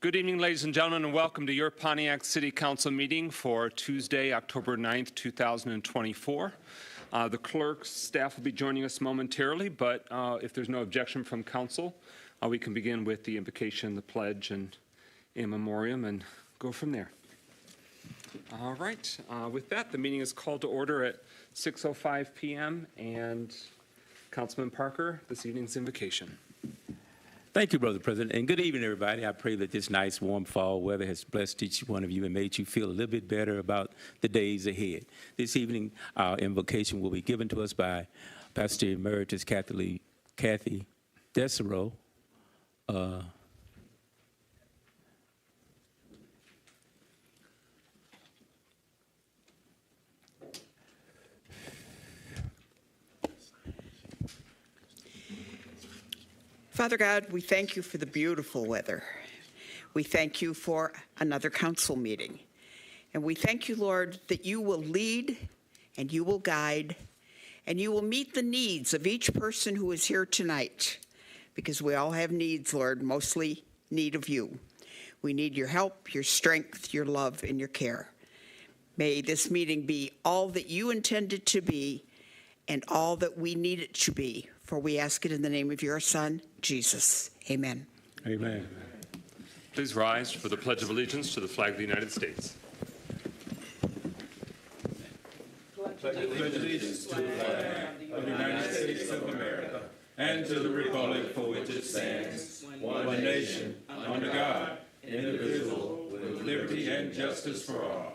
Good evening, ladies and gentlemen, and welcome to your Pontiac City Council meeting for Tuesday, October 9th, 2024. The clerk's staff will be joining us momentarily, but if there's no objection from council, we can begin with the invocation, the pledge, and in memoriam, and go from there. All right. With that, the meeting is called to order at 6:05 p.m. And Councilman Parker, this evening's invocation. Thank you, Brother President, and good evening, everybody. I pray that this nice, warm fall weather has blessed each one of you and made you feel a little bit better about the days ahead. This evening, our invocation will be given to us by Pastor Emeritus Kathy Desereau. Father God, we thank you for the beautiful weather. We thank you for another council meeting. And we thank you, Lord, that you will lead and you will guide and you will meet the needs of each person who is here tonight, because we all have needs, Lord, mostly need of you. We need your help, your strength, your love, and your care. May this meeting be all that you intended to be and all that we need it to be. For we ask it in the name of your Son, Jesus. Amen. Amen. Please rise for the Pledge of Allegiance to the flag of the United States. Pledge allegiance to the flag of the United States of America and to the republic for which it stands, one nation, under God, indivisible, with liberty and justice for all.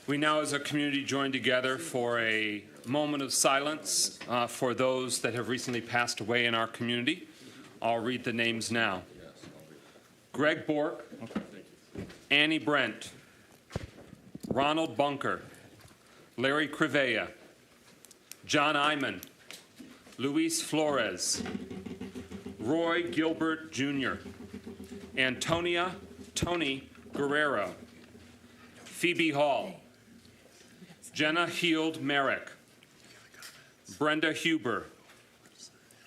We now as a community join together for a moment of silence for those that have recently passed away in our community. I'll read the names now. Greg Bork, Annie Brent, Ronald Bunker, Larry Crivea, John Iman, Luis Flores, Roy Gilbert Jr., Tony Guerrero, Phoebe Hall, Jenna Heald Merrick, Brenda Huber,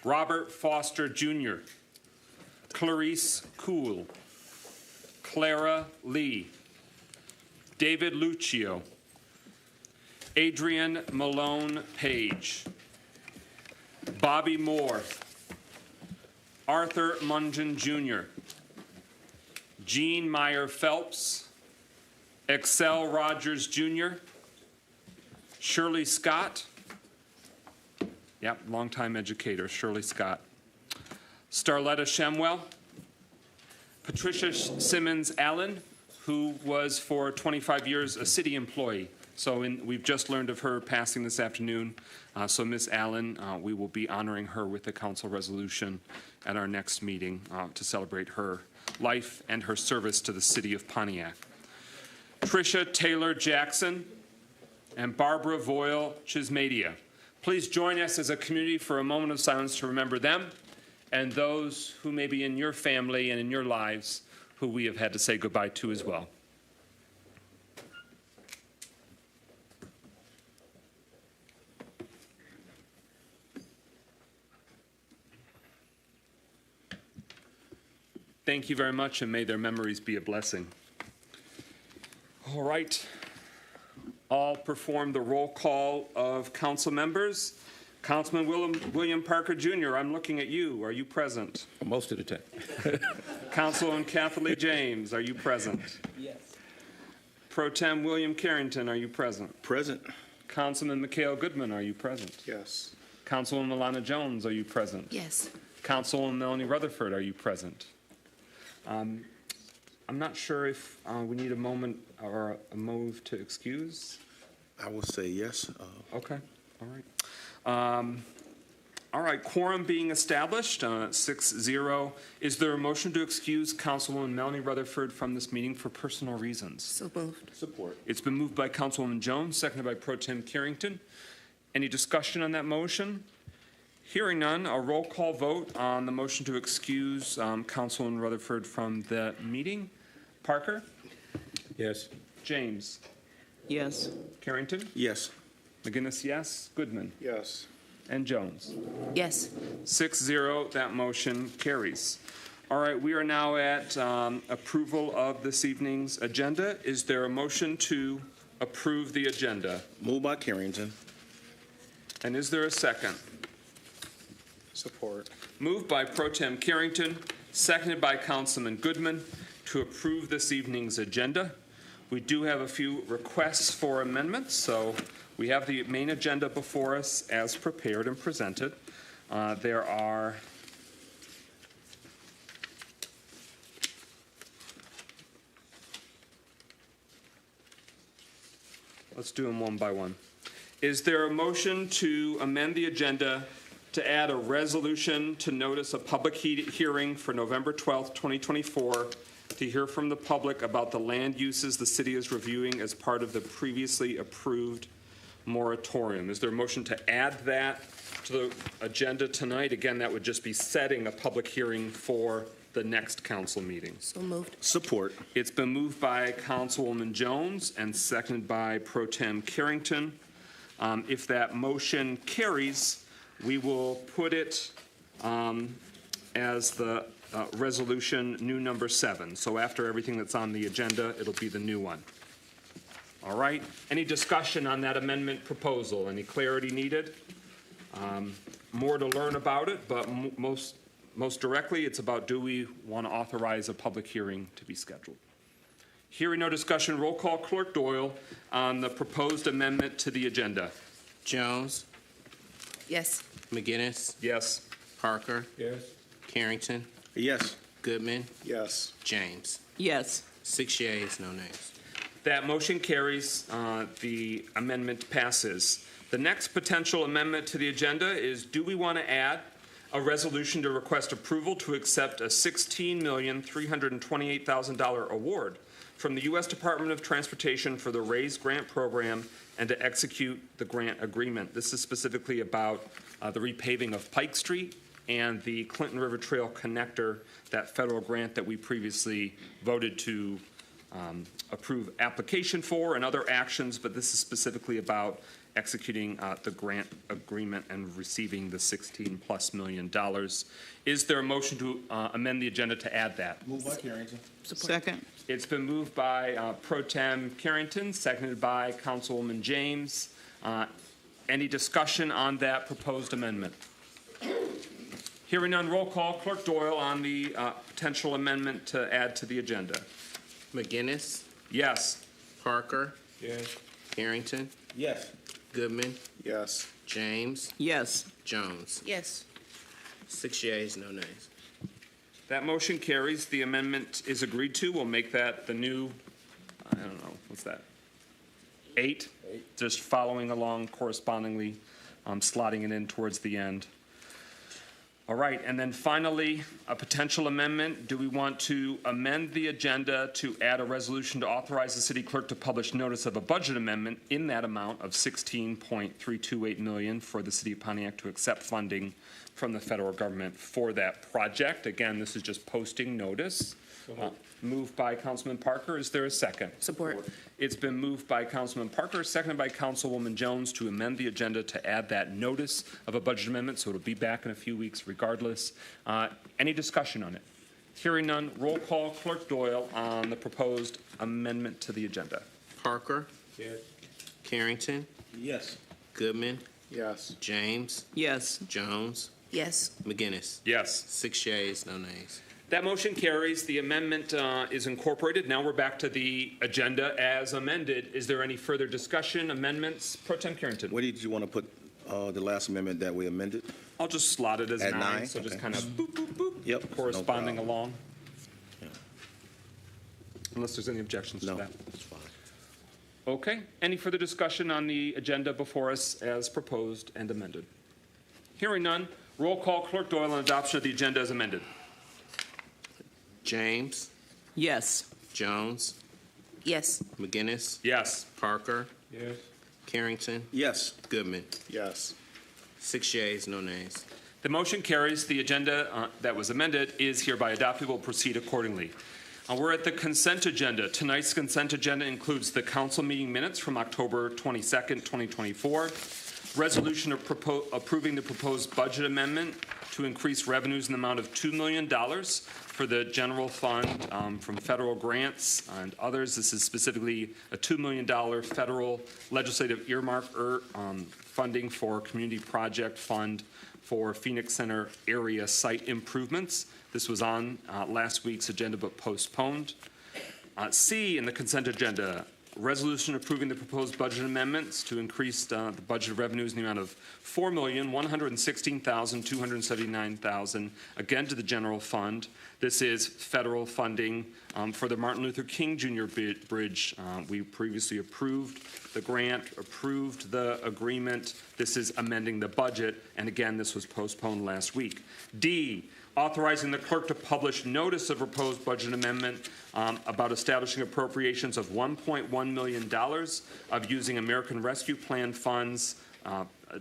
Robert Foster Jr., Clarice Kuhl, Clara Lee, David Lucio, Adrian Malone Page, Bobby Moore, Arthur Mungeon Jr., Jean Meyer Phelps, Excel Rogers Jr., Shirley Scott, longtime educator, Shirley Scott, Starletta Shemwell, Patricia Simmons Allen, who was for 25 years a city employee. So we've just learned of her passing this afternoon. So Ms. Allen, we will be honoring her with a council resolution at our next meeting to celebrate her life and her service to the city of Pontiac. Tricia Taylor Jackson and Barbara Voyle Chismadia. Please join us as a community for a moment of silence to remember them and those who may be in your family and in your lives who we have had to say goodbye to as well. Thank you very much, and may their memories be a blessing. All right. I'll perform the roll call of council members. Councilman William Parker Jr., I'm looking at you. Are you present? Most of the time. Councilwoman Kathleen James, are you present? Yes. Pro Tem William Carrington, are you present? Present. Councilman Mikhail Goodman, are you present? Yes. Councilwoman Alana Jones, are you present? Yes. Councilwoman Melanie Rutherford, are you present? I'm not sure if we need a moment or a move to excuse. I will say yes. Okay. All right. All right. Quorum being established, 6-0. Is there a motion to excuse Councilwoman Melanie Rutherford from this meeting for personal reasons? So moved. Support. It's been moved by Councilwoman Jones, seconded by Pro Tem Carrington. Any discussion on that motion? Hearing none, a roll call vote on the motion to excuse Councilwoman Rutherford from the meeting. Parker? Yes. James? Yes. Carrington? Yes. McGinnis, yes. Goodman? Yes. and Jones. Yes. 6-0, that motion carries. All right, we are now at approval of this evening's agenda. Is there a motion to approve the agenda? Moved by Carrington. And is there a second? Support. Moved by Pro Tem Carrington, seconded by Councilman Goodman to approve this evening's agenda. We do have a few requests for amendments, so we have the main agenda before us as prepared and presented. There are let's do them one by one. Is there a motion to amend the agenda to add a resolution to notice a public hearing for November 12th, 2024, to hear from the public about the land uses the city is reviewing as part of the previously approved moratorium? Is there a motion to add that to the agenda tonight? Again, that would just be setting a public hearing for the next council meeting. So moved. Support. It's been moved by Councilwoman Jones and seconded by Pro Tem Carrington. If that motion carries, we will put it as the resolution new number 7. So after everything that's on the agenda, it'll be the new one. All right. Any discussion on that amendment proposal? Any clarity needed? More to learn about it, but most directly, it's about, do we want to authorize a public hearing to be scheduled? Hearing no discussion, roll call. Clerk Doyle on the proposed amendment to the agenda. Jones, Yes. McGinnis, Yes. Parker, Yes. Carrington, Yes. Goodman, Yes. James. Yes. 6 yeas, no nays. That motion carries. The amendment passes. The next potential amendment to the agenda is, do we want to add a resolution to request approval to accept a $16,328,000 award from the U.S. Department of Transportation for the RAISE grant program and to execute the grant agreement? This is specifically about the repaving of Pike Street and the Clinton River Trail connector, that federal grant that we previously voted to approve application for and other actions, but this is specifically about executing the grant agreement and receiving the $16+ million. Is there a motion to amend the agenda to add that? Moved by Carrington. Second. It's been moved by Pro Tem Carrington, seconded by Councilwoman James. Any discussion on that proposed amendment? Hearing none, roll call. Clerk Doyle on the potential amendment to add to the agenda. McGinnis, Yes. Parker, Yes. Carrington, Yes. Goodman, Yes. James, Yes. Jones. Yes. 6 yeas, no nays. That motion carries. The amendment is agreed to. We'll make that the new, I don't know, what's that? 8? Just following along correspondingly, slotting it in towards the end. All right, and then finally, a potential amendment. Do we want to amend the agenda to add a resolution to authorize the city clerk to publish notice of a budget amendment in that amount of $16.328 million for the city of Pontiac to accept funding from the federal government for that project? Again, this is just posting notice. Moved by Councilman Parker. Is there a second? Support. It's been moved by Councilman Parker, seconded by Councilwoman Jones to amend the agenda to add that notice of a budget amendment, so it'll be back in a few weeks regardless. Any discussion on it? Hearing none, roll call. Clerk Doyle on the proposed amendment to the agenda. Parker, Yes. Carrington, Yes. Goodman, Yes. James, Yes. Jones, Yes. McGinnis. Yes. 6 yeas, no nays. That motion carries. The amendment is incorporated. Now we're back to the agenda as amended. Is there any further discussion, amendments? Pro Tem Carrington. Where did you want to put the last amendment that we amended? I'll just slot it as At 9, 9? so just Okay. kind of boop, boop, boop, Yep. corresponding No along. problem. Unless there's any objections to No, that. it's fine. Okay. Any further discussion on the agenda before us as proposed and amended? Hearing none, roll call. Clerk Doyle on adoption of the agenda as amended. James, Yes. Jones, Yes. McGinnis, Yes. Parker, Yes. Carrington, Yes. Goodman. Yes. 6 yeas, no nays. The motion carries. The agenda that was amended is hereby adopted. We'll proceed accordingly. We're at the consent agenda. Tonight's consent agenda includes the council meeting minutes from October 22nd, 2024, resolution approving the proposed budget amendment to increase revenues in the amount of $2 million for the general fund from federal grants and others. This is specifically a $2 million federal legislative earmark funding for community project fund for Phoenix Center area site improvements. This was on last week's agenda but postponed. C in the consent agenda, resolution approving the proposed budget amendments to increase the budget revenues in the amount of $4,116,279, again to the general fund. This is federal funding for the Martin Luther King Jr. Bridge. We previously approved the grant, approved the agreement. This is amending the budget, and again, this was postponed last week. D, authorizing the clerk to publish notice of proposed budget amendment about establishing appropriations of $1.1 million of using American Rescue Plan funds,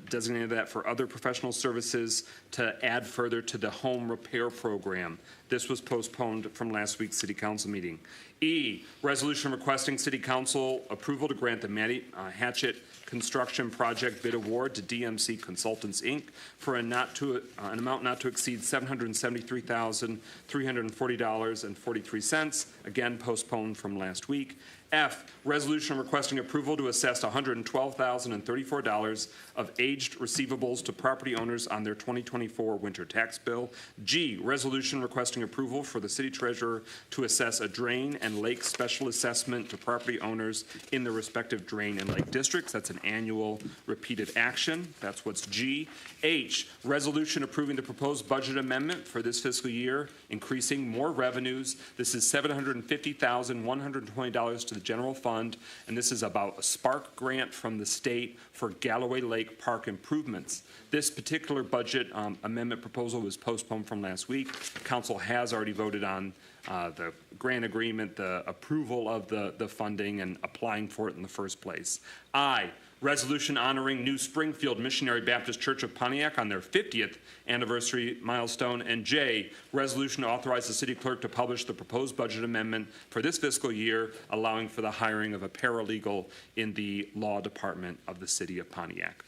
designated that for other professional services, to add further to the home repair program. This was postponed from last week's City Council meeting. E, resolution requesting City Council approval to grant the Matty Hatchett Construction Project bid award to DMC Consultants, Inc. for an amount not to exceed $773,340.43, again postponed from last week. F, resolution requesting approval to assess $112,034 of aged receivables to property owners on their 2024 winter tax bill. G, resolution requesting approval for the city treasurer to assess a drain and lake special assessment to property owners in the respective drain and lake districts. That's an annual repeated action. That's what's G. H, resolution approving the proposed budget amendment for this fiscal year, increasing more revenues. This is $750,120 to the general fund, and this is about a Spark grant from the state for Galloway Lake Park improvements. This particular budget amendment proposal was postponed from last week. Council has already voted on the grant agreement, the approval of the funding, and applying for it in the first place. I, resolution honoring New Springfield Missionary Baptist Church of Pontiac on their 50th anniversary milestone. And J, resolution to authorize the city clerk to publish the proposed budget amendment for this fiscal year, allowing for the hiring of a paralegal in the law department of the city of Pontiac.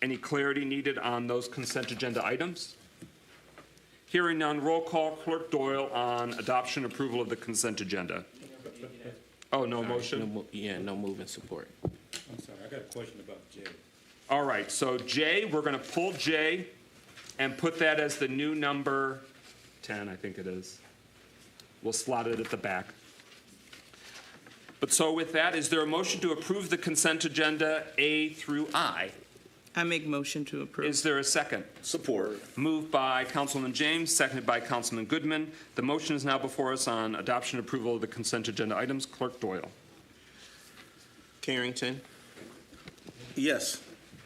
Any clarity needed on those consent agenda items? Hearing none, roll call. Clerk Doyle on adoption approval of the consent agenda. Oh, no motion? No move and support. I'm sorry, I got a question about J. All right, so J, we're going to pull J and put that as the new number 10, I think it is. We'll slot it at the back. But so with that, is there a motion to approve the consent agenda A through I? I make motion to approve. Is there a second? Support. Moved by Councilman James, seconded by Councilman Goodman. The motion is now before us on adoption and approval of the consent agenda items. Clerk Doyle. Carrington, Yes.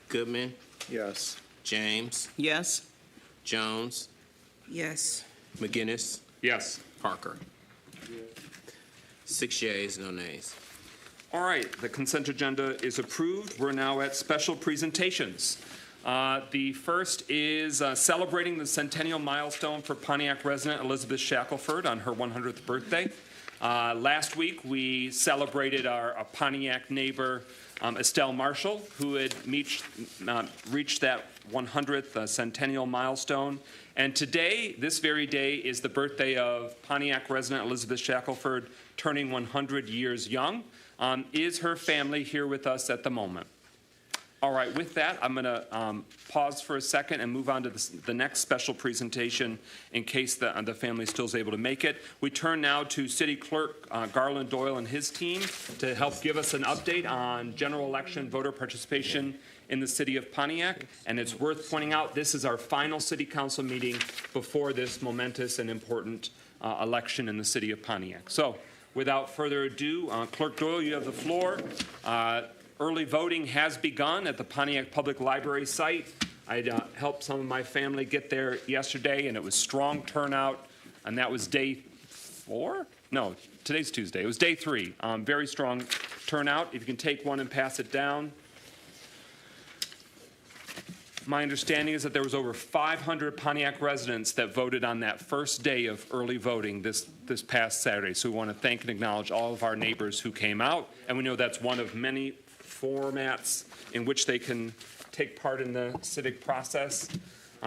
Goodman, Yes. James, Yes. Jones, Yes. McGinnis, Yes. Parker. 6 yeas, no nays. All right, the consent agenda is approved. We're now at special presentations. The first is celebrating the centennial milestone for Pontiac resident Elizabeth Shackelford on her 100th birthday. Last week, we celebrated our Pontiac neighbor, Estelle Marshall, who had reached that 100th centennial milestone. And today, this very day, is the birthday of Pontiac resident Elizabeth Shackelford, turning 100 years young. Is her family here with us at the moment? All right, with that, I'm going to pause for a second and move on to the next special presentation in case the family still is able to make it. We turn now to City Clerk Garland Doyle and his team to help give us an update on general election voter participation in the city of Pontiac. And it's worth pointing out, this is our final City Council meeting before this momentous and important election in the city of Pontiac. So, without further ado, Clerk Doyle, you have the floor. Early voting has begun at the Pontiac Public Library site. I helped some of my family get there yesterday, and it was strong turnout, and that was day 4? No, today's Tuesday. It was day 3. Very strong turnout. If you can take one and pass it down. My understanding is that there was over 500 Pontiac residents that voted on that first day of early voting this past Saturday. So we want to thank and acknowledge all of our neighbors who came out, and we know that's one of many formats in which they can take part in the civic process.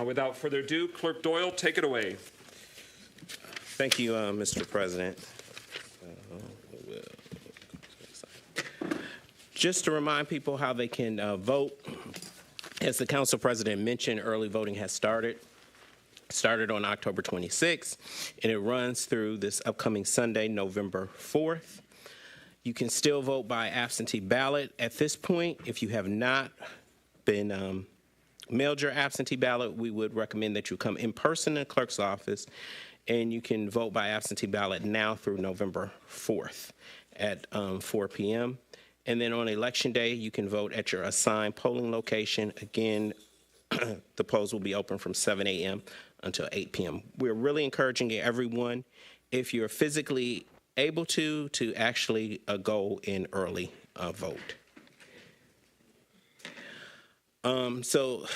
Without further ado, Clerk Doyle, take it away. Thank you, Mr. President. Just to remind people how they can vote, as the council president mentioned, early voting has started on October 26th, and it runs through this upcoming Sunday, November 4th. You can still vote by absentee ballot. At this point, if you have not been mailed your absentee ballot, we would recommend that you come in person to the clerk's office, and you can vote by absentee ballot now through November 4th at 4 p.m. And then on Election Day, you can vote at your assigned polling location. Again, the polls will be open from 7 a.m. until 8 p.m. We're really encouraging everyone, if you're physically able to actually go in early vote. So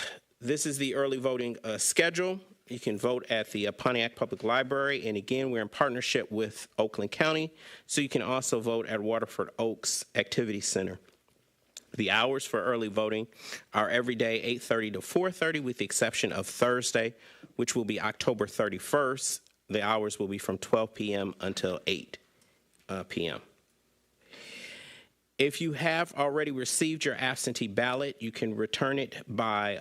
this is the early voting schedule. You can vote at the Pontiac Public Library, and again, we're in partnership with Oakland County, so you can also vote at Waterford Oaks Activity Center. The hours for early voting are every day 8:30 to 4:30, with the exception of Thursday, which will be October 31st. The hours will be from 12 p.m. until 8 p.m. If you have already received your absentee ballot, you can return it by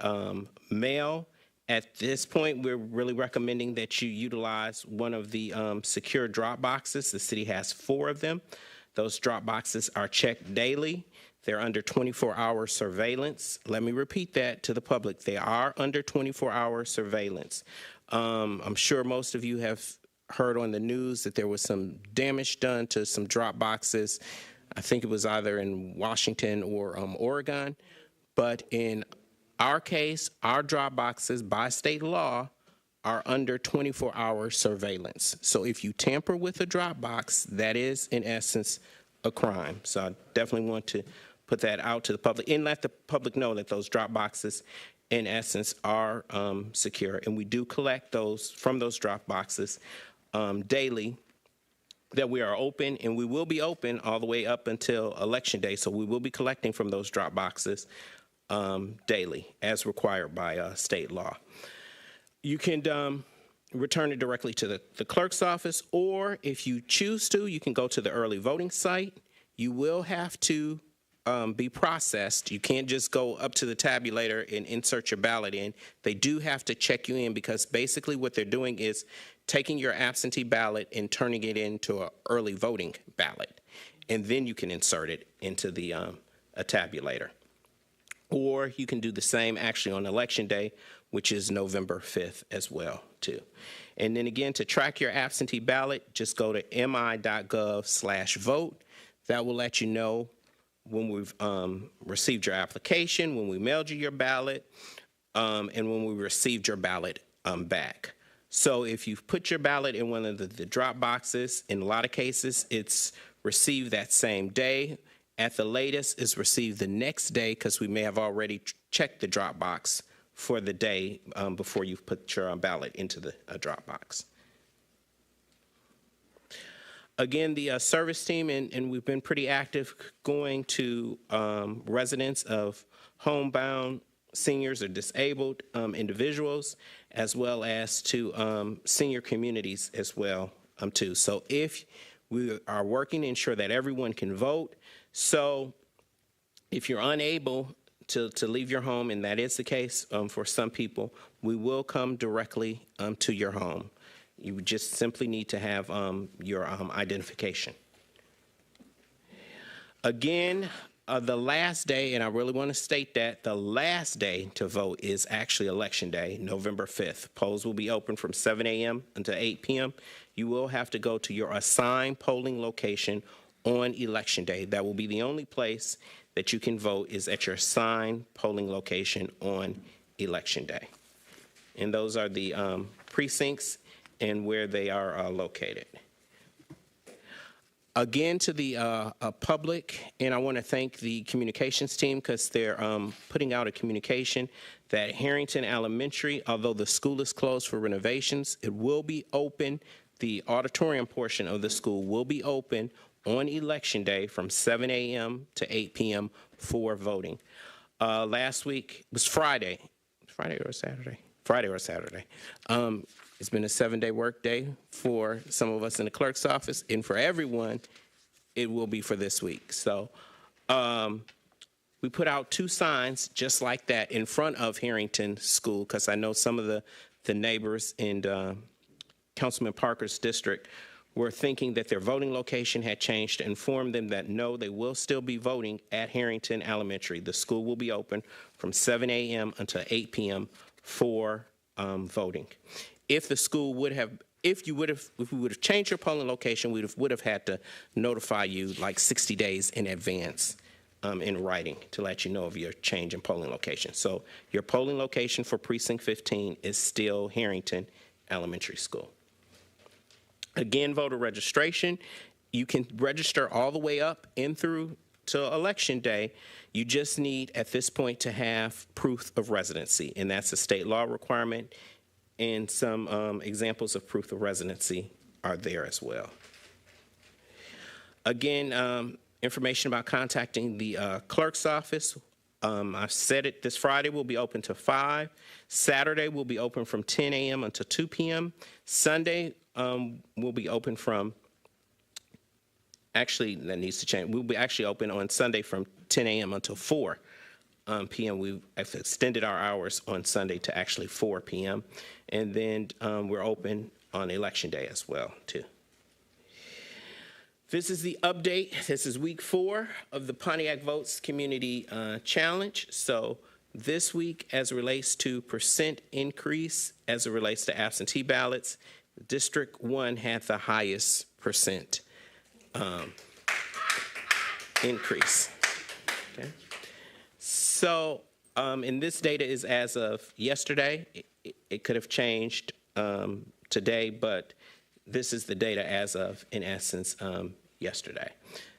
mail. At this point, we're really recommending that you utilize one of the secure drop boxes. The city has 4 of them. Those drop boxes are checked daily. They're under 24-hour surveillance. Let me repeat that to the public. They are under 24-hour surveillance. I'm sure most of you have heard on the news that there was some damage done to some drop boxes. I think it was either in Washington or Oregon. But in our case, our drop boxes by state law are under 24-hour surveillance. So if you tamper with a drop box, that is in essence a crime. So I definitely want to put that out to the public and let the public know that those drop boxes in essence are secure. And we do collect those from those drop boxes daily, that we are open, and we will be open all the way up until Election Day. So we will be collecting from those drop boxes daily as required by state law. You can return it directly to the clerk's office, or if you choose to, you can go to the early voting site. You will have to be processed. You can't just go up to the tabulator and insert your ballot in. They do have to check you in, because basically what they're doing is taking your absentee ballot and turning it into an early voting ballot, and then you can insert it into the a tabulator. Or you can do the same actually on Election Day, which is November 5th as well, too. And then again, to track your absentee ballot, just go to mi.gov/vote. That will let you know when we've received your application, when we mailed you your ballot, and when we received your ballot back. So if you've put your ballot in one of the drop boxes, in a lot of cases, it's received that same day. At the latest, it's received the next day, because we may have already checked the drop box for the day before you've put your ballot into the drop box. Again, the service team, and we've been pretty active going to residents of homebound seniors or disabled individuals, as well as to senior communities as well, too. So if we are working to ensure that everyone can vote, so if you're unable to leave your home, and that is the case for some people, we will come directly to your home. You just simply need to have your identification. Again, the last day, and I really want to state that, the last day to vote is actually Election Day, November 5th. Polls will be open from 7 a.m. until 8 p.m. You will have to go to your assigned polling location on Election Day. That will be the only place that you can vote, is at your assigned polling location on Election Day. And those are the precincts and where they are located. Again, to the public, and I want to thank the communications team, because they're putting out a communication that Harrington Elementary, although the school is closed for renovations, it will be open. The auditorium portion of the school will be open on Election Day from 7 a.m. to 8 p.m. for voting. Last week was Friday. Friday or Saturday? Friday or Saturday. It's been a 7-day work day for some of us in the clerk's office, and for everyone, it will be for this week. So we put out 2 signs just like that in front of Harrington School, because I know some of the neighbors in Councilman Parker's district were thinking that their voting location had changed, to inform them that no, they will still be voting at Harrington Elementary. The school will be open from 7 a.m. until 8 p.m. for voting. If the school would have, if we would have changed your polling location, we would have had to notify you like 60 days in advance in writing to let you know of your change in polling location. So your polling location for Precinct 15 is still Harrington Elementary School. Again, voter registration, you can register all the way up and through to Election Day. You just need, at this point, to have proof of residency, and that's a state law requirement, and some examples of proof of residency are there as well. Again, information about contacting the clerk's office. I've said it, this Friday will be open to 5. Saturday will be open from 10 a.m. until 2 p.m. Sunday will be open from, actually, that needs to change. We'll be actually open on Sunday from 10 a.m. until 4 p.m. We've extended our hours on Sunday to actually 4 p.m. And then we're open on Election Day as well, too. This is the update. This is week 4 of the Pontiac Votes Community Challenge. So this week, as it relates to percent increase, as it relates to absentee ballots, District 1 had the highest percent increase. Okay. So, and this data is as of yesterday. It could have changed today, but this is the data as of, in essence, yesterday.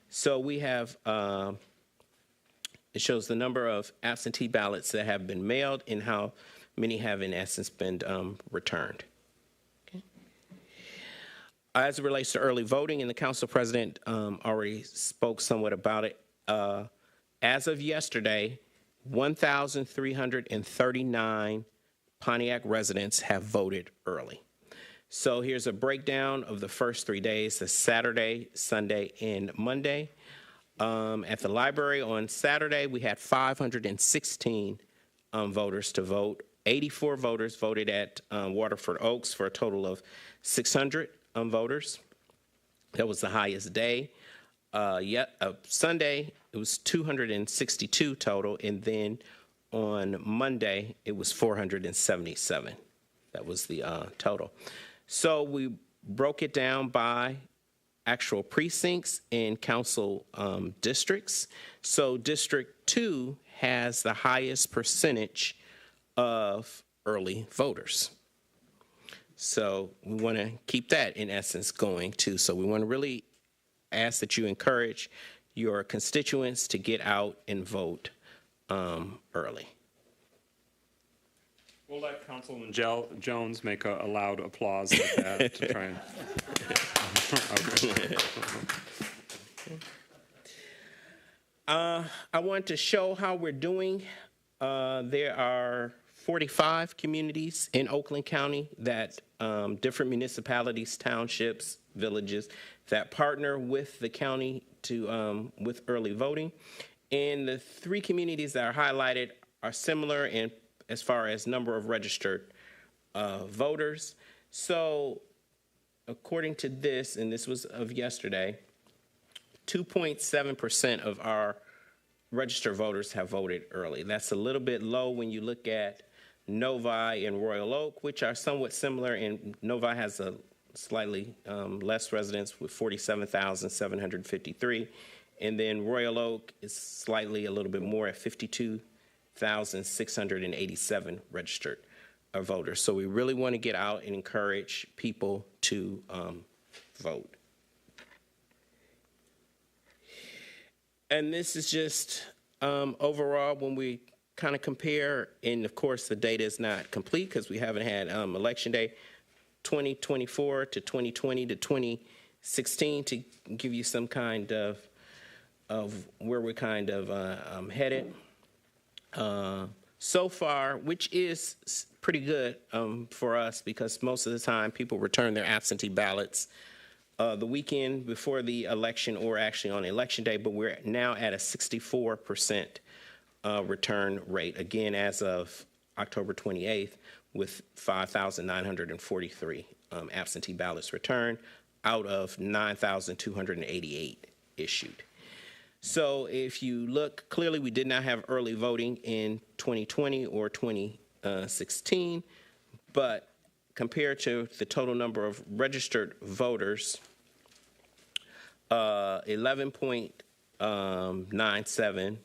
So we have, it shows the number of absentee ballots that have been mailed and how many have, in essence, been returned. Okay. As it relates to early voting, and the council president already spoke somewhat about it, as of yesterday, 1,339 Pontiac residents have voted early. So here's a breakdown of the first 3 days, the Saturday, Sunday, and Monday. At the library on Saturday, we had 516 voters to vote. 84 voters voted at Waterford Oaks for a total of 600 voters. That was the highest day. Sunday, it was 262 total, and then on Monday, it was 477. That was the total. So we broke it down by actual precincts and council districts. So District 2 has the highest percentage of early voters. So we want to keep that, in essence, going too. So we want to really ask that you encourage your constituents to get out and vote early. We'll let Councilman Jones make a loud applause like that to try and. I want to show how we're doing. There are 45 communities in Oakland County that different municipalities, townships, villages that partner with the county to with early voting. And the 3 communities that are highlighted are similar in as far as number of registered voters. So according to this, and this was of yesterday, 2.7% of our registered voters have voted early. That's a little bit low when you look at Novi and Royal Oak, which are somewhat similar, and Novi has a slightly less residents with 47,753, and then Royal Oak is slightly a little bit more at 52,687 registered voters. So we really want to get out and encourage people to vote. And this is just overall when we kind of compare, and of course the data is not complete because we haven't had election day 2024 to 2020 to 2016 to give you some kind of where we're kind of headed. So far, which is pretty good for us because most of the time people return their absentee ballots the weekend before the election or actually on election day, but we're now at a 64% return rate, again, as of October 28th, with 5,943 absentee ballots returned out of 9,288 issued. So if you look, clearly we did not have early voting in 2020 or 2016, but compared to the total number of registered voters, 11.97,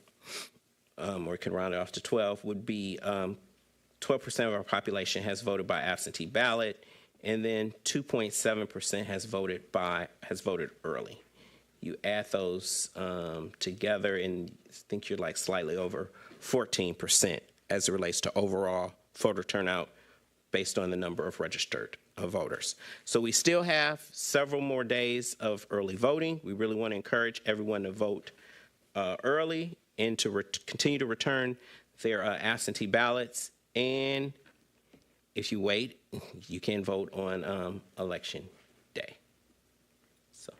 or you can round it off to 12, would be 12% of our population has voted by absentee ballot, and then 2.7% has voted early. You add those together, and I think you're like slightly over 14% as it relates to overall voter turnout based on the number of registered voters. So we still have several more days of early voting. We really want to encourage everyone to vote early and to continue to return their absentee ballots. And if you wait, you can vote on election day. So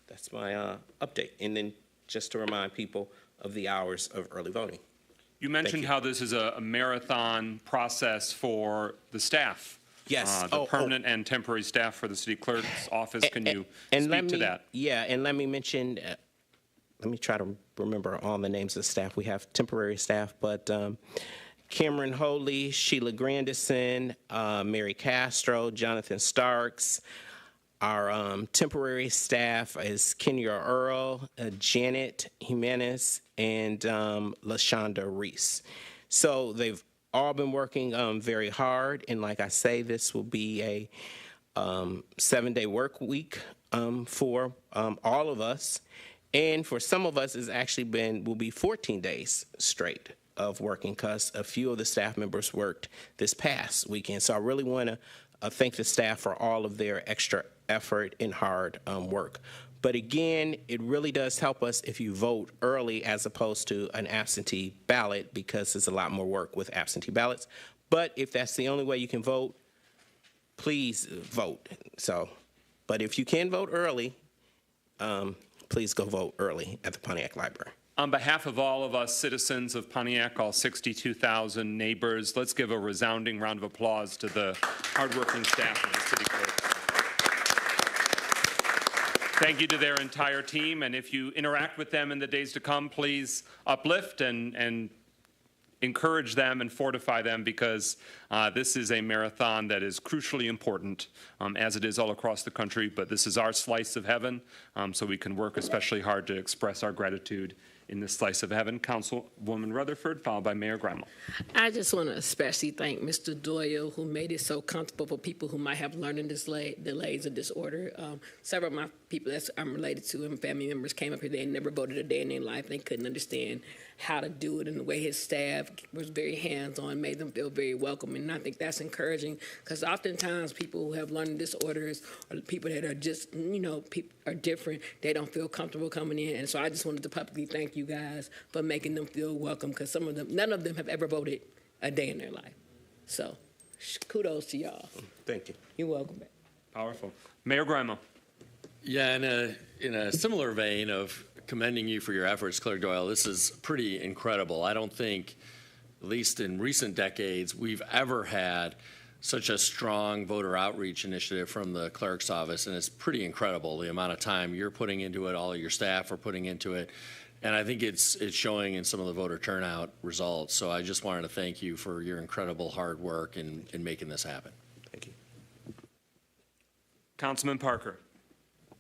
that's my update. And then just to remind people of the hours of early voting. You mentioned how this is a marathon process for the staff. Yes. The permanent and temporary staff for the city clerk's office. Can you speak to that? Yeah, and let me mention, let me try to remember all the names of staff. We have temporary staff, but Cameron Holy, Sheila Grandison, Mary Castro, Jonathan Starks. Our temporary staff is Kenya Earl, Janet Jimenez, and LaShonda Reese. So they've all been working very hard, and like I say, this will be a 7-day work week for all of us, and for some of us, it's actually will be 14 days straight of working because a few of the staff members worked this past weekend. So I really want to thank the staff for all of their extra effort and hard work. But again, it really does help us if you vote early as opposed to an absentee ballot because there's a lot more work with absentee ballots. But if that's the only way you can vote, please vote. But if you can vote early, please go vote early at the Pontiac Library. On behalf of all of us citizens of Pontiac, all 62,000 neighbors, let's give a resounding round of applause to the hardworking staff of the city clerk. Thank you to their entire team, and if you interact with them in the days to come, please uplift and encourage them and fortify them because this is a marathon that is crucially important, as it is all across the country, but this is our slice of heaven, so we can work especially hard to express our gratitude in this slice of heaven. Councilwoman Rutherford, followed by Mayor Grimal. I just want to especially thank Mr. Doyle, who made it so comfortable for people who might have learning delays or disorder. Several of my people that I'm related to and family members came up here. They had never voted a day in their life. They couldn't understand how to do it, and the way his staff was very hands-on made them feel very welcome. And I think that's encouraging because oftentimes people who have learning disorders or people that are just, people are different, they don't feel comfortable coming in. And so I just wanted to publicly thank you guys for making them feel welcome because none of them have ever voted a day in their life. So kudos to y'all. Thank you. You're welcome back. Powerful. Mayor Grimal. Yeah, in a similar vein of commending you for your efforts, Clerk Doyle, this is pretty incredible. I don't think, at least in recent decades, we've ever had such a strong voter outreach initiative from the clerk's office, and it's pretty incredible the amount of time you're putting into it, all of your staff are putting into it, and I think it's showing in some of the voter turnout results. So I just wanted to thank you for your incredible hard work in making this happen. Thank you. Councilman Parker.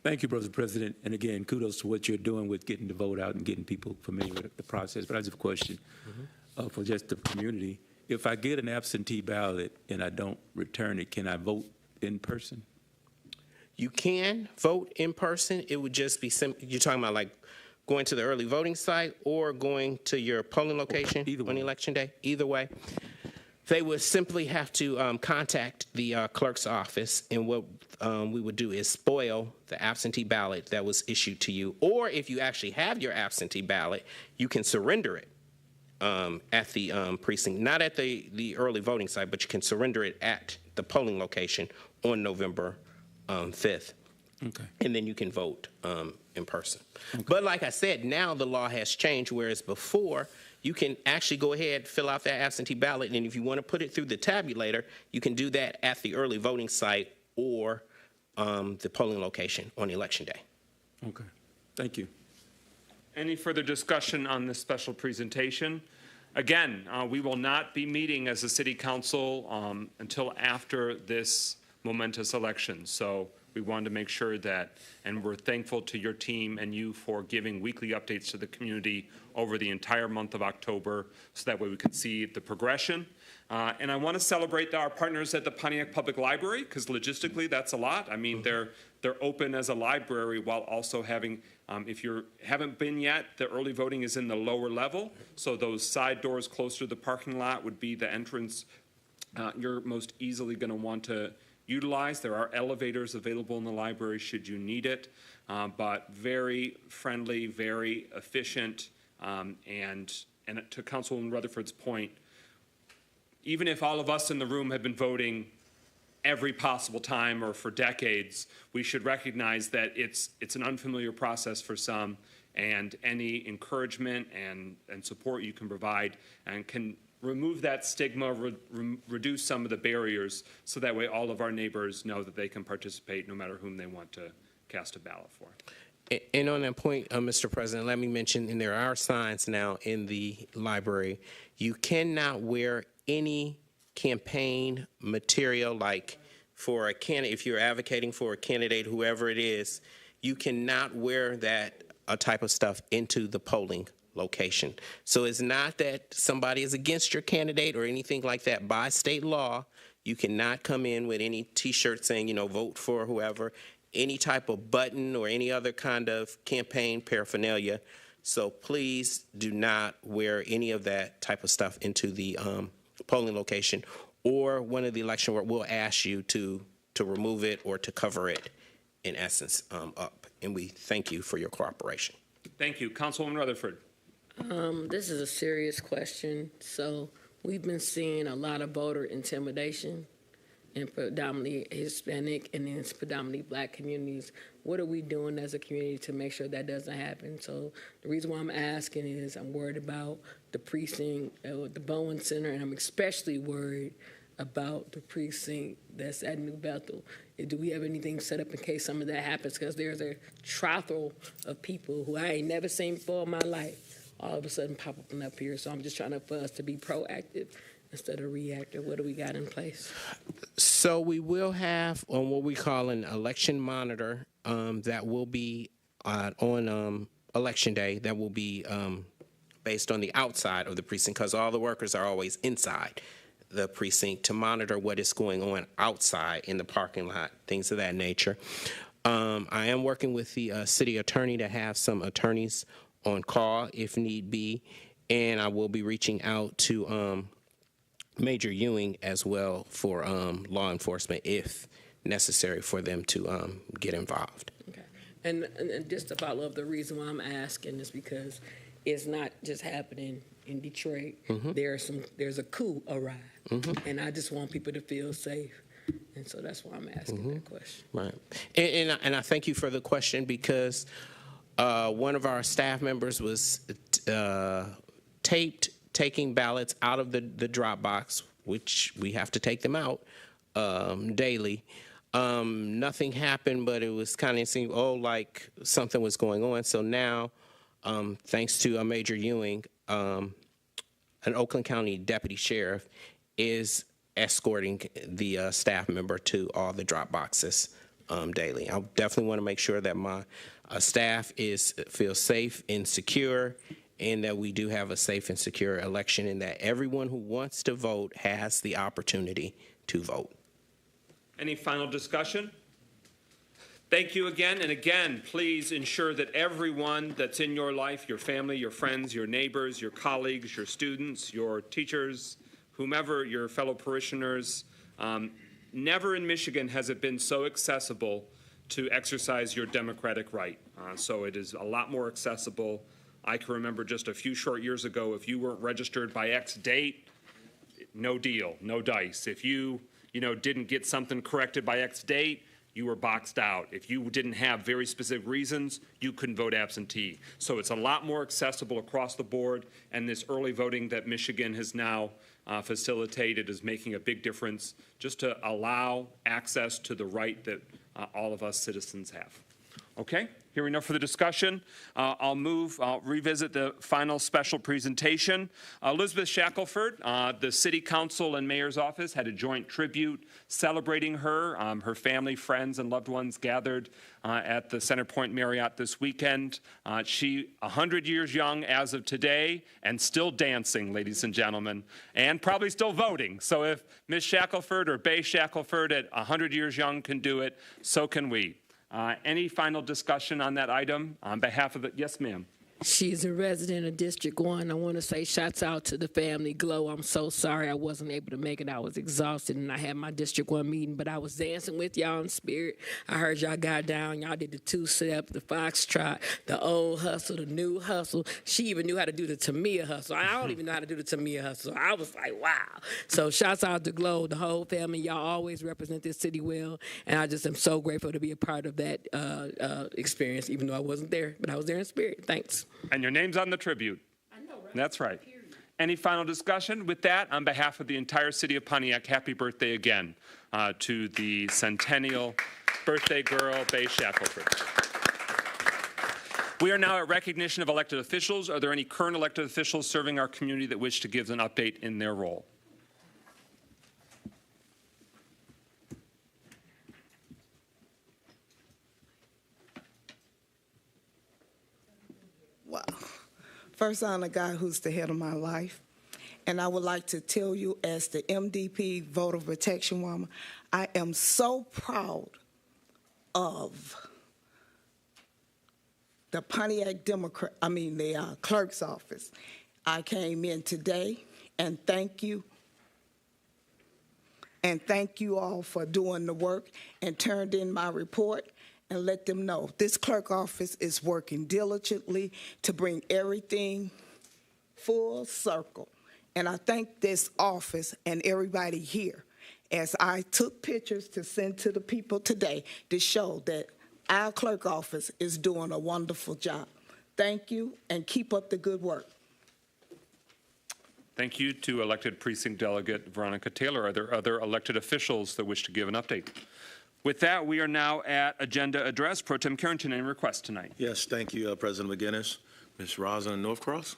Thank you, Brother President. And again, kudos to what you're doing with getting the vote out and getting people familiar with the process. But I just have a question for just the community. If I get an absentee ballot and I don't return it, can I vote in person? You can vote in person. It would just be simple. You're talking about like going to the early voting site or going to your polling location on election day? Either way. They would simply have to contact the clerk's office, and what we would do is spoil the absentee ballot that was issued to you. Or if you actually have your absentee ballot, you can surrender it at the precinct, not at the early voting site, but you can surrender it at the polling location on November 5th. Okay. And then you can vote in person. But like I said, now the law has changed, whereas before, you can actually go ahead, fill out that absentee ballot, and if you want to put it through the tabulator, you can do that at the early voting site or the polling location on Election Day. Okay. Thank you. Any further discussion on this special presentation? Again, we will not be meeting as a city council until after this momentous election. So we wanted to make sure that, and we're thankful to your team and you for giving weekly updates to the community over the entire month of October, so that way we could see the progression. And I want to celebrate our partners at the Pontiac Public Library, because logistically that's a lot. I mean, they're open as a library while also having, if you haven't been yet, the early voting is in the lower level. So those side doors closer to the parking lot would be the entrance you're most easily going to want to utilize. There are elevators available in the library should you need it, but very friendly, very efficient, and to Councilwoman Rutherford's point, even if all of us in the room have been voting every possible time or for decades, we should recognize that it's an unfamiliar process for some, and any encouragement and support you can provide and can remove that stigma, reduce some of the barriers, so that way all of our neighbors know that they can participate no matter whom they want to cast a ballot for. And on that point, Mr. President, let me mention, and there are signs now in the library, you cannot wear any campaign material, like for a candidate, if you're advocating for a candidate, whoever it is, you cannot wear that type of stuff into the polling location. So it's not that somebody is against your candidate or anything like that. By state law, you cannot come in with any T-shirt saying, vote for whoever, any type of button or any other kind of campaign paraphernalia. So please do not wear any of that type of stuff into the polling location, or one of the election where we'll ask you to remove it or to cover it, in essence, up. And we thank you for your cooperation. Thank you. Councilwoman Rutherford. This is a serious question. So we've been seeing a lot of voter intimidation in predominantly Hispanic and in predominantly Black communities. What are we doing as a community to make sure that doesn't happen? So the reason why I'm asking is I'm worried about the precinct, the Bowen Center, and I'm especially worried about the precinct that's at New Bethel. Do we have anything set up in case some of that happens? Because there's a trough of people who I ain't never seen before in my life all of a sudden pop up here. So I'm just trying for us to be proactive instead of reactive. What do we got in place? So we will have on what we call an election monitor that will be on Election Day, that will be based on the outside of the precinct, because all the workers are always inside the precinct to monitor what is going on outside in the parking lot, things of that nature. I am working with the city attorney to have some attorneys on call if need be, and I will be reaching out to Major Ewing as well for law enforcement if necessary for them to get involved. Okay. And just to follow up, the reason why I'm asking is because it's not just happening in Detroit. Mm-hmm. There's a coup arrived, Mm-hmm. and I just want people to feel safe. And so that's why I'm asking that question. Right. And I thank you for the question, because one of our staff members was taped taking ballots out of the drop box, which we have to take them out daily. Nothing happened, but it was kind of seemed, like something was going on. So now, thanks to Major Ewing, an Oakland County deputy sheriff is escorting the staff member to all the drop boxes daily. I definitely want to make sure that my staff feels safe and secure, and that we do have a safe and secure election, and that everyone who wants to vote has the opportunity to vote. Any final discussion? Thank you again, and again, please ensure that everyone that's in your life, your family, your friends, your neighbors, your colleagues, your students, your teachers, whomever, your fellow parishioners, never in Michigan has it been so accessible to exercise your democratic right. So it is a lot more accessible I can remember just a few short years ago, if you weren't registered by X date, no deal, no dice. If you didn't get something corrected by X date, you were boxed out. If you didn't have very specific reasons, you couldn't vote absentee. So it's a lot more accessible across the board, and this early voting that Michigan has now facilitated is making a big difference just to allow access to the right that all of us citizens have. Okay, hearing no further discussion, I'll revisit the final special presentation. Elizabeth Shackelford, the City Council and Mayor's Office had a joint tribute celebrating her. Her family, friends, and loved ones gathered at the Centerpoint Marriott this weekend. She 100 years young as of today and still dancing, ladies and gentlemen, and probably still voting. So if Ms. Shackelford or Bay Shackelford at 100 years young can do it, so can we. Any final discussion on that item on behalf of the, yes, ma'am. She's a resident of District 1. I want to say shouts out to the family. Glow, I'm so sorry I wasn't able to make it. I was exhausted, and I had my District 1 meeting, but I was dancing with y'all in spirit. I heard y'all got down. Y'all did the two-step, the foxtrot, the old hustle, the new hustle. She even knew how to do the Tamia hustle. I don't even know how to do the Tamia hustle. I was like, wow. So shouts out to Glow, the whole family. Y'all always represent this city well, and I just am so grateful to be a part of that experience, even though I wasn't there, but I was there in spirit. Thanks. And your name's on the tribute. I know, right? That's right. Any final discussion? With that, on behalf of the entire city of Pontiac, happy birthday again to the centennial birthday girl, Bay Shackelford. We are now at recognition of elected officials. Are there any current elected officials serving our community that wish to give an update in their role? Well, first, I'm the guy who's the head of my life. And I would like to tell you, as the MDP voter protection woman, I am so proud of the Pontiac the clerk's office. I came in today, and thank you. And thank you all for doing the work and turned in my report. And let them know this clerk office is working diligently to bring everything full circle. And I thank this office and everybody here, as I took pictures to send to the people today to show that our clerk office is doing a wonderful job. Thank you, and keep up the good work. Thank you to elected precinct delegate Veronica Taylor. Are there other elected officials that wish to give an update? With that, we are now at agenda address. Pro Tem Carrington, any requests tonight? Yes, thank you, President McGinnis. Ms. Rosalind Northcross.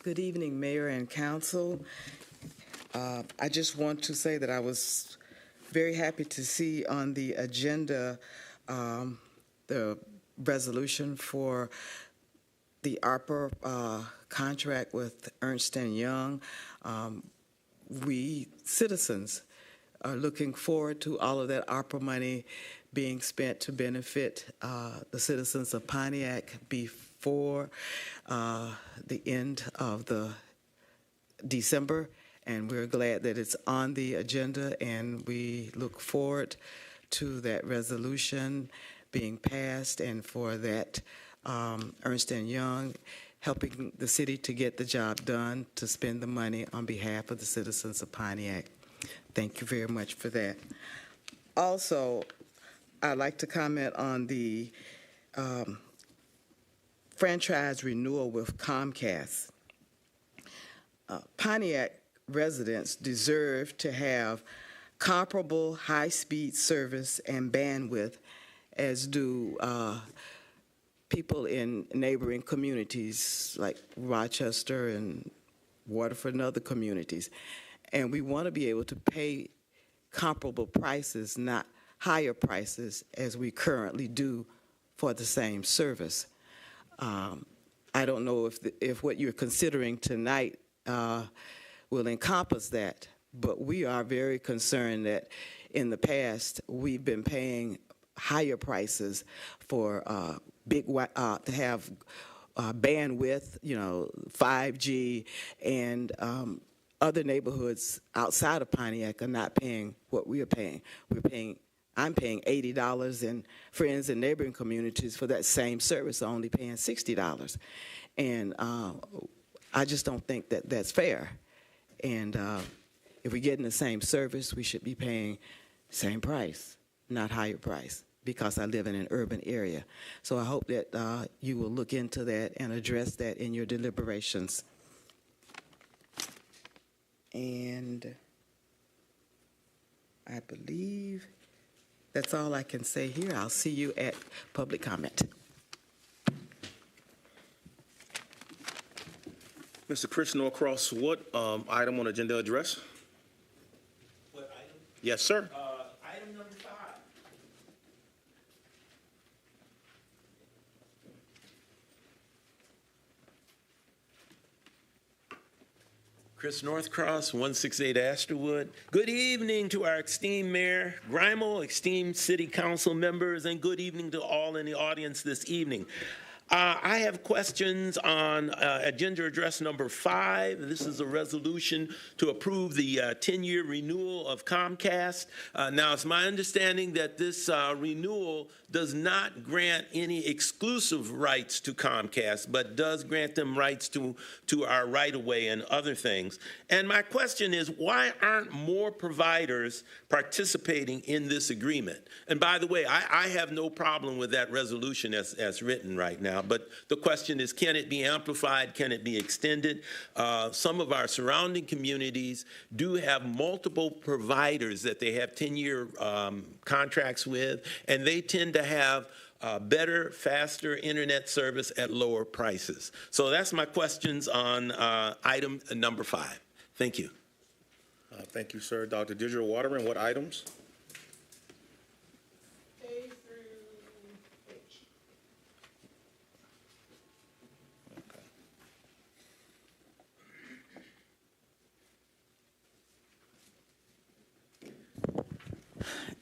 Good evening, Mayor and Council. I just want to say that I was very happy to see on the agenda the resolution for the Arpa contract with Ernst & Young. We citizens are looking forward to all of that Arpa money being spent to benefit the citizens of Pontiac before the end of the December. And we're glad that it's on the agenda, and we look forward to that resolution being passed, and for that Ernst & Young helping the city to get the job done, to spend the money on behalf of the citizens of Pontiac. Thank you very much for that. Also, I'd like to comment on the franchise renewal with Comcast. Pontiac residents deserve to have comparable high-speed service and bandwidth as do people in neighboring communities like Rochester and Waterford and other communities. And we want to be able to pay comparable prices, not higher prices as we currently do for the same service. I don't know if what you're considering tonight will encompass that, but we are very concerned that in the past we've been paying higher prices for to have bandwidth, 5G, and other neighborhoods outside of Pontiac are not paying what we are paying. I'm paying $80, and friends in neighboring communities for that same service are only paying $60. And I just don't think that that's fair. And if we're getting the same service, we should be paying same price, not higher price, because I live in an urban area. So I hope that you will look into that and address that in your deliberations. And I believe that's all I can say here. I'll see you at public comment. Mr. Chris Norcross, what item on agenda address? What item? Yes, sir. Item number 5. Chris Northcross, 168 Astorwood. Good evening to our esteemed Mayor Grimal, esteemed City Council members, and good evening to all in the audience this evening. I have questions on agenda address number 5. This is a resolution to approve the 10-year renewal of Comcast. Now, it's my understanding that this renewal does not grant any exclusive rights to Comcast, but does grant them rights to our right-of-way and other things. And my question is, why aren't more providers participating in this agreement? And by the way, I have no problem with that resolution as written right now. But the question is, can it be amplified? Can it be extended? Some of our surrounding communities do have multiple providers that they have 10-year contracts with, and they tend to have better, faster internet service at lower prices. So that's my questions on item number 5. Thank you. Thank you, sir. Dr. Digital Waterman, what items?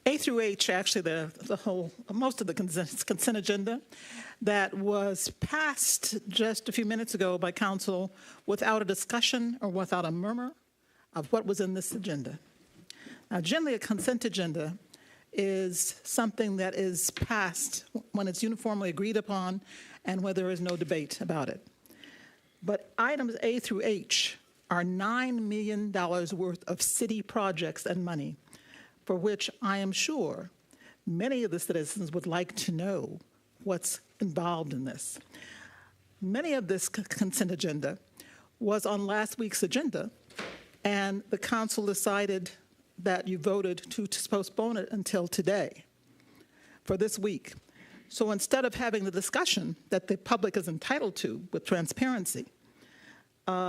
A through H, actually, most of the consent agenda that was passed just a few minutes ago by council without a discussion or without a murmur of what was in this agenda. Now, generally, a consent agenda is something that is passed when it's uniformly agreed upon and where there is no debate about it. But items A through H are $9 million worth of city projects and money, for which I am sure many of the citizens would like to know what's involved in this. Many of this consent agenda was on last week's agenda, and the council decided that you voted to postpone it until today, for this week. So instead of having the discussion that the public is entitled to with transparency,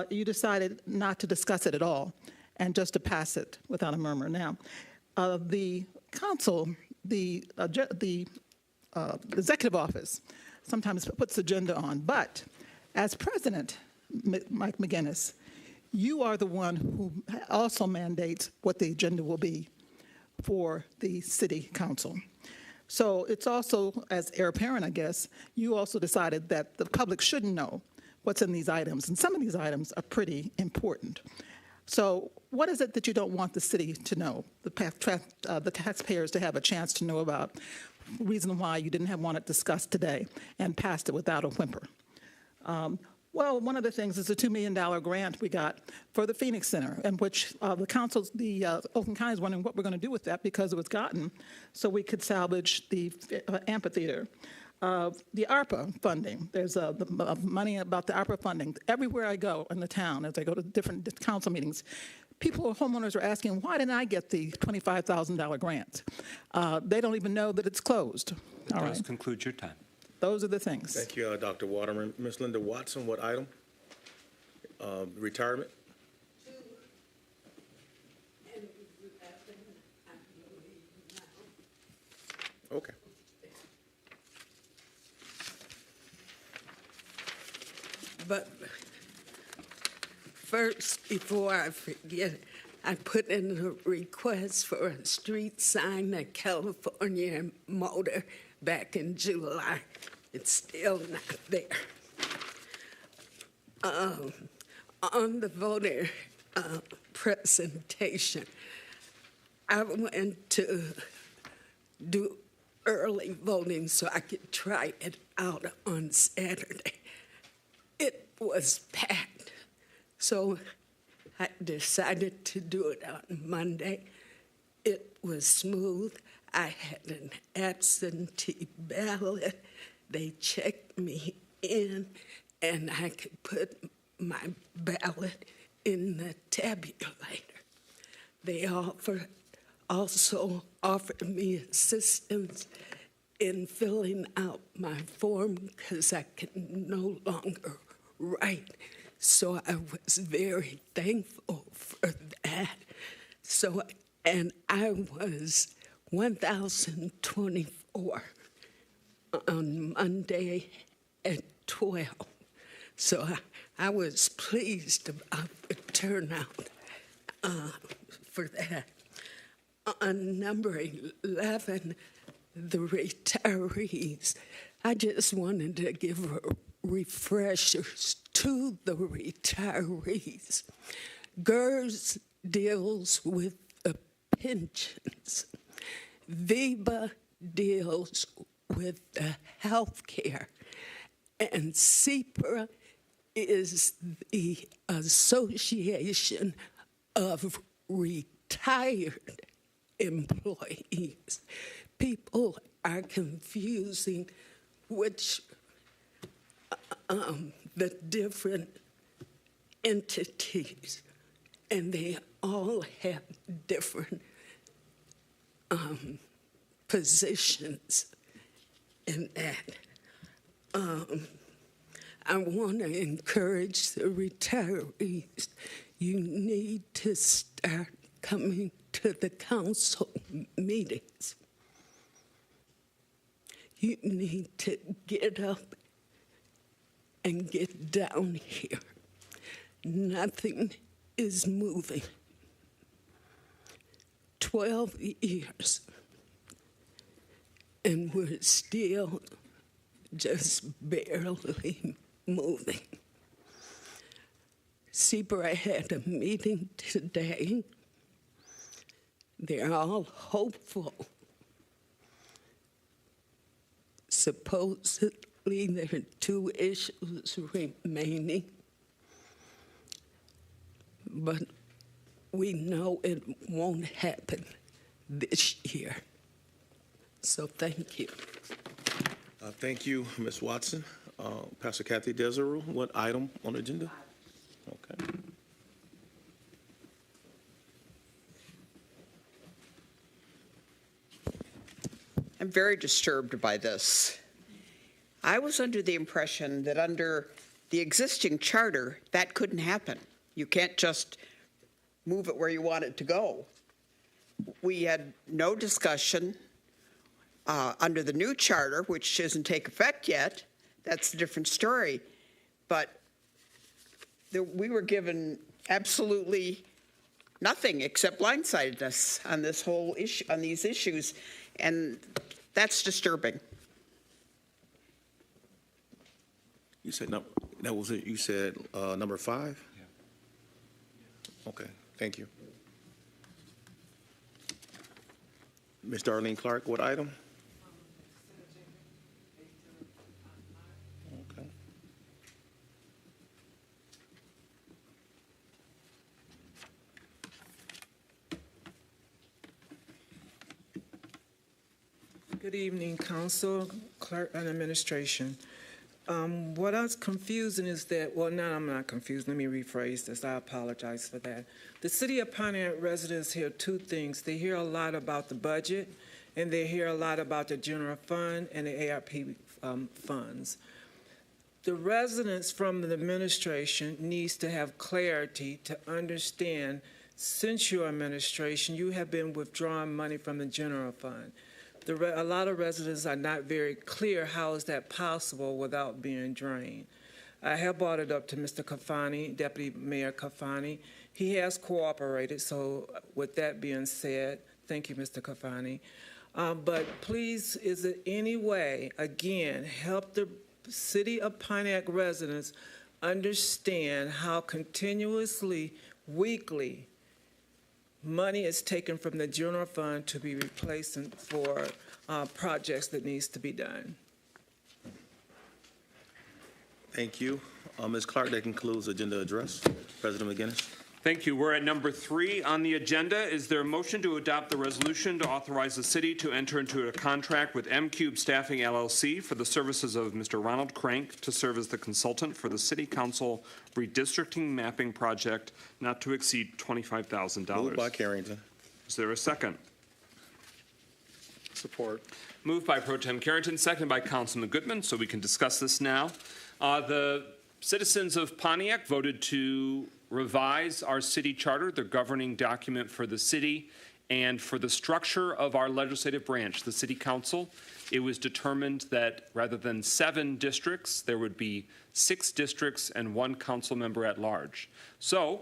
you decided not to discuss it at all and just to pass it without a murmur. Now, the council, the executive office sometimes puts the agenda on, but as president, Mike McGinnis, you are the one who also mandates what the agenda will be for the city council. So it's also, as heir apparent, I guess, you also decided that the public shouldn't know what's in these items, and some of these items are pretty important. So what is it that you don't want the city to know, the taxpayers to have a chance to know about, reason why you didn't want it discussed today and passed it without a whimper? Well, one of the things is the $2 million grant we got for the Phoenix Center, in which the Oakland County is wondering what we're going to do with that because it was gotten so we could salvage the amphitheater. The Arpa funding, there's the money about the Arpa funding. Everywhere I go in the town, as I go to different council meetings, homeowners are asking, why didn't I get the $25,000 grant? They don't even know that it's closed. All right. Conclude your time. Those are the things. Thank you, Dr. Waterman. Ms. Linda Watson, what item? Retirement? Okay. But first, before I forget, I put in a request for a street sign at California Motor back in July. it's still not there. On the voter presentation, I went to do early voting so I could try it out on Saturday. It was packed, so I decided to do it on Monday. It was smooth. I had an absentee ballot. They checked me in, and I could put my ballot in the tabulator. They also offered me assistance in filling out my form because I can no longer write. So I was very thankful for that. So, and I was 1,024 on Monday at 12. So I was pleased about the turnout for that. On number 11, the retirees, I just wanted to give refreshers to the retirees. GERS deals with the pensions. VIVA deals with the health care. And CPRA is the Association of Retired Employees. People are confusing which the different entities, and they all have different positions in that. I want to encourage the retirees. You need to start coming to the council meetings. You need to get up and get down here. Nothing is moving. 12 years, and we're still just barely moving. CPRA had a meeting today. They're all hopeful. Supposedly, there are 2 issues remaining, but we know it won't happen this year. So thank you. Thank you, Ms. Watson. Pastor Kathy Desiree, what item on the agenda? Okay. I'm very disturbed by this. I was under the impression that under the existing charter, that couldn't happen. You can't just move it where you want it to go. We had no discussion under the new charter, which doesn't take effect yet. That's a different story. But we were given absolutely nothing except blindsidedness on this whole issue, on these issues, and that's disturbing. You said that was it. You said number 5? Yeah. Okay, thank you. Ms. Darlene Clark, what item? Okay. Good evening, Council, Clerk, and Administration. What I was confusing is that, well, no, I'm not confused. Let me rephrase this. I apologize for that. The City of Pontiac residents hear 2 things. They hear a lot about the budget, and they hear a lot about the general fund and the ARP funds. The residents from the administration needs to have clarity to understand, since your administration, you have been withdrawing money from the general fund. A lot of residents are not very clear how is that possible without being drained. I have brought it up to Mr. Kafani, Deputy Mayor Kafani. He has cooperated, so with that being said, thank you, Mr. Kafani. But please, is there any way, again, help the city of Pontiac residents understand how continuously, weekly, money is taken from the general fund to be replaced for projects that needs to be done? Thank you. Ms. Clark, that concludes the agenda address. President McGinnis. Thank you. We're at number 3 on the agenda. Is there a motion to adopt the resolution to authorize the city to enter into a contract with M-Cube Staffing LLC for the services of Mr. Ronald Crank to serve as the consultant for the City Council redistricting mapping project not to exceed $25,000? Moved by Carrington. Is there a second? Support. Moved by Pro Tem Carrington, seconded by Councilman Goodman, so we can discuss this now. The citizens of Pontiac voted to revise our city charter, the governing document for the city, and for the structure of our legislative branch, the City Council. It was determined that rather than 7 districts, there would be 6 districts and 1 council member at large. So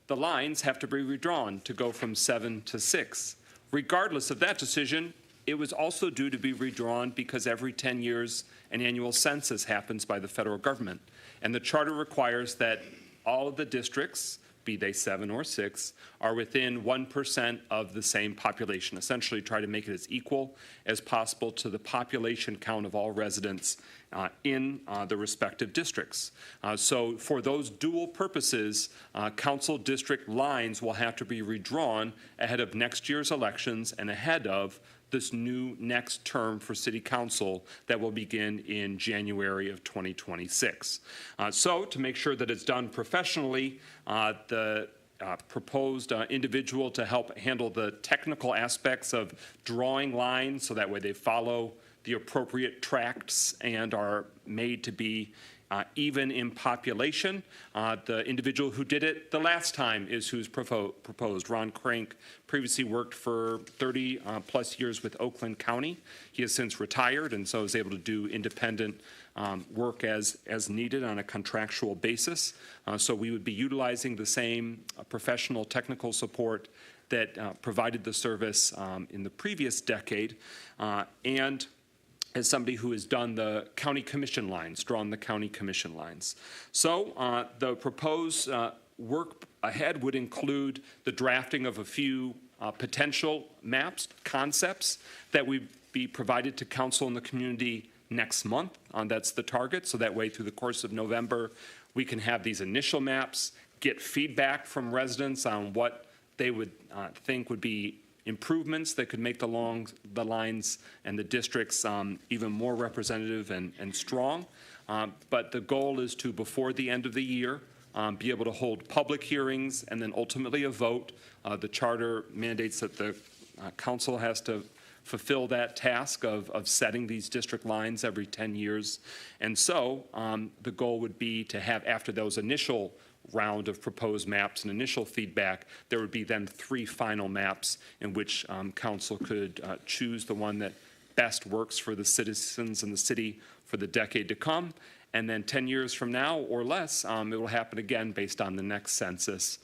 the lines have to be redrawn to go from 7 to 6. Regardless of that decision, it was also due to be redrawn because every 10 years an annual census happens by the federal government. And the charter requires that all of the districts, be they 7 or 6, are within 1% of the same population, essentially try to make it as equal as possible to the population count of all residents in the respective districts. So for those dual purposes, council district lines will have to be redrawn ahead of next year's elections and ahead of this new next term for City Council that will begin in January of 2026. So to make sure that it's done professionally, the proposed individual to help handle the technical aspects of drawing lines so that way they follow the appropriate tracts and are made to be even in population. The individual who did it the last time is who's proposed. Ron Crank previously worked for 30 plus years with Oakland County. He has since retired and so is able to do independent work as needed on a contractual basis. So we would be utilizing the same professional technical support that provided the service in the previous decade, and as somebody who has done the county commission lines, drawn the county commission lines. So the proposed work ahead would include the drafting of a few potential maps, concepts that would be provided to council and the community next month. That's the target. So that way through the course of November, we can have these initial maps, get feedback from residents on what they would think would be improvements that could make the lines and the districts even more representative and strong. But the goal is to, before the end of the year, be able to hold public hearings and then ultimately a vote. The charter mandates that the council has to fulfill that task of setting these district lines every 10 years. And so the goal would be to have, after those initial round of proposed maps and initial feedback, there would be then 3 final maps in which council could choose the one that best works for the citizens in the city for the decade to come. And then 10 years from now or less, it will happen again based on the next census,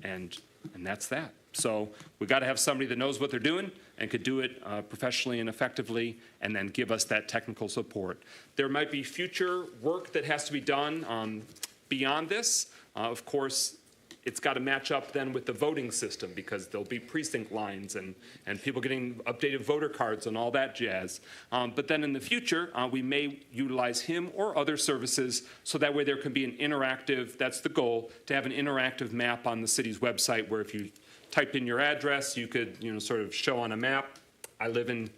and that's that. So we got to have somebody that knows what they're doing and could do it professionally and effectively, and then give us that technical support. There might be future work that has to be done beyond this. Of course, it's got to match up then with the voting system because there'll be precinct lines and people getting updated voter cards and all that jazz. But then in the future, we may utilize him or other services so that way there can be an interactive, that's the goal, to have an interactive map on the city's website where if you typed in your address, you could sort of show on a map, I live in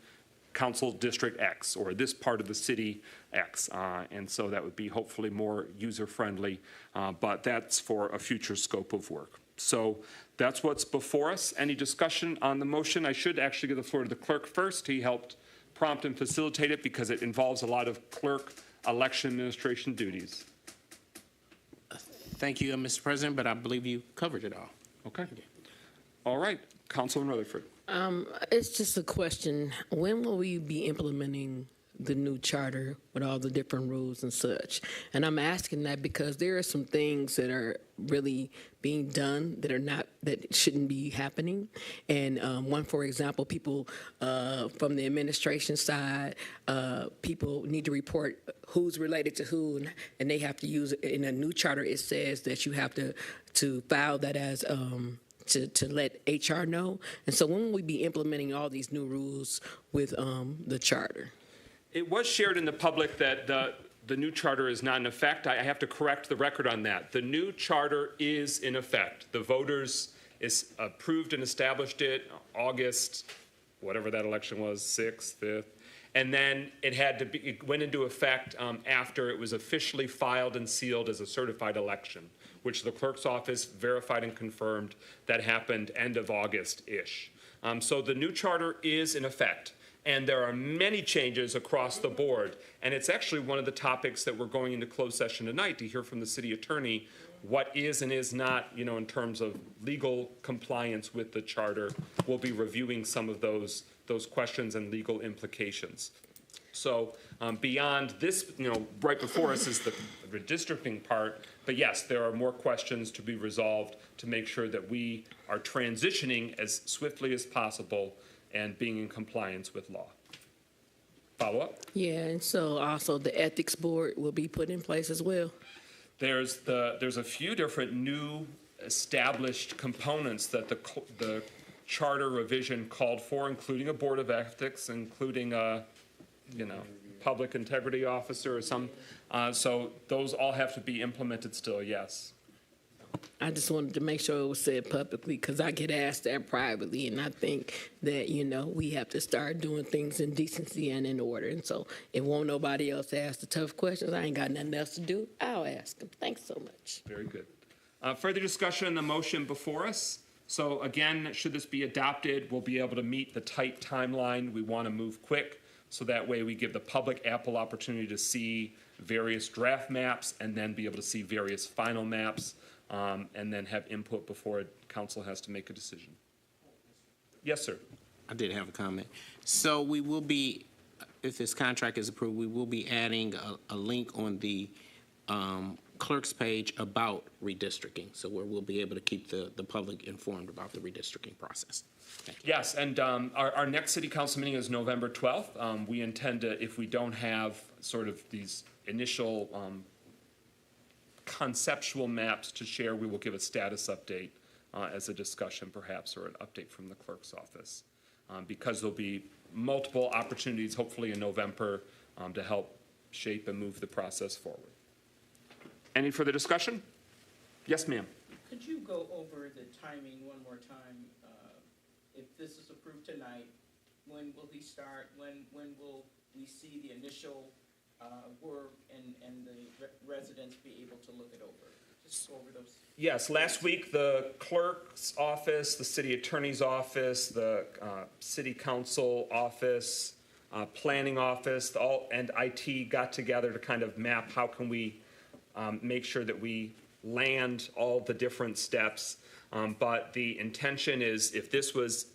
Council District X or this part of the city X. And so that would be hopefully more user-friendly, but that's for a future scope of work. So that's what's before us. Any discussion on the motion? I should actually give the floor to the clerk first. He helped prompt and facilitate it because it involves a lot of clerk election administration duties. Thank you, Mr. President, but I believe you covered it all. Okay. All right. Councilman Rutherford. It's just a question. When will we be implementing the new charter with all the different rules and such. And I'm asking that because there are some things that are really being done that shouldn't be happening. And one, for example, people from the administration side, people need to report who's related to who, and they have to use it. In a new charter, it says that you have to file that as to let HR know. And so when will we be implementing all these new rules with the charter? It was shared in the public that the new charter is not in effect. I have to correct the record on that. The new charter is in effect. The voters approved and established it August, whatever that election was, 6th, 5th. And then it went into effect after it was officially filed and sealed as a certified election, which the clerk's office verified and confirmed that happened end of August-ish. So the new charter is in effect. And there are many changes across the board. And it's actually one of the topics that we're going into closed session tonight to hear from the city attorney what is and is not, in terms of legal compliance with the charter. We'll be reviewing some of those questions and legal implications. So beyond this, right before us is the redistricting part. But yes, there are more questions to be resolved to make sure that we are transitioning as swiftly as possible and being in compliance with law. Follow up? Yeah, and so also the ethics board will be put in place as well. There's a few different new established components that the charter revision called for, including a board of ethics, including a public integrity officer or some. So those all have to be implemented still. Yes. I just wanted to make sure it was said publicly because I get asked that privately, and I think that, we have to start doing things in decency and in order. And so if won't nobody else ask the tough questions, I ain't got nothing else to do, I'll ask them. Thanks so much. Very good. Further discussion on the motion before us. So again, should this be adopted, we'll be able to meet the tight timeline. We want to move quick, so that way we give the public ample opportunity to see various draft maps and then be able to see various final maps. And then have input before council has to make a decision. Yes, sir. I did have a comment. So we will be, if this contract is approved, we will be adding a link on the clerk's page about redistricting, so where we'll be able to keep the public informed about the redistricting process. Yes, and our next city council meeting is November 12th. We intend to, if we don't have sort of these initial conceptual maps to share, we will give a status update as a discussion perhaps, or an update from the clerk's office, because there'll be multiple opportunities hopefully in November to help shape and move the process forward. Any further discussion? Yes, ma'am. Could you go over the timing one more time? If this is approved tonight, when will he start? When will we see the initial work and the residents be able to look it over? Just go over those. Yes, last week the clerk's office, the city attorney's office, the city council office, planning office, and IT got together to kind of map how can we make sure that we land all the different steps. But the intention is, if this was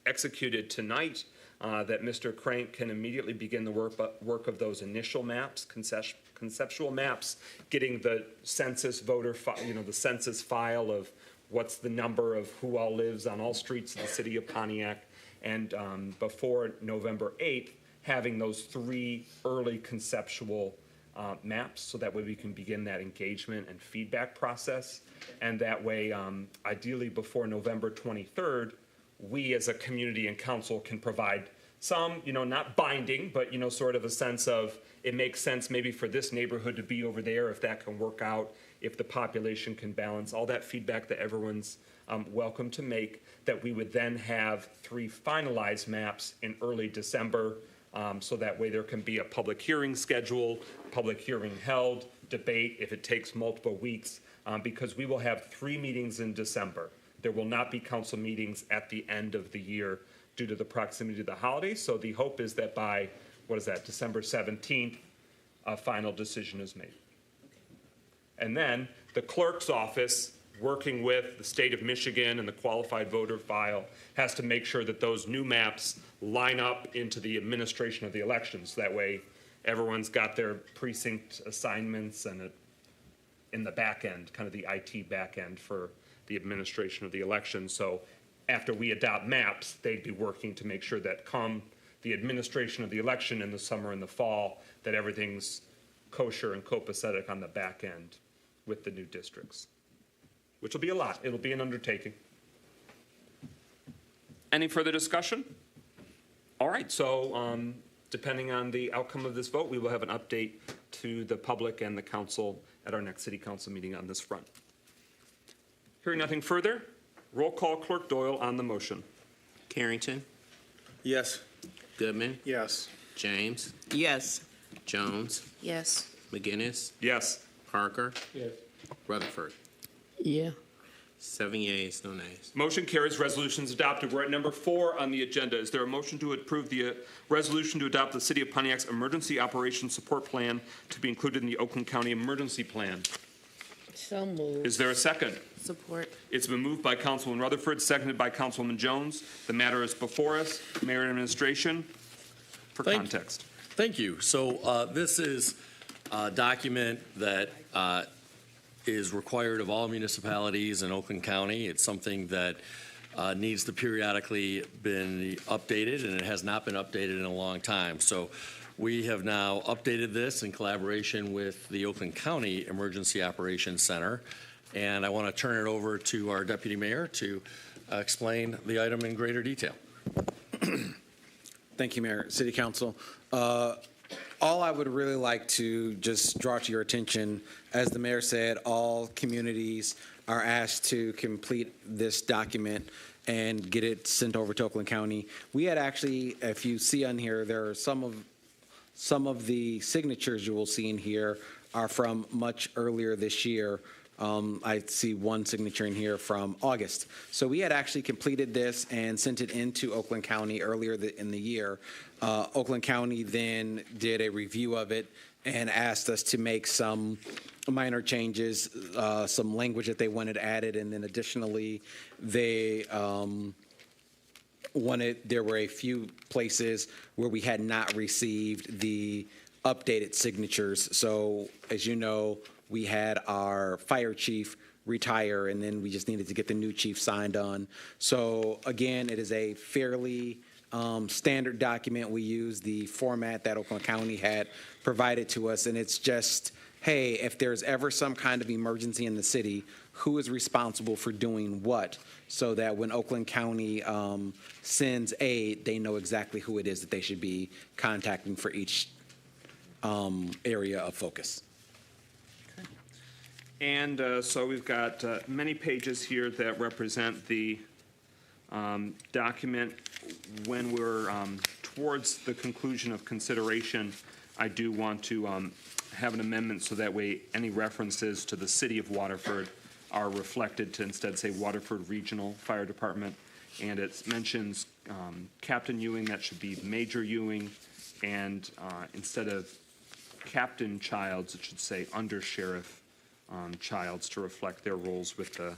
executed tonight, that Mr. Crank can immediately begin the work of those initial maps, conceptual maps, getting the census voter, the census file of what's the number of who all lives on all streets of the city of Pontiac, and before November 8th, having those 3 early conceptual maps, so that way we can begin that engagement and feedback process. And that way, ideally before November 23rd, we as a community and council can provide some, not binding, but, sort of a sense of it makes sense maybe for this neighborhood to be over there, if that can work out, if the population can balance, all that feedback that everyone's welcome to make, that we would then have 3 finalized maps in early December, so that way there can be a public hearing scheduled, public hearing held, debate if it takes multiple weeks, because we will have 3 meetings in December. There will not be council meetings at the end of the year due to the proximity to the holidays. So the hope is that by, December 17th, a final decision is made. And then the clerk's office, working with the state of Michigan and the qualified voter file, has to make sure that those new maps line up into the administration of the elections. That way, everyone's got their precinct assignments and in the back end, kind of the IT back end for the administration of the election. So after we adopt maps, they'd be working to make sure that come the administration of the election in the summer and the fall, that everything's kosher and copacetic on the back end with the new districts, which will be a lot. It'll be an undertaking. Any further discussion? All right, so depending on the outcome of this vote, we will have an update to the public and the council at our next city council meeting on this front. Hearing nothing further, roll call Clerk Doyle on the motion. Carrington, Yes. Goodman, Yes. James, Yes. Jones, Yes. McGinnis, Yes. Parker, Yes. Rutherford. Yeah. 7 yeas, no nays. Motion carries. Resolutions adopted. We're at number 4 on the agenda. Is there a motion to approve the resolution to adopt the City of Pontiac's Emergency Operations Support Plan to be included in the Oakland County Emergency Plan? So moved. Is there a second? Support. It's been moved by Councilwoman Rutherford, seconded by Councilwoman Jones. The matter is before us. Mayor and Administration, for context. Thank you. So this is a document that is required of all municipalities in Oakland County. It's something that needs to periodically be updated, and it has not been updated in a long time. So we have now updated this in collaboration with the Oakland County Emergency Operations Center, and I want to turn it over to our Deputy Mayor to explain the item in greater detail. Thank you, Mayor. City Council. All I would really like to just draw to your attention, as the mayor said, all communities are asked to complete this document and get it sent over to Oakland County. We had actually, if you see on here, there are some of the signatures you will see in here are from much earlier this year. I see one signature in here from August. So we had actually completed this and sent it into Oakland County earlier in the year. Oakland County then did a review of it and asked us to make some minor changes, some language that they wanted added, and then additionally, they there were a few places where we had not received the updated signatures. So as you know, we had our fire chief retire, and then we just needed to get the new chief signed on. So again, it is a fairly standard document. We use the format that Oakland County had provided to us, and it's just, hey, if there's ever some kind of emergency in the city, who is responsible for doing what, so that when Oakland County sends aid, they know exactly who it is that they should be contacting for each area of focus. And so we've got many pages here that represent the document. When we're towards the conclusion of consideration, I do want to have an amendment so that way any references to the city of Waterford are reflected to instead say Waterford Regional Fire Department. And it mentions Captain Ewing, that should be Major Ewing, and instead of Captain Childs, it should say Under Sheriff Childs to reflect their roles with the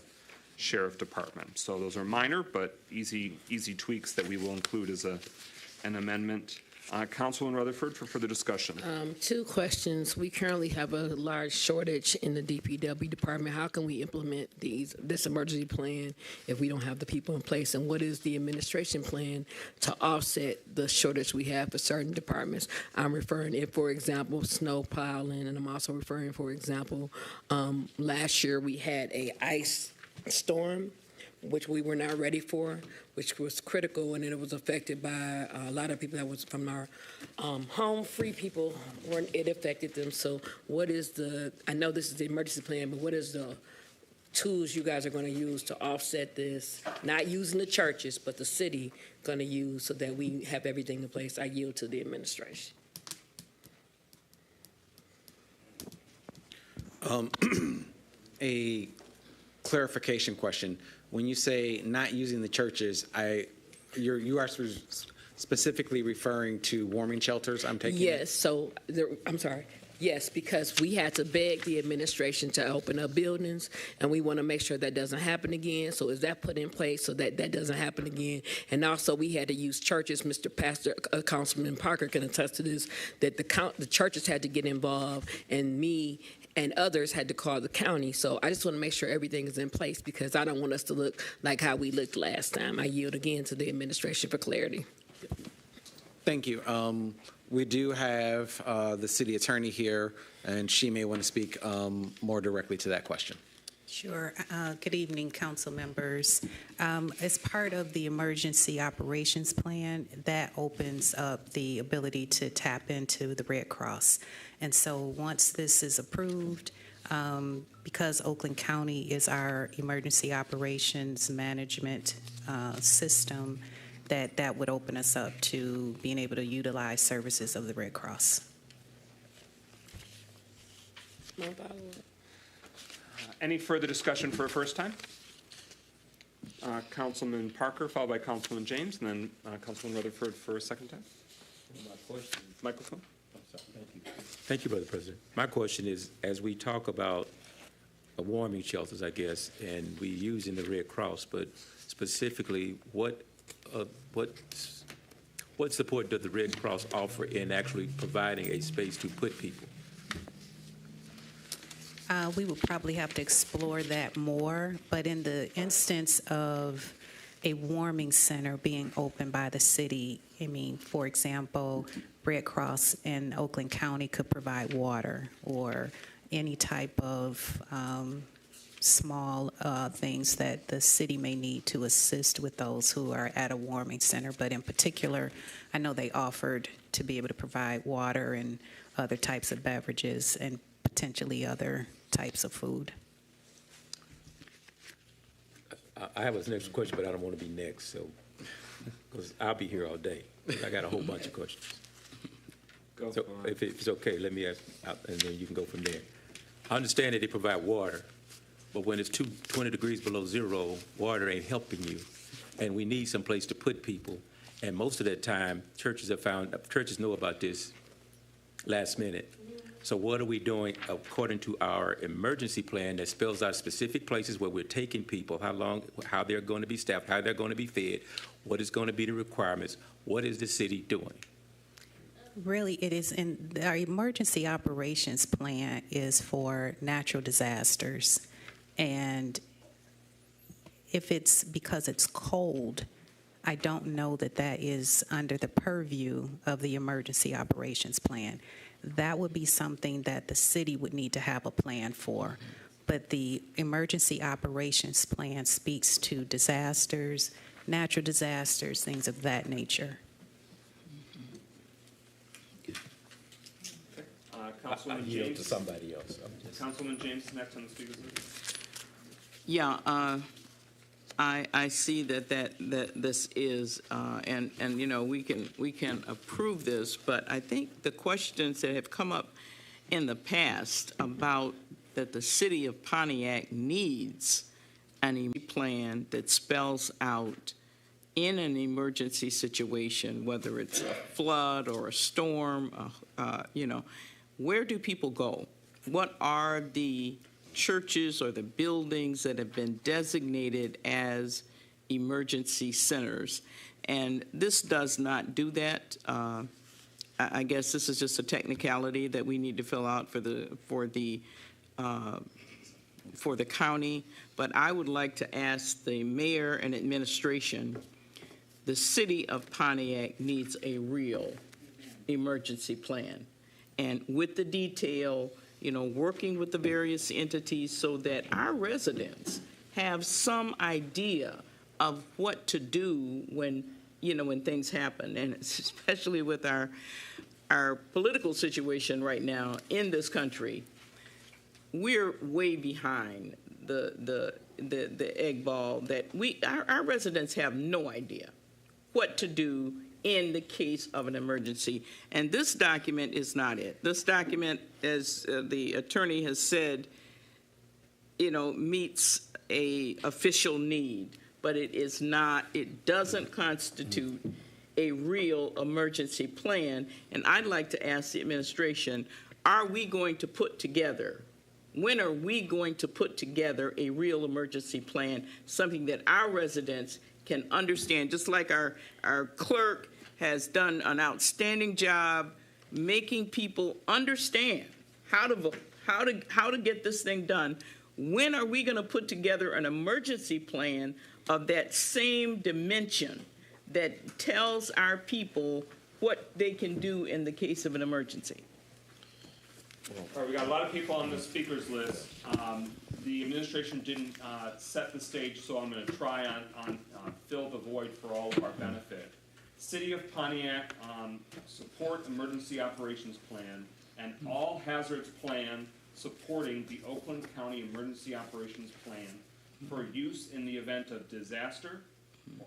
Sheriff Department. So those are minor but easy tweaks that we will include as an amendment. Councilwoman Rutherford for further discussion. 2 questions. We currently have a large shortage in the DPW department. How can we implement this emergency plan if we don't have the people in place? And what is the administration plan to offset the shortage we have for certain departments? I'm referring, if, for example, snow plowing, and I'm also referring, for example, last year we had a ice storm, which we were not ready for, which was critical, and it was affected by a lot of people that was from our home-free people. It affected them. So what is I know this is the emergency plan, but what is the tools you guys are going to use to offset this? Not using the churches, but the city going to use so that we have everything in place. I yield to the administration. A clarification question. When you say not using the churches, you are specifically referring to warming shelters, I'm taking? Yes, so I'm sorry. Yes, because we had to beg the administration to open up buildings, and we want to make sure that doesn't happen again. So is that put in place so that that doesn't happen again? And also, we had to use churches. Mr. Pastor, Councilman Parker can attest to this, that the churches had to get involved, and me and others had to call the county. So I just want to make sure everything is in place, because I don't want us to look like how we looked last time. I yield again to the administration for clarity. Thank you. We do have the city attorney here, and she may want to speak more directly to that question. Sure. Good evening, council members. As part of the emergency operations plan, that opens up the ability to tap into the Red Cross. And so once this is approved, because Oakland County is our emergency operations management system, that would open us up to being able to utilize services of the Red Cross. Any further discussion for a first time? Councilman Parker, followed by Councilman James, and then Councilman Rutherford for a second time. Microphone. Thank you. Thank you, Brother President. My question is, as we talk about warming shelters, I guess, and we using the Red Cross, but specifically, what support does the Red Cross offer in actually providing a space to put people? We will probably have to explore that more, but in the instance of a warming center being opened by the city, I mean, for example, Red Cross in Oakland County could provide water or any type of small things that the city may need to assist with those who are at a warming center. But in particular, I know they offered to be able to provide water and other types of beverages and potentially other types of food. I have a next question, but I don't want to be next, so because I'll be here all day. I got a whole bunch of questions. So if it's okay, let me ask, and then you can go from there. I understand that they provide water, but when it's 20 degrees below zero, water ain't helping you, and we need some place to put people. And most of that time, churches know about this last minute. So what are we doing according to our emergency plan that spells out specific places where we're taking people, how they're going to be staffed, how they're going to be fed, what is going to be the requirements, what is the city doing? Really, it is in our emergency operations plan is for natural disasters. And if it's because it's cold, I don't know that that is under the purview of the emergency operations plan. That would be something that the city would need to have a plan for. But the emergency operations plan speaks to disasters, natural disasters, things of that nature. Councilman yield James. to somebody else. Councilman James is next on the speakers list. Yeah, I see that this is, and you know, we can approve this, but I think the questions that have come up in the past about that the city of Pontiac needs an plan that spells out in an emergency situation, whether it's a flood or a storm, you know, where do people go? What are the churches or the buildings that have been designated as emergency centers? And this does not do that. I guess this is just a technicality that we need to fill out for the county. But I would like to ask the mayor and administration, the city of Pontiac needs a real emergency plan. And with the detail, you know, working with the various entities so that our residents have some idea of what to do when, you know, when things happen. And especially with our political situation right now in this country, we're way behind the egg ball that our residents have no idea what to do in the case of an emergency. And this document is not it. This document, as the attorney has said, you know, meets a official need, but it is not, it doesn't constitute a real emergency plan. And I'd like to ask the administration, are we going to put together? When are we going to put together a real emergency plan, something that our residents can understand, just like our clerk has done an outstanding job making people understand how to vote, how to get this thing done. When are we going to put together an emergency plan of that same dimension that tells our people what they can do in the case of an emergency? All right, we got a lot of people on the speakers list. The administration didn't set the stage, so I'm going to try on fill the void for all of our benefit. City of Pontiac support emergency operations plan and all hazards plan supporting the Oakland County Emergency Operations Plan for use in the event of disaster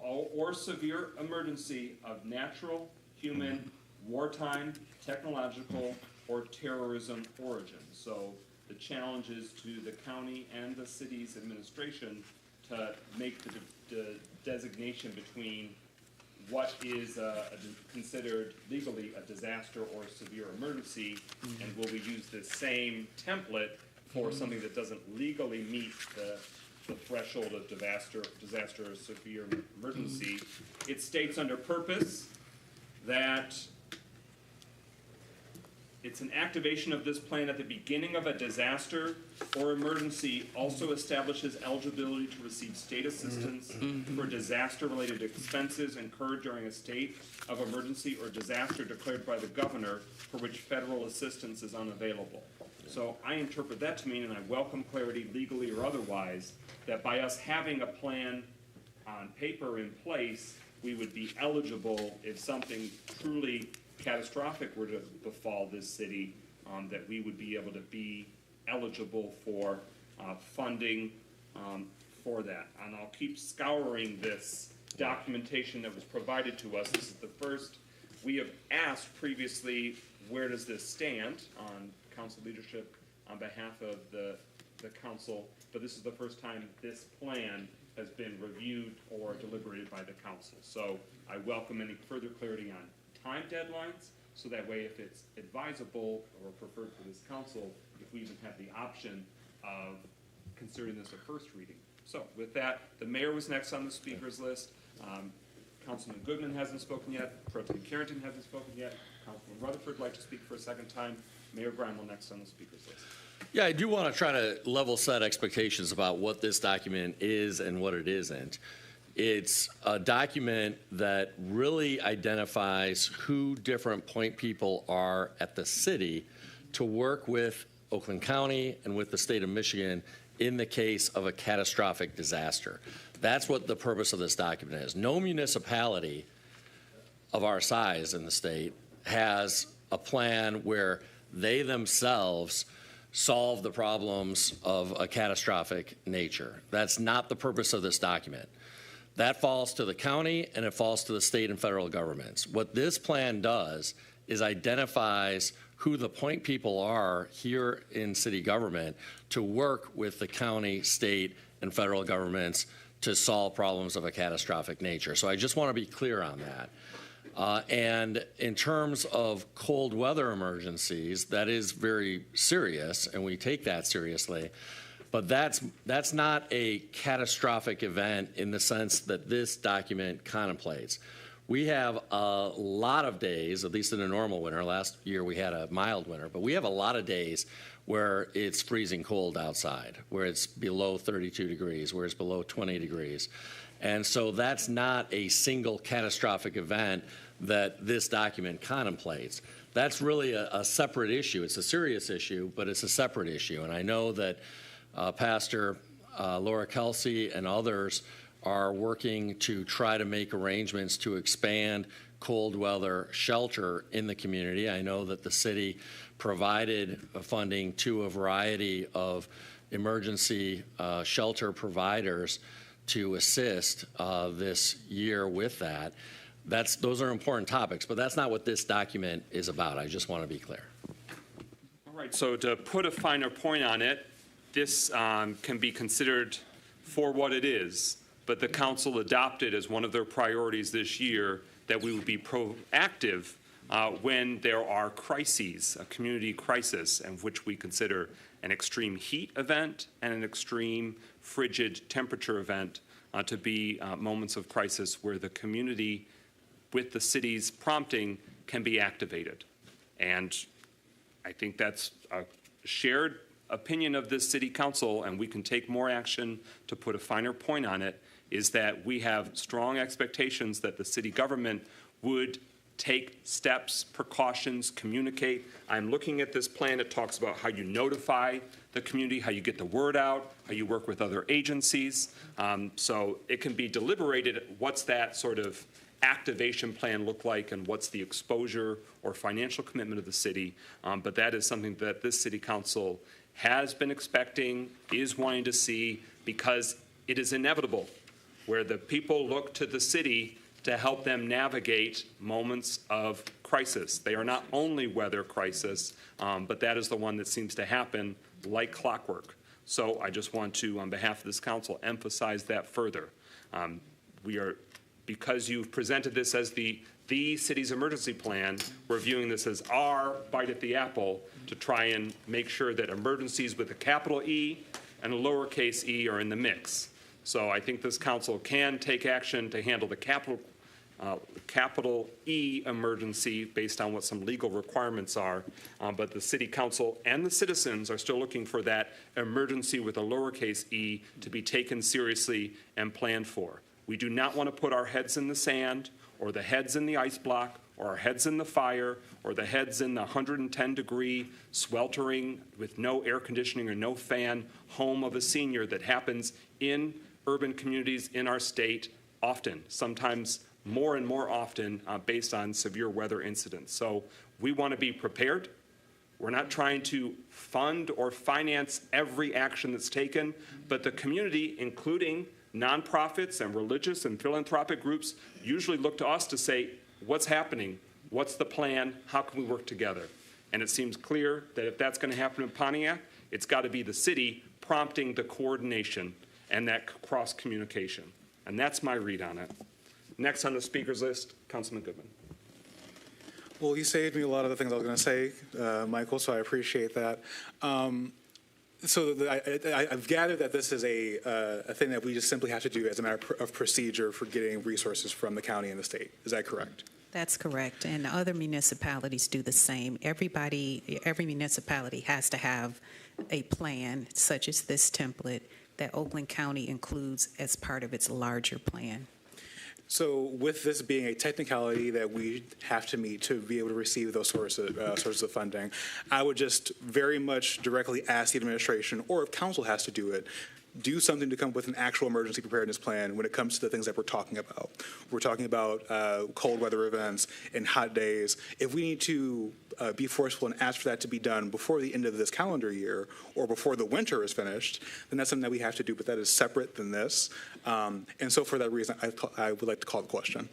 or severe emergency of natural, human, wartime, technological, or terrorism origin. So the challenge is to the county and the city's administration to make the designation between what is considered legally a disaster or a severe emergency, and will we use the same template for something that doesn't legally meet the threshold of disaster or severe emergency. It states under purpose that it's an activation of this plan at the beginning of a disaster or emergency, also establishes eligibility to receive state assistance for disaster-related expenses incurred during a state of emergency or disaster declared by the governor for which federal assistance is unavailable. So I interpret that to mean, and I welcome clarity legally or otherwise, that by us having a plan on paper in place, we would be eligible if something truly catastrophic were to befall this city, that we would be able to be eligible for funding for that. And I'll keep scouring this documentation that was provided to us. This is the first. We have asked previously, where does this stand on council leadership on behalf of the council, but this is the first time this plan has been reviewed or deliberated by the council. So I welcome any further clarity on time deadlines, so that way if it's advisable or preferred for this council, if we even have the option of considering this a first reading. So with that, the mayor was next on the speakers list. Councilman Goodman hasn't spoken yet. Pro Tem Carrington hasn't spoken yet. Councilman Rutherford would like to speak for a second time. Mayor Brimel next on the speakers list. Yeah, I do want to try to level set expectations about what this document is and what it isn't. It's a document that really identifies who different point people are at the city to work with Oakland County and with the state of Michigan in the case of a catastrophic disaster. That's what the purpose of this document is. No municipality of our size in the state has a plan where they themselves solve the problems of a catastrophic nature. That's not the purpose of this document. That falls to the county and it falls to the state and federal governments. What this plan does is identifies who the point people are here in city government to work with the county, state, and federal governments to solve problems of a catastrophic nature. So I just want to be clear on that. And in terms of cold weather emergencies, that is very serious, and we take that seriously. But that's not a catastrophic event in the sense that this document contemplates. We have a lot of days, at least in a normal winter. Last year we had a mild winter, but we have a lot of days where it's freezing cold outside, where it's below 32 degrees, where it's below 20 degrees. And so that's not a single catastrophic event that this document contemplates. That's really a separate issue. It's a serious issue, but it's a separate issue. And I know that Pastor Laura Kelsey and others are working to try to make arrangements to expand cold weather shelter in the community. I know that the city provided funding to a variety of emergency shelter providers to assist this year with that. Those are important topics, but that's not what this document is about. I just want to be clear. All right, so to put a finer point on it, this can be considered for what it is, but the council adopted as one of their priorities this year that we would be proactive when there are crises, a community crisis, in which we consider an extreme heat event and an extreme frigid temperature event to be moments of crisis where the community, with the city's prompting, can be activated. And I think that's a shared opinion of this city council, and we can take more action to put a finer point on it, is that we have strong expectations that the city government would take steps, precautions, communicate. I'm looking at this plan. It talks about how you notify the community, how you get the word out, how you work with other agencies. So it can be deliberated, what's that sort of activation plan look like and what's the exposure or financial commitment of the city. But that is something that this city council has been expecting, is wanting to see, because it is inevitable where the people look to the city to help them navigate moments of crisis. They are not only weather crisis, but that is the one that seems to happen like clockwork. So I just want to, on behalf of this council, emphasize that further. Because you've presented this as the city's emergency plan, we're viewing this as our bite at the apple to try and make sure that emergencies with a capital E and a lowercase e are in the mix. So I think this council can take action to handle the capital E emergency based on what some legal requirements are, but the city council and the citizens are still looking for that emergency with a lowercase e to be taken seriously and planned for. We do not want to put our heads in the sand or the heads in the ice block or our heads in the fire or the heads in the 110-degree sweltering with no air conditioning or no fan home of a senior that happens in urban communities in our state often, sometimes more and more often based on severe weather incidents. So we want to be prepared. We're not trying to fund or finance every action that's taken, but the community, including nonprofits and religious and philanthropic groups, usually look to us to say, what's happening? What's the plan? How can we work together? And it seems clear that if that's going to happen in Pontiac, it's got to be the city prompting the coordination and that cross communication. And that's my read on it. Next on the speakers list, Councilman Goodman. Well, you saved me a lot of the things I was going to say, Michael, so I appreciate that. I've gathered that this is a thing that we just simply have to do as a matter of procedure for getting resources from the county and the state. Is that correct? That's correct. And other municipalities do the same. Every municipality has to have a plan, such as this template, that Oakland County includes as part of its larger plan. So with this being a technicality that we have to meet to be able to receive those sources of funding, I would just very much directly ask the administration, or if council has to do it, do something to come up with an actual emergency preparedness plan when it comes to the things that we're talking about. We're talking about cold weather events and hot days. If we need to be forceful and ask for that to be done before the end of this calendar year or before the winter is finished, then that's something that we have to do, but that is separate than this. And so for that reason, I would like to call the question.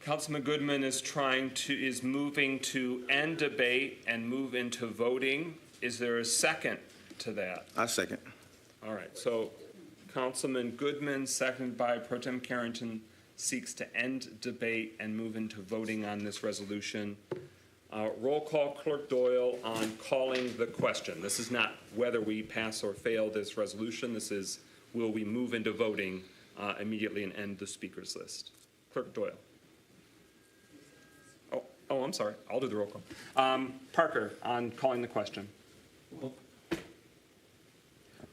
Councilman Goodman is moving to end debate and move into voting. Is there a second to that? I second. All right, so Councilman Goodman, seconded by Pro Tem Carrington, seeks to end debate and move into voting on this resolution. Roll call, Clerk Doyle, on calling the question. This is not whether we pass or fail this resolution. This is, will we move into voting immediately and end the speakers list? Clerk Doyle. Oh, I'm sorry. I'll do the roll call. Parker, on calling the question.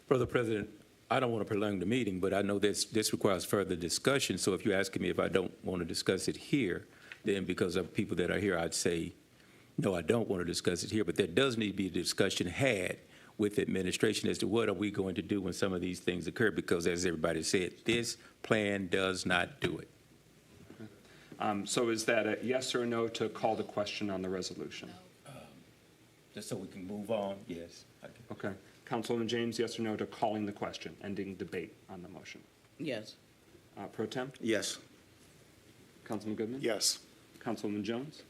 Brother President, I don't want to prolong the meeting, but I know this requires further discussion. So if you're asking me if I don't want to discuss it here, then because of people that are here, I'd say, no, I don't want to discuss it here. But there does need to be a discussion had with administration as to what are we going to do when some of these things occur, because as everybody said, this plan does not do it. So is that a yes or a no to call the question on the resolution? Just so we can move on, yes. Okay. Councilwoman James, yes or no to calling the question, ending debate on the motion? Yes. Pro Tem? Yes. Councilman Goodman? Yes. Councilwoman Jones?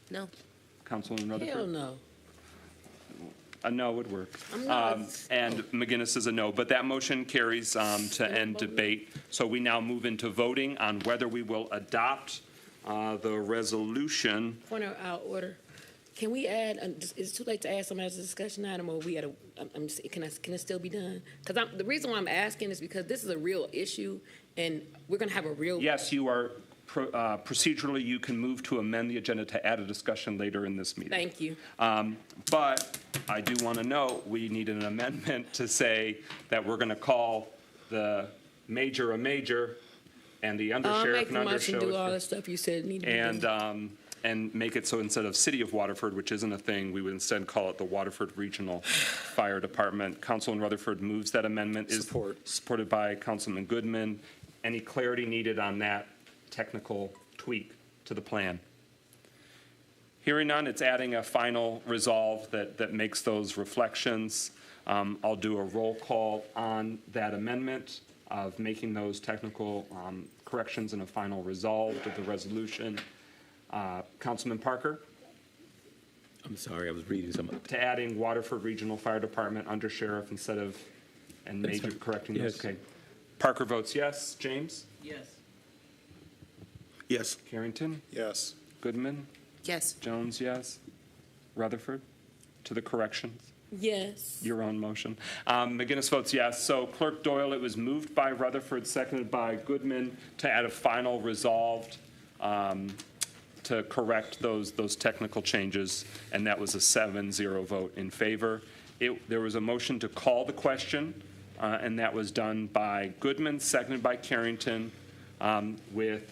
No. Councilwoman Rutherford? Hell no. A no would work. not. And McGinnis is a no, but that motion carries to end debate. So we now move into voting on whether we will adopt the resolution. Point of our order. Can we add, it's too late to add something as a discussion item, or we gotta, can it still be done? Because the reason why I'm asking is because this is a real issue, and we're gonna have a real. Yes, you are, procedurally, you can move to amend the agenda to add a discussion later in this meeting. Thank you. But I do want to note, we need an amendment to say that we're going to call the major a major and the I'll undersheriff make an the motion, do all undersheriff. the stuff you said need to be done. And make it so instead of City of Waterford, which isn't a thing, we would instead call it the Waterford Regional Fire Department. Councilman Rutherford moves that amendment. Support. Is supported by Councilman Goodman. Any clarity needed on that technical tweak to the plan? Hearing none, it's adding a final resolve that makes those reflections. I'll do a roll call on that amendment of making those technical corrections and a final resolve to the resolution. Councilman Parker? I'm sorry, I was reading something. To adding Waterford Regional Fire Department under sheriff instead of, and That's major fine. correcting those, Yes. okay. Parker votes yes. James? Yes. Yes. Carrington? Yes. Goodman? Yes. Jones, yes. Rutherford? To the corrections? Yes. Your own motion. McGinnis votes yes. So Clerk Doyle, it was moved by Rutherford, seconded by Goodman to add a final resolved to correct those technical changes, and that was a 7-0 vote in favor. There was a motion to call the question, and that was done by Goodman, seconded by Carrington, with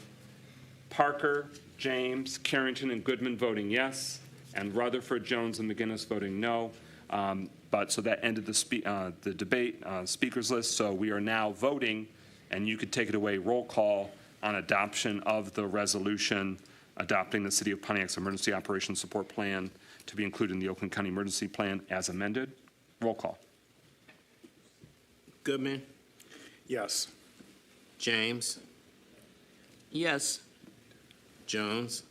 Parker, James, Carrington, and Goodman voting yes, and Rutherford, Jones, and McGinnis voting no. So that ended the debate speakers list. So we are now voting, and you could take it away, roll call on adoption of the resolution adopting the City of Pontiac's Emergency Operations Support Plan to be included in the Oakland County Emergency Plan as amended. Roll call. Goodman, Yes. James, Yes. Jones,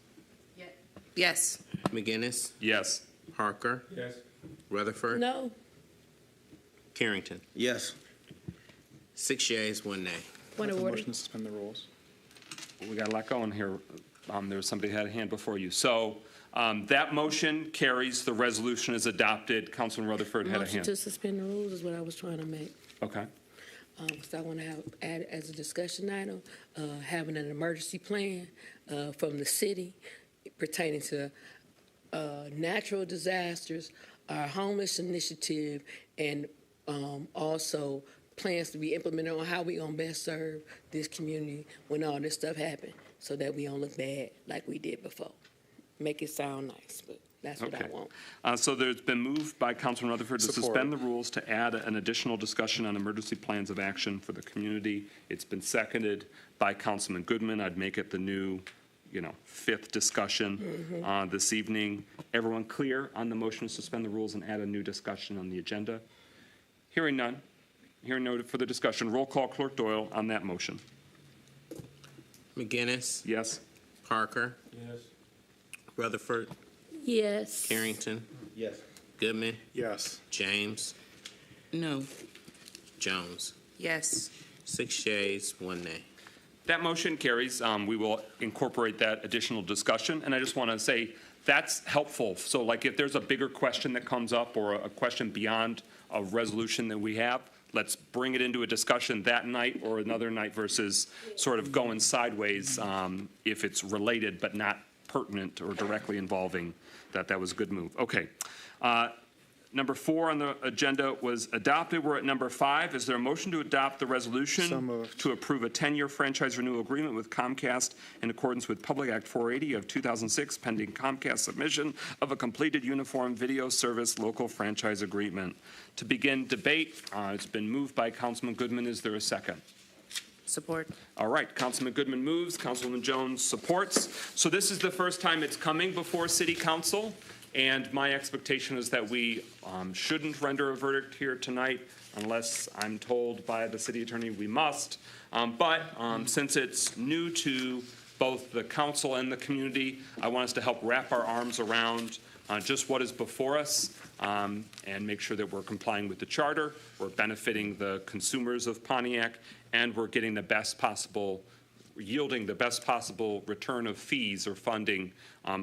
Yes. McGinnis, Yes. Parker, Yes. Rutherford, No. Carrington. Yes. 6 yeas, 1 nay. Point of order. Motion to suspend the rules. We got a lot going here. There was somebody who had a hand before you. So that motion carries. The resolution is adopted. Councilman Rutherford had a Motion hand. to suspend the rules is what I was trying to make. Okay. Because I want to add as a discussion item, having an emergency plan from the city pertaining to natural disasters, our homeless initiative, and also plans to be implemented on how we gonna best serve this community when all this stuff happen, so that we don't look bad like we did before. Make it sound nice, but that's what I Okay. want. So there's been moved by Councilman Rutherford to Support. suspend the rules to add an additional discussion on emergency plans of action for the community. It's been seconded by Councilman Goodman. I'd make it the new, fifth discussion this evening. Everyone clear on the motion to suspend the rules and add a new discussion on the agenda? Hearing none. Hearing no further discussion. Roll call, Clerk Doyle, on that motion. McGinnis, Yes? Parker, Yes. Rutherford, Yes. Carrington, Yes. Goodman, Yes. James, No. Jones. Yes. 6 yeas, 1 nay. That motion carries. We will incorporate that additional discussion. And I just want to say, that's helpful. So like if there's a bigger question that comes up or a question beyond a resolution that we have, let's bring it into a discussion that night or another night versus sort of going sideways if it's related but not pertinent or directly involving that. That was a good move. Okay. Number 4 on the agenda was adopted. We're at number 5. Is there a motion to adopt the resolution So moved. to approve a 10-year franchise renewal agreement with Comcast in accordance with Public Act 480 of 2006, pending Comcast submission of a completed uniform video service local franchise agreement? To begin debate, it's been moved by Councilman Goodman. Is there a second? Support. All right, Councilman Goodman moves, Councilwoman Jones supports. So this is the first time it's coming before City Council, and my expectation is that we shouldn't render a verdict here tonight unless I'm told by the city attorney we must. But since it's new to both the council and the community, I want us to help wrap our arms around just what is before us and make sure that we're complying with the charter, we're benefiting the consumers of Pontiac, and we're getting the best possible, yielding the best possible return of fees or funding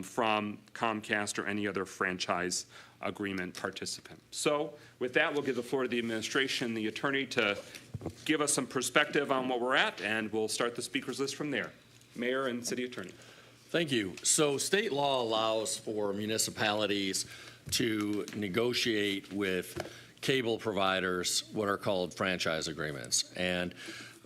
from Comcast or any other franchise agreement participant. So with that, we'll give the floor to the administration, the attorney, to give us some perspective on what we're at, and we'll start the speakers list from there. Mayor and City Attorney. Thank you. So state law allows for municipalities to negotiate with cable providers what are called franchise agreements. And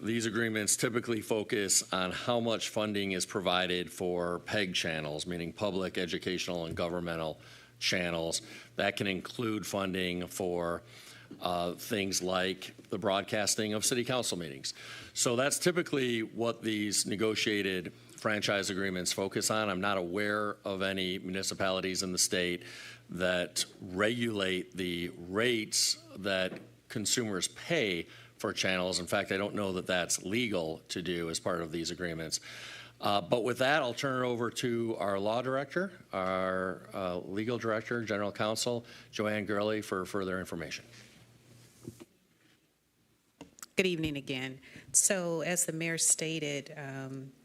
these agreements typically focus on how much funding is provided for PEG channels, meaning public, educational, and governmental channels. That can include funding for things like the broadcasting of city council meetings. So that's typically what these negotiated franchise agreements focus on. I'm not aware of any municipalities in the state that regulate the rates that consumers pay for channels. In fact, I don't know that that's legal to do as part of these agreements. But with that, I'll turn it over to our law director, our legal director, general counsel, Joanne Gurley, for further information. Good evening again. So as the mayor stated,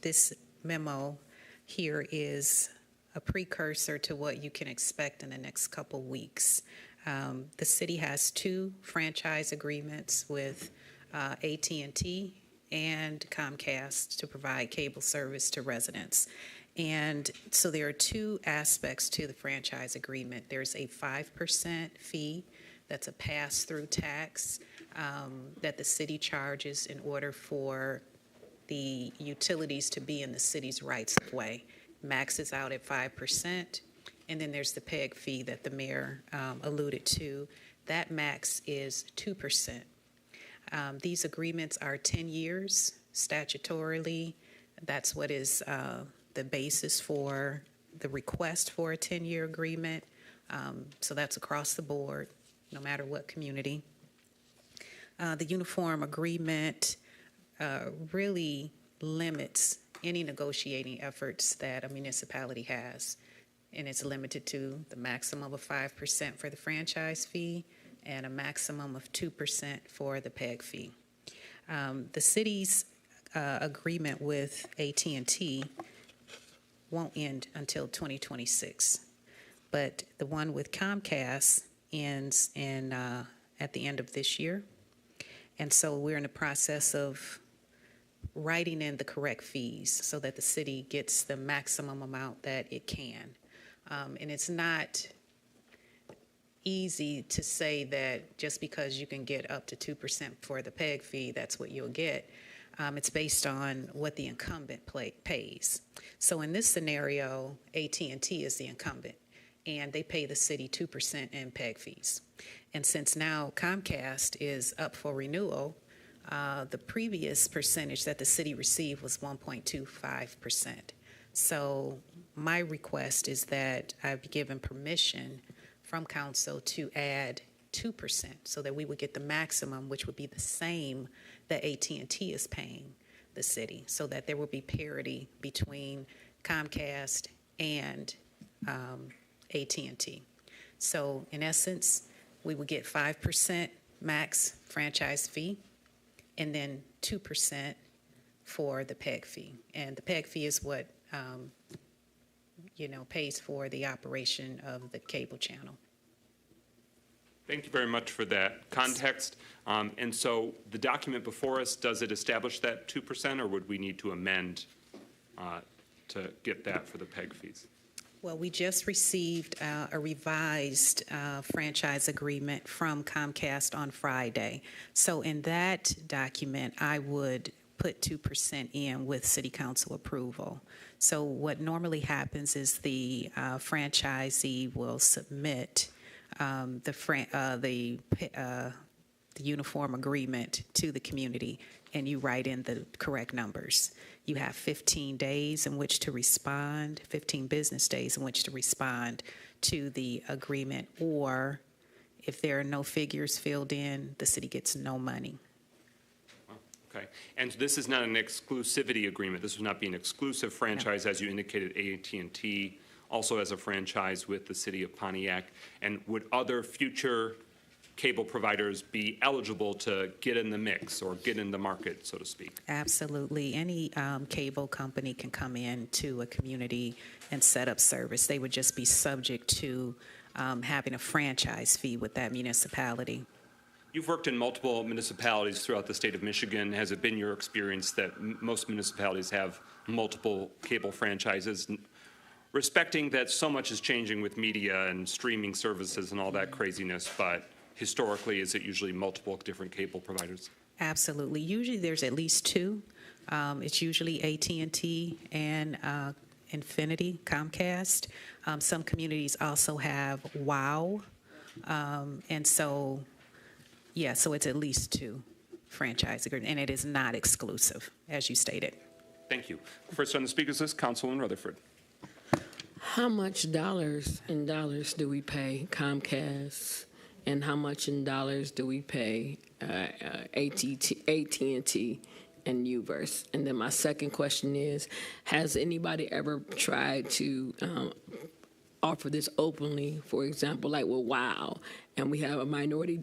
this memo here is a precursor to what you can expect in the next couple weeks. The city has 2 franchise agreements with AT&T and Comcast to provide cable service to residents. And so there are 2 aspects to the franchise agreement. There's a 5% fee that's a pass-through tax that the city charges in order for the utilities to be in the city's rights of way. Maxes out at 5%. And then there's the PEG fee that the mayor alluded to. That max is 2%. These agreements are 10 years statutorily. That's what is the basis for the request for a 10-year agreement. So that's across the board, no matter what community. The uniform agreement really limits any negotiating efforts that a municipality has. And it's limited to the maximum of 5% for the franchise fee and a maximum of 2% for the PEG fee. The city's agreement with AT&T won't end until 2026, but the one with Comcast ends at the end of this year. And so we're in the process of writing in the correct fees so that the city gets the maximum amount that it can. And it's not easy to say that just because you can get up to 2% for the PEG fee, that's what you'll get. It's based on what the incumbent pays. So in this scenario, AT&T is the incumbent, and they pay the city 2% in PEG fees. And since now Comcast is up for renewal, the previous percentage that the city received was 1.25%. So my request is that I be given permission from council to add 2% so that we would get the maximum, which would be the same that AT&T is paying the city, so that there will be parity between Comcast and AT&T. So in essence, we would get 5% max franchise fee and then 2% for the PEG fee. And the PEG fee is what pays for the operation of the cable channel. Thank you very much for that context. And so the document before us, does it establish that 2%, or would we need to amend to get that for the PEG fees? Well, we just received a revised franchise agreement from Comcast on Friday. So in that document, I would put 2% in with city council approval. So what normally happens is the franchisee will submit the uniform agreement to the community, and you write in the correct numbers. You have 15 days in which to respond, 15 business days in which to respond to the agreement, or if there are no figures filled in, the city gets no money. Okay. And this is not an exclusivity agreement. This would not be an exclusive franchise, as you indicated, AT&T also has a franchise with the city of Pontiac? And would other future cable providers be eligible to get in the mix or get in the market, so to speak? Absolutely. Any cable company can come in to a community and set up service. They would just be subject to having a franchise fee with that municipality. You've worked in multiple municipalities throughout the state of Michigan. Has it been your experience that most municipalities have multiple cable franchises? Respecting that so much is changing with media and streaming services and all that craziness, but historically, is it usually multiple different cable providers? Absolutely. Usually there's at least two. It's usually AT&T and Infinity, Comcast. Some communities also have WOW. And so, yeah, so it's at least two franchise agreements, and it is not exclusive, as you stated. Thank you. First on the speakers list, Councilwoman Rutherford. How much dollars do we pay Comcast, and how much in dollars do we pay AT&T and Uverse? And then my second question is, has anybody ever tried to offer this openly, for example, like with WOW, and we have a minority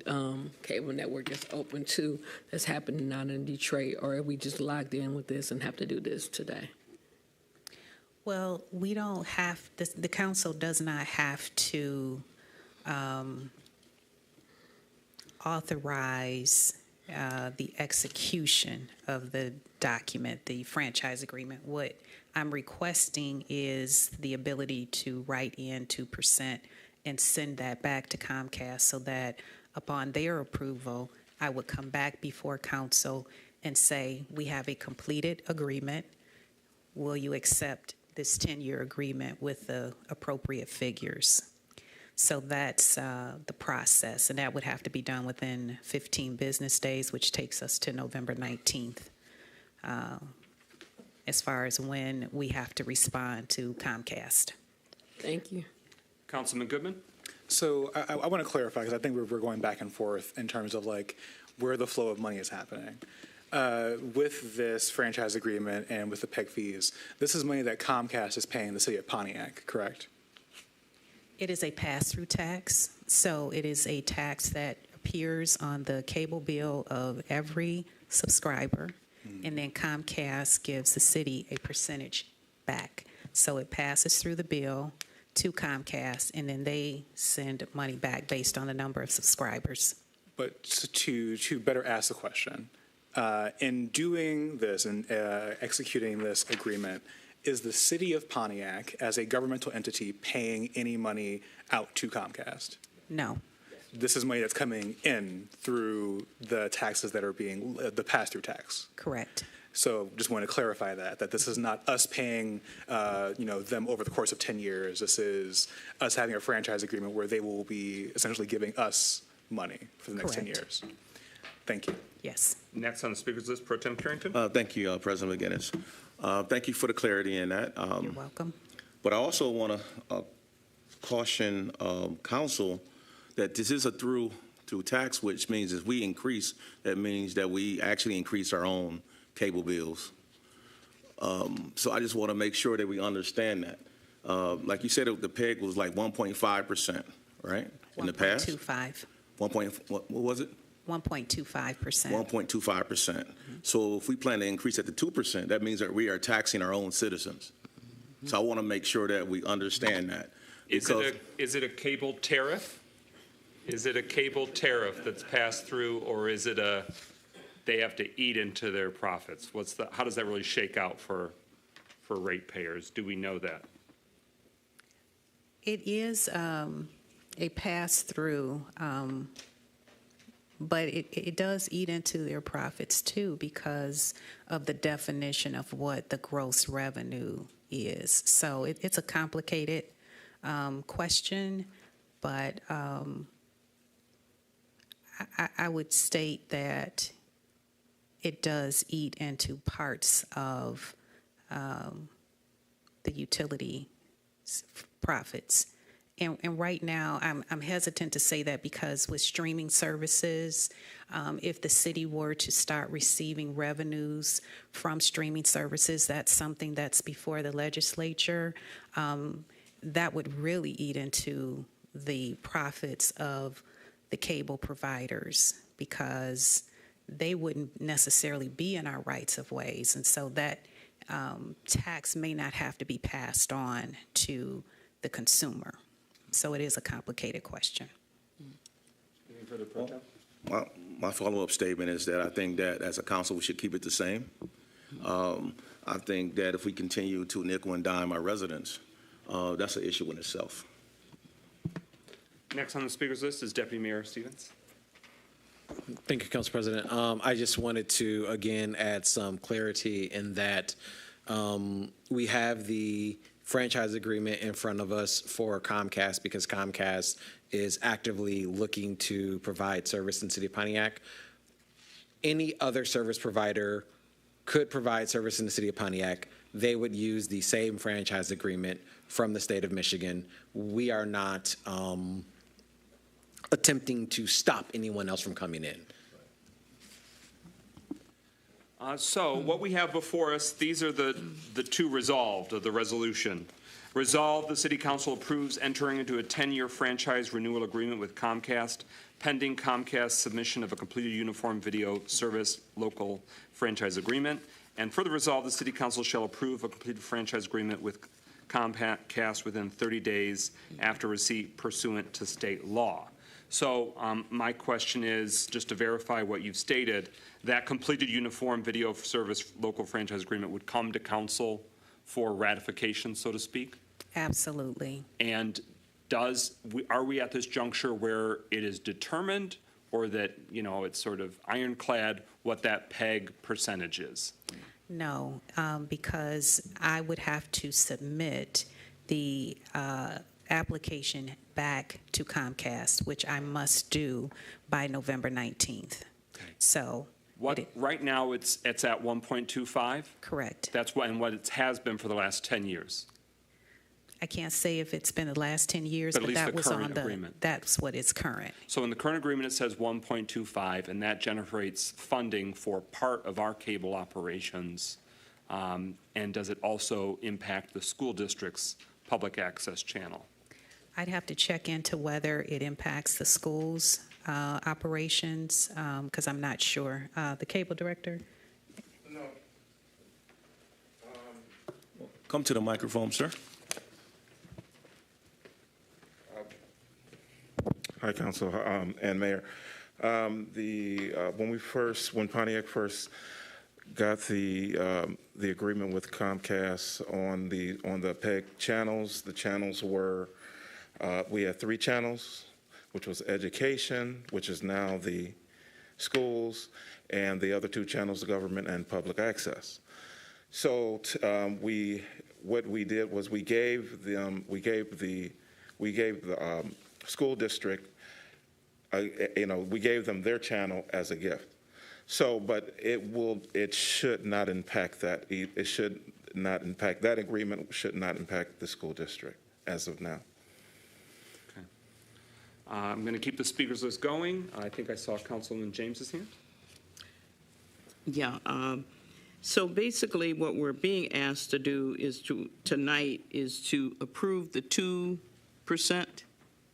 cable network that's open too, that's happening out in Detroit, or are we just locked in with this and have to do this today? Well, we don't have, the council does not have to authorize the execution of the document, the franchise agreement. What I'm requesting is the ability to write in 2% and send that back to Comcast so that upon their approval, I would come back before council and say, we have a completed agreement. Will you accept this 10-year agreement with the appropriate figures? So that's the process, and that would have to be done within 15 business days, which takes us to November 19th, as far as when we have to respond to Comcast. Thank you. Councilman Goodman? So I want to clarify, because I think we're going back and forth in terms of like where the flow of money is happening. With this franchise agreement and with the PEG fees, this is money that Comcast is paying the city of Pontiac, correct? It is a pass-through tax, so it is a tax that appears on the cable bill of every subscriber, and then Comcast gives the city a percentage back. So it passes through the bill to Comcast, and then they send money back based on the number of subscribers. But to better ask the question, in doing this and executing this agreement, is the city of Pontiac, as a governmental entity, paying any money out to Comcast? No. This is money that's coming in through the taxes that are being, the pass-through tax? Correct. So just want to clarify that this is not us paying, them over the course of 10 years. This is us having a franchise agreement where they will be essentially giving us money for the next 10 years. Thank you. Yes. Next on the speakers list, Pro Tem Carrington. Thank you, President McGinnis. Thank you for the clarity in that. You're welcome. But I also want to caution council that this is a through tax, which means if we increase, that means that we actually increase our own cable bills. So I just want to make sure that we understand that. Like you said, the PEG was like 1.5%, right? In the past? 1.25. What was it? 1.25%. 1.25%. So if we plan to increase it to 2%, that means that we are taxing our own citizens. So I want to make sure that we understand that. Is it a cable tariff? Is it a cable tariff that's passed through, or is it they have to eat into their profits? How does that really shake out for ratepayers? Do we know that? It is a pass-through, but it does eat into their profits too because of the definition of what the gross revenue is. So it's a complicated question, but I would state that it does eat into parts of the utility profits. And right now, I'm hesitant to say that because with streaming services, if the city were to start receiving revenues from streaming services, that's something that's before the legislature. that would really eat into the profits of the cable providers, because they wouldn't necessarily be in our rights of ways. And so that tax may not have to be passed on to the consumer. So it is a complicated question. Any further protest? My follow-up statement is that I think that as a council, we should keep it the same. I think that if we continue to nickel and dime our residents, that's an issue in itself. Next on the speakers list is Deputy Mayor Stevens. Thank you, Council President. I just wanted to, again, add some clarity in that we have the franchise agreement in front of us for Comcast, because Comcast is actively looking to provide service in the city of Pontiac. Any other service provider could provide service in the city of Pontiac. They would use the same franchise agreement from the state of Michigan. We are not attempting to stop anyone else from coming in. So what we have before us, these are the two resolved of the resolution. Resolved, the City Council approves entering into a 10-year franchise renewal agreement with Comcast, pending Comcast's submission of a completed uniform video service local franchise agreement. And further resolved, the City Council shall approve a completed franchise agreement with Comcast within 30 days after receipt pursuant to state law. So my question is, just to verify what you've stated, that completed uniform video service local franchise agreement would come to council for ratification, so to speak? Absolutely. And are we at this juncture where it is determined, or that, it's sort of ironclad what that PEG percentage is? No, because I would have to submit the application back to Comcast, which I must do by November 19th. Okay. So right now it's at 1.25? Correct. That's what it has been for the last 10 years. I can't say if it's been the last 10 years, But at but least that the was current on the agreement. that's what is current. So in the current agreement, it says 1.25, and that generates funding for part of our cable operations. And does it also impact the school district's public access channel? I'd have to check into whether it impacts the schools' operations, because I'm not sure. The cable director? No. Come to the microphone, sir. Hi, Council and Mayor. When Pontiac first got the agreement with Comcast on the PEG channels, the channels were we had 3 channels, which was education, which is now the schools, and the other 2 channels, the government and public access. So what we did was we gave the school district, we gave them their channel as a gift. So, but it should not impact that. It should not impact, that agreement should not impact the school district as of now. Okay. I'm going to keep the speakers list going. I think I saw Councilman James's hand. Yeah. So basically, what we're being asked to do tonight is to approve the 2%,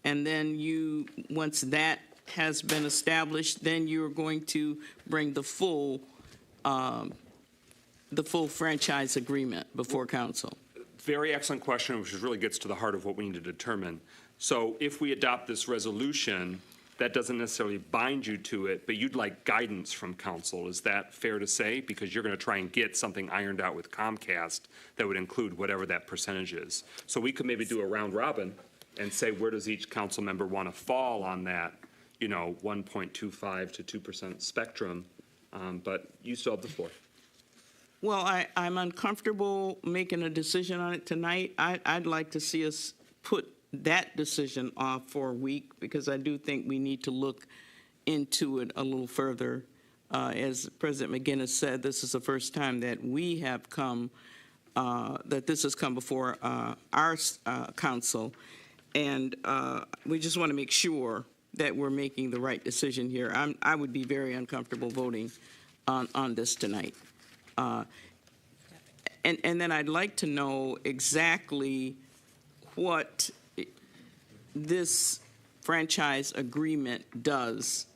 and then once that has been established, then you're going to bring the full franchise agreement before council. Very excellent question, which really gets to the heart of what we need to determine. So if we adopt this resolution, that doesn't necessarily bind you to it, but you'd like guidance from council. Is that fair to say? Because you're going to try and get something ironed out with Comcast that would include whatever that percentage is. So we could maybe do a round robin and say, where does each council member want to fall on that, 1.25 to 2% spectrum? But you still have the floor. Well, I'm uncomfortable making a decision on it tonight. I'd like to see us put that decision off for a week, because I do think we need to look into it a little further. As President McGinnis said, this is the first time that we have that this has come before our council. And we just want to make sure that we're making the right decision here. I would be very uncomfortable voting on this tonight. And then I'd like to know exactly what this franchise agreement does.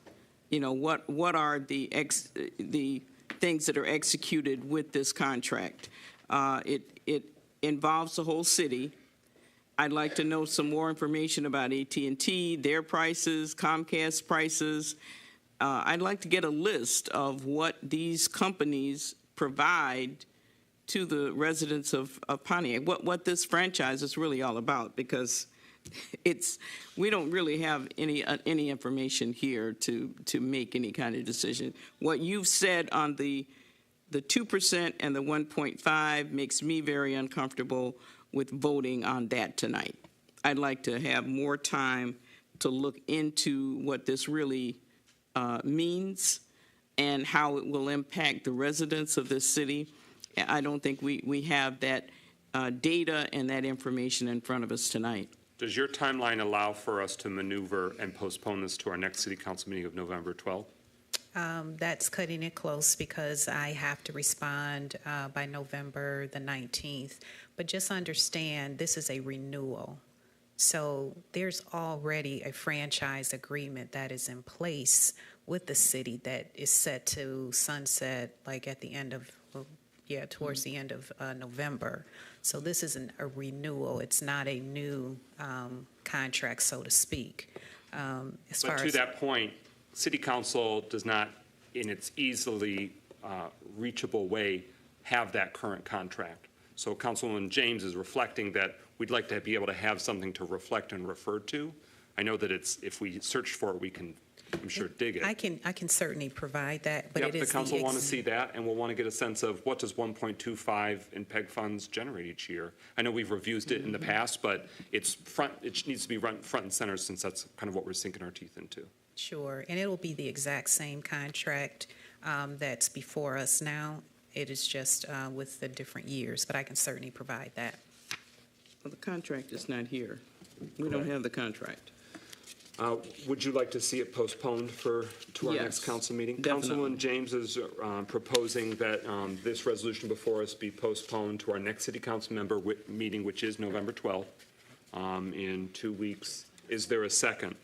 You know, what are the things that are executed with this contract? It involves the whole city. I'd like to know some more information about AT&T, their prices, Comcast prices. I'd like to get a list of what these companies provide to the residents of Pontiac, what this franchise is really all about, because we don't really have any information here to make any kind of decision. What you've said on the 2% and the 1.5 makes me very uncomfortable with voting on that tonight. I'd like to have more time to look into what this really means and how it will impact the residents of this city. I don't think we have that data and that information in front of us tonight. Does your timeline allow for us to maneuver and postpone this to our next city council meeting of November 12th? That's cutting it close because I have to respond by November the 19th. But just understand, this is a renewal. So there's already a franchise agreement that is in place with the city that is set to sunset like at the end of, towards the end of November. So this isn't a renewal. It's not a new contract, so to speak. But to that point, City Council does not, in its easily reachable way, have that current contract. So Councilman James is reflecting that we'd like to be able to have something to reflect and refer to. I know that if we search for it, we can, I'm sure, dig it. I can certainly provide that, but Yep, it is the council want to see that, and we'll want to get a sense of what does 1.25 in PEG funds generate each year. I know we've reviewed it in the past, but it needs to be run front and center since that's kind of what we're sinking our teeth into. Sure, and it will be the exact same contract that's before us now. It is just with the different years, but I can certainly provide that. Well, the contract is not here. We don't have the contract. Would you like to see it postponed to our Yes, next council meeting? definitely. Councilman James is proposing that this resolution before us be postponed to our next city council member meeting, which is November 12th, in 2 weeks. Is there a second?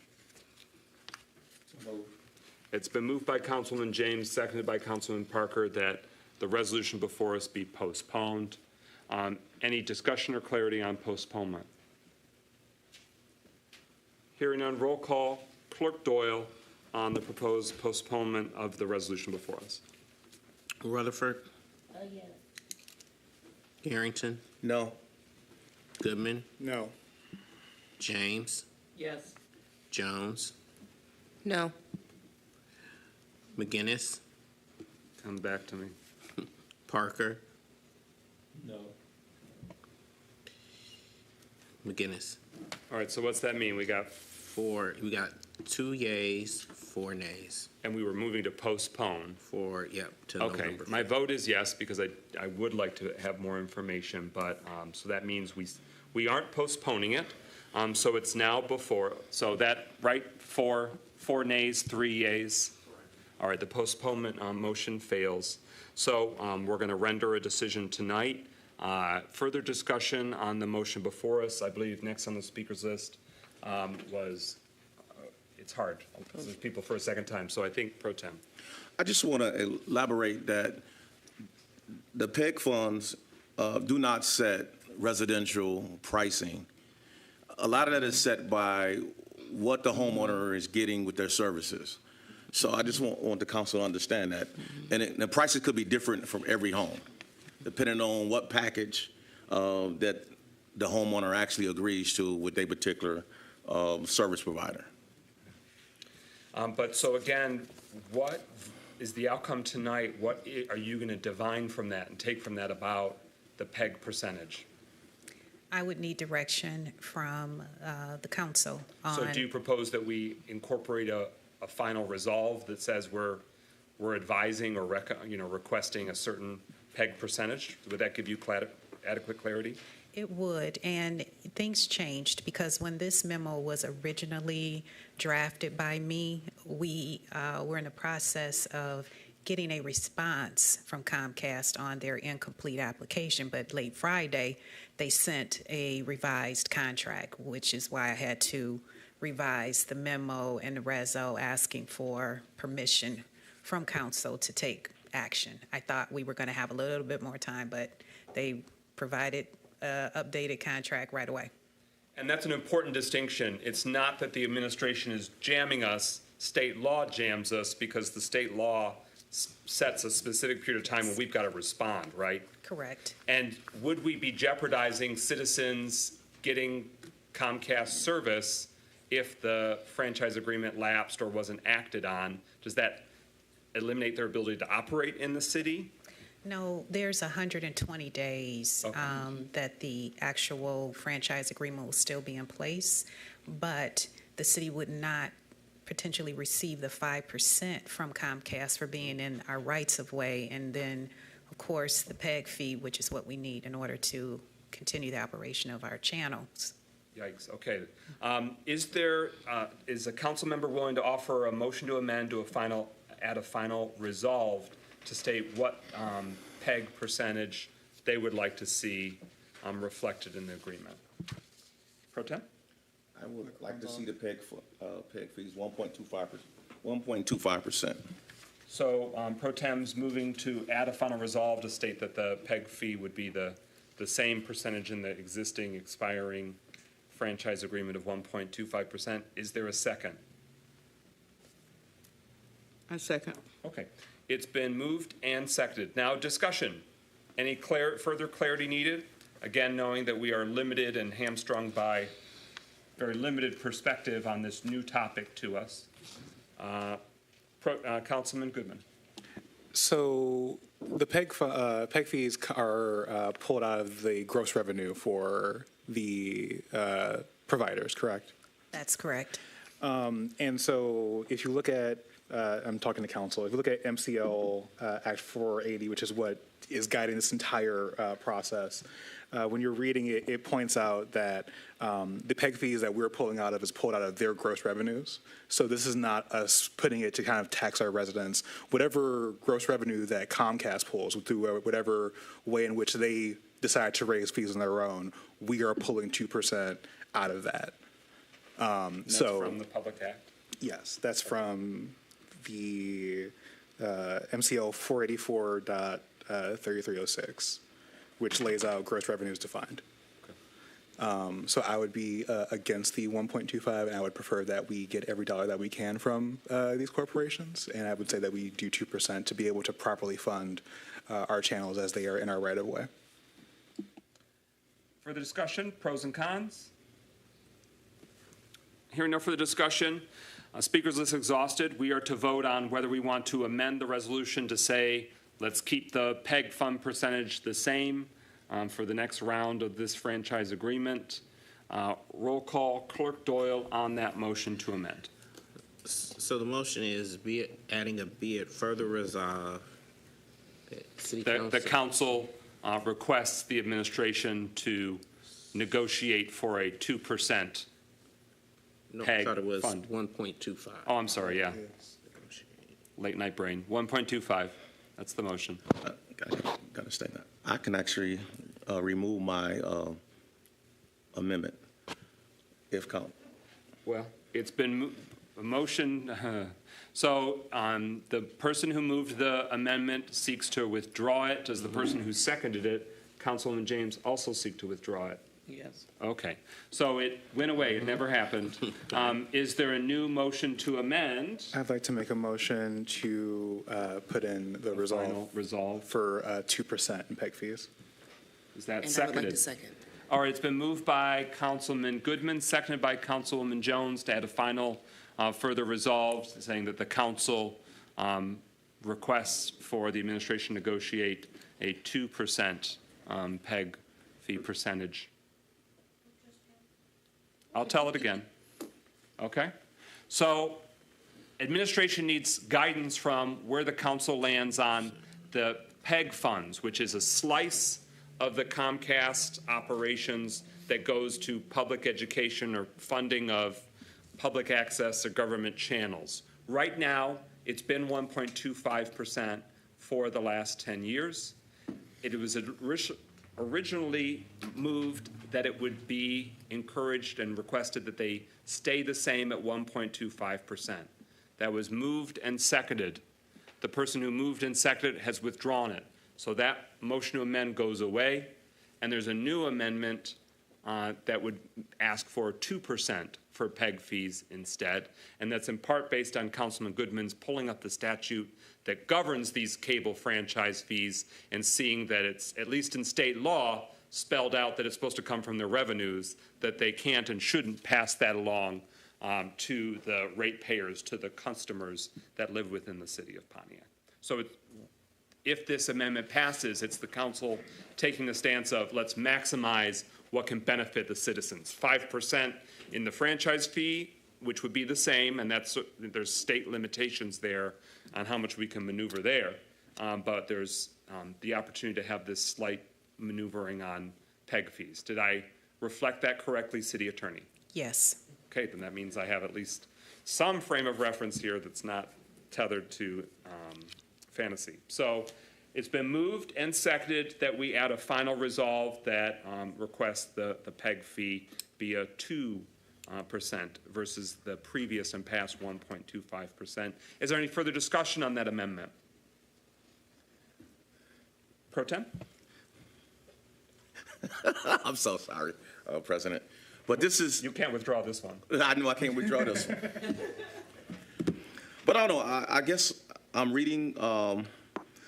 It's been moved by Councilman James, seconded by Councilman Parker, that the resolution before us be postponed. Any discussion or clarity on postponement? Hearing none, roll call. Clerk Doyle on the proposed postponement of the resolution before us. Rutherford. Yes. Harrington. No. Goodman. No. James. Yes. Jones. No. McGinnis. Come back to me. Parker. No. McGinnis. All right, so what's that mean? We got 2 yays, 4 nays. And we were moving to postpone. To Okay, November. my vote is yes, because I would like to have more information, but, so that means we aren't postponing it. So it's now before, so that, right, four nays, 3 yays? All right, the postponement motion fails. So we're going to render a decision tonight. Further discussion on the motion before us, I believe next on the speaker's list was, it's hard. There's people for a second time, so I think Pro Tem. I just want to elaborate that the PEG funds do not set residential pricing. A lot of that is set by what the homeowner is getting with their services. So I just want the council to understand that. And the prices could be different from every home, depending on what package that the homeowner actually agrees to with a particular service provider. But so again, what is the outcome tonight? What are you going to divine from that and take from that about the PEG percentage? I would need direction from the council on. So do you propose that we incorporate a final resolve that says we're advising or requesting a certain PEG percentage? Would that give you adequate clarity? It would, and things changed because when this memo was originally drafted by me, we were in the process of getting a response from Comcast on their incomplete application, but late Friday, they sent a revised contract, which is why I had to revise the memo and the reso asking for permission from council to take action. I thought we were going to have a little bit more time, but they provided an updated contract right away. And that's an important distinction. It's not that the administration is jamming us. State law jams us because the state law sets a specific period of time when we've got to respond, right? Correct. And would we be jeopardizing citizens getting Comcast service if the franchise agreement lapsed or wasn't acted on? Does that eliminate their ability to operate in the city? No, there's 120 days that the actual franchise agreement will still be in place, but the city would not potentially receive the 5% from Comcast for being in our rights of way, and then, of course, the PEG fee, which is what we need in order to continue the operation of our channels. Yikes, okay. Is a council member willing to offer a motion to amend to add a final resolve to state what PEG percentage they would like to see reflected in the agreement? Pro Tem? I would like to see the PEG fees 1.25%. So Pro Tem's moving to add a final resolve to state that the PEG fee would be the same percentage in the existing expiring franchise agreement of 1.25%. Is there a second? I second. Okay. It's been moved and seconded. Now discussion. Any further clarity needed? Again, knowing that we are limited and hamstrung by very limited perspective on this new topic to us. Councilman Goodman. So the PEG fees are pulled out of the gross revenue for the providers, correct? That's correct. And so if you look at, I'm talking to council, if you look at MCL Act 480, which is what is guiding this entire process, when you're reading it, it points out that the PEG fees that we're pulling out of is pulled out of their gross revenues. So this is not us putting it to kind of tax our residents. Whatever gross revenue that Comcast pulls through whatever way in which they decide to raise fees on their own, we are pulling 2% out of that. That's from the Public Act? Yes, that's from the MCL 484.3306, which lays out gross revenues defined. So I would be against the 1.25, and I would prefer that we get every dollar that we can from these corporations, and I would say that we do 2% to be able to properly fund our channels as they are in our right-of-way. Further discussion, pros and cons? Hearing no further discussion, speakers list exhausted. We are to vote on whether we want to amend the resolution to say, let's keep the PEG fund percentage the same for the next round of this franchise agreement. Roll call, Clerk Doyle on that motion to amend. So the motion is adding a be it further resolved. The council requests the administration to negotiate for a 2% No, I PEG thought it was fund. 1.25. Oh, I'm sorry, yeah. Late night brain. 1.25. That's the motion. Got to state that. I can actually remove my amendment if count. Well, it's been a motion. So the person who moved the amendment seeks to withdraw it. Does the person who seconded it, Councilwoman James, also seek to withdraw it? Yes. Okay. So it went away. It never happened. Is there a new motion to amend? I'd like to make a motion to put in the resolve for 2% in PEG fees. Is that And seconded? I would like to second. All right, it's been moved by Councilman Goodman, seconded by Councilwoman Jones to add a final further resolve saying that the council requests for the administration to negotiate a 2% PEG fee percentage. I'll tell it again. Okay? So administration needs guidance from where the council lands on the PEG funds, which is a slice of the Comcast operations that goes to public education or funding of public access or government channels. Right now, It's been 1.25% for the last 10 years. It was originally moved that it would be encouraged and requested that they stay the same at 1.25%. That was moved and seconded. The person who moved and seconded has withdrawn it. So that motion to amend goes away, and there's a new amendment that would ask for 2% for PEG fees instead, and that's in part based on Councilman Goodman's pulling up the statute that governs these cable franchise fees and seeing that it's, at least in state law, spelled out that it's supposed to come from their revenues, that they can't and shouldn't pass that along to the ratepayers, to the customers that live within the city of Pontiac. So if this amendment passes, it's the council taking the stance of let's maximize what can benefit the citizens. 5% in the franchise fee, which would be the same, and there's state limitations there on how much we can maneuver there. But there's the opportunity to have this slight maneuvering on PEG fees. Did I reflect that correctly, City Attorney? Yes. Okay, then that means I have at least some frame of reference here that's not tethered to fantasy. So it's been moved and seconded that we add a final resolve that requests the PEG fee be a 2% versus the previous and past 1.25%. Is there any further discussion on that amendment? Pro Tem? I'm so sorry, President. But this is... You can't withdraw this one. I know I can't withdraw this one. But I don't know, I guess I'm reading,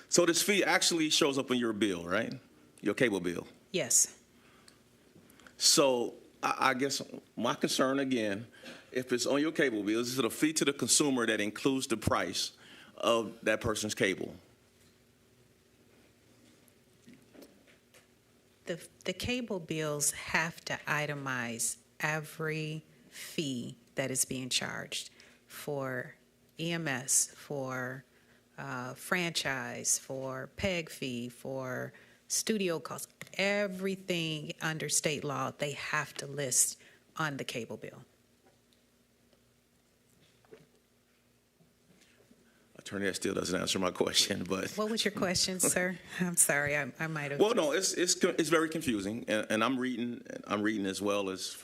so this fee actually shows up in your bill, right? Your cable bill. Yes. So I guess my concern again, if it's on your cable bill, is it a fee to the consumer that includes the price of that person's cable? The cable bills have to itemize every fee that is being charged for EMS, for franchise, for PEG fee, for studio costs. Everything under state law, they have to list on the cable bill. Attorney, that still doesn't answer my question, but... What was your question, sir? I'm sorry, I might have... Well, no, it's very confusing, and I'm reading as well as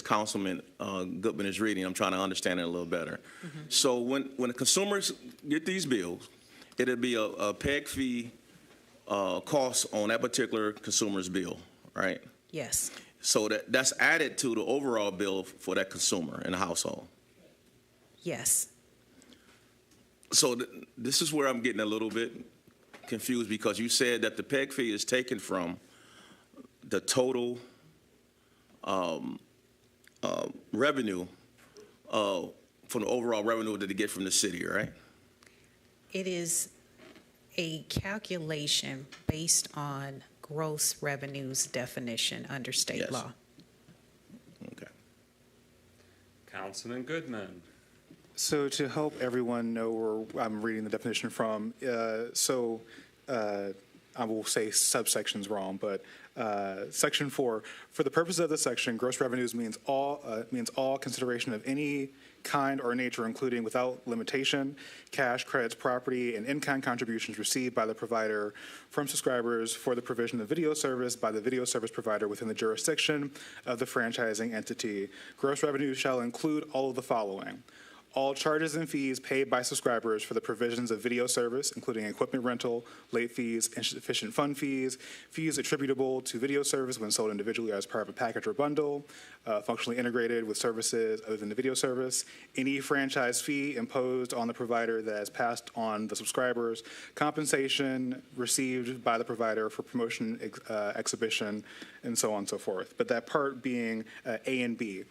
Councilman Goodman is reading. I'm trying to understand it a little better. Mm-hmm. So when the consumers get these bills, it'll be a PEG fee cost on that particular consumer's bill, right? Yes. So that's added to the overall bill for that consumer in the household. Yes. So this is where I'm getting a little bit confused, because you said that the PEG fee is taken from the total revenue from the overall revenue that they get from the city, right? It is a calculation based on gross revenues definition under state law. Okay. Councilman Goodman. So to help everyone know where I'm reading the definition from, I will say subsections wrong, but Section 4, for the purpose of this section, gross revenues means all consideration of any kind or nature, including without limitation, cash, credits, property, and in-kind contributions received by the provider from subscribers for the provision of video service by the video service provider within the jurisdiction of the franchising entity. Gross revenues shall include all of the following: all charges and fees paid by subscribers for the provisions of video service, including equipment rental, late fees, insufficient fund fees, fees attributable to video service when sold individually as part of a package or bundle, functionally integrated with services other than the video service, any franchise fee imposed on the provider that is passed on the subscribers, compensation received by the provider for promotion, exhibition, and so on and so forth. But that part being A and B,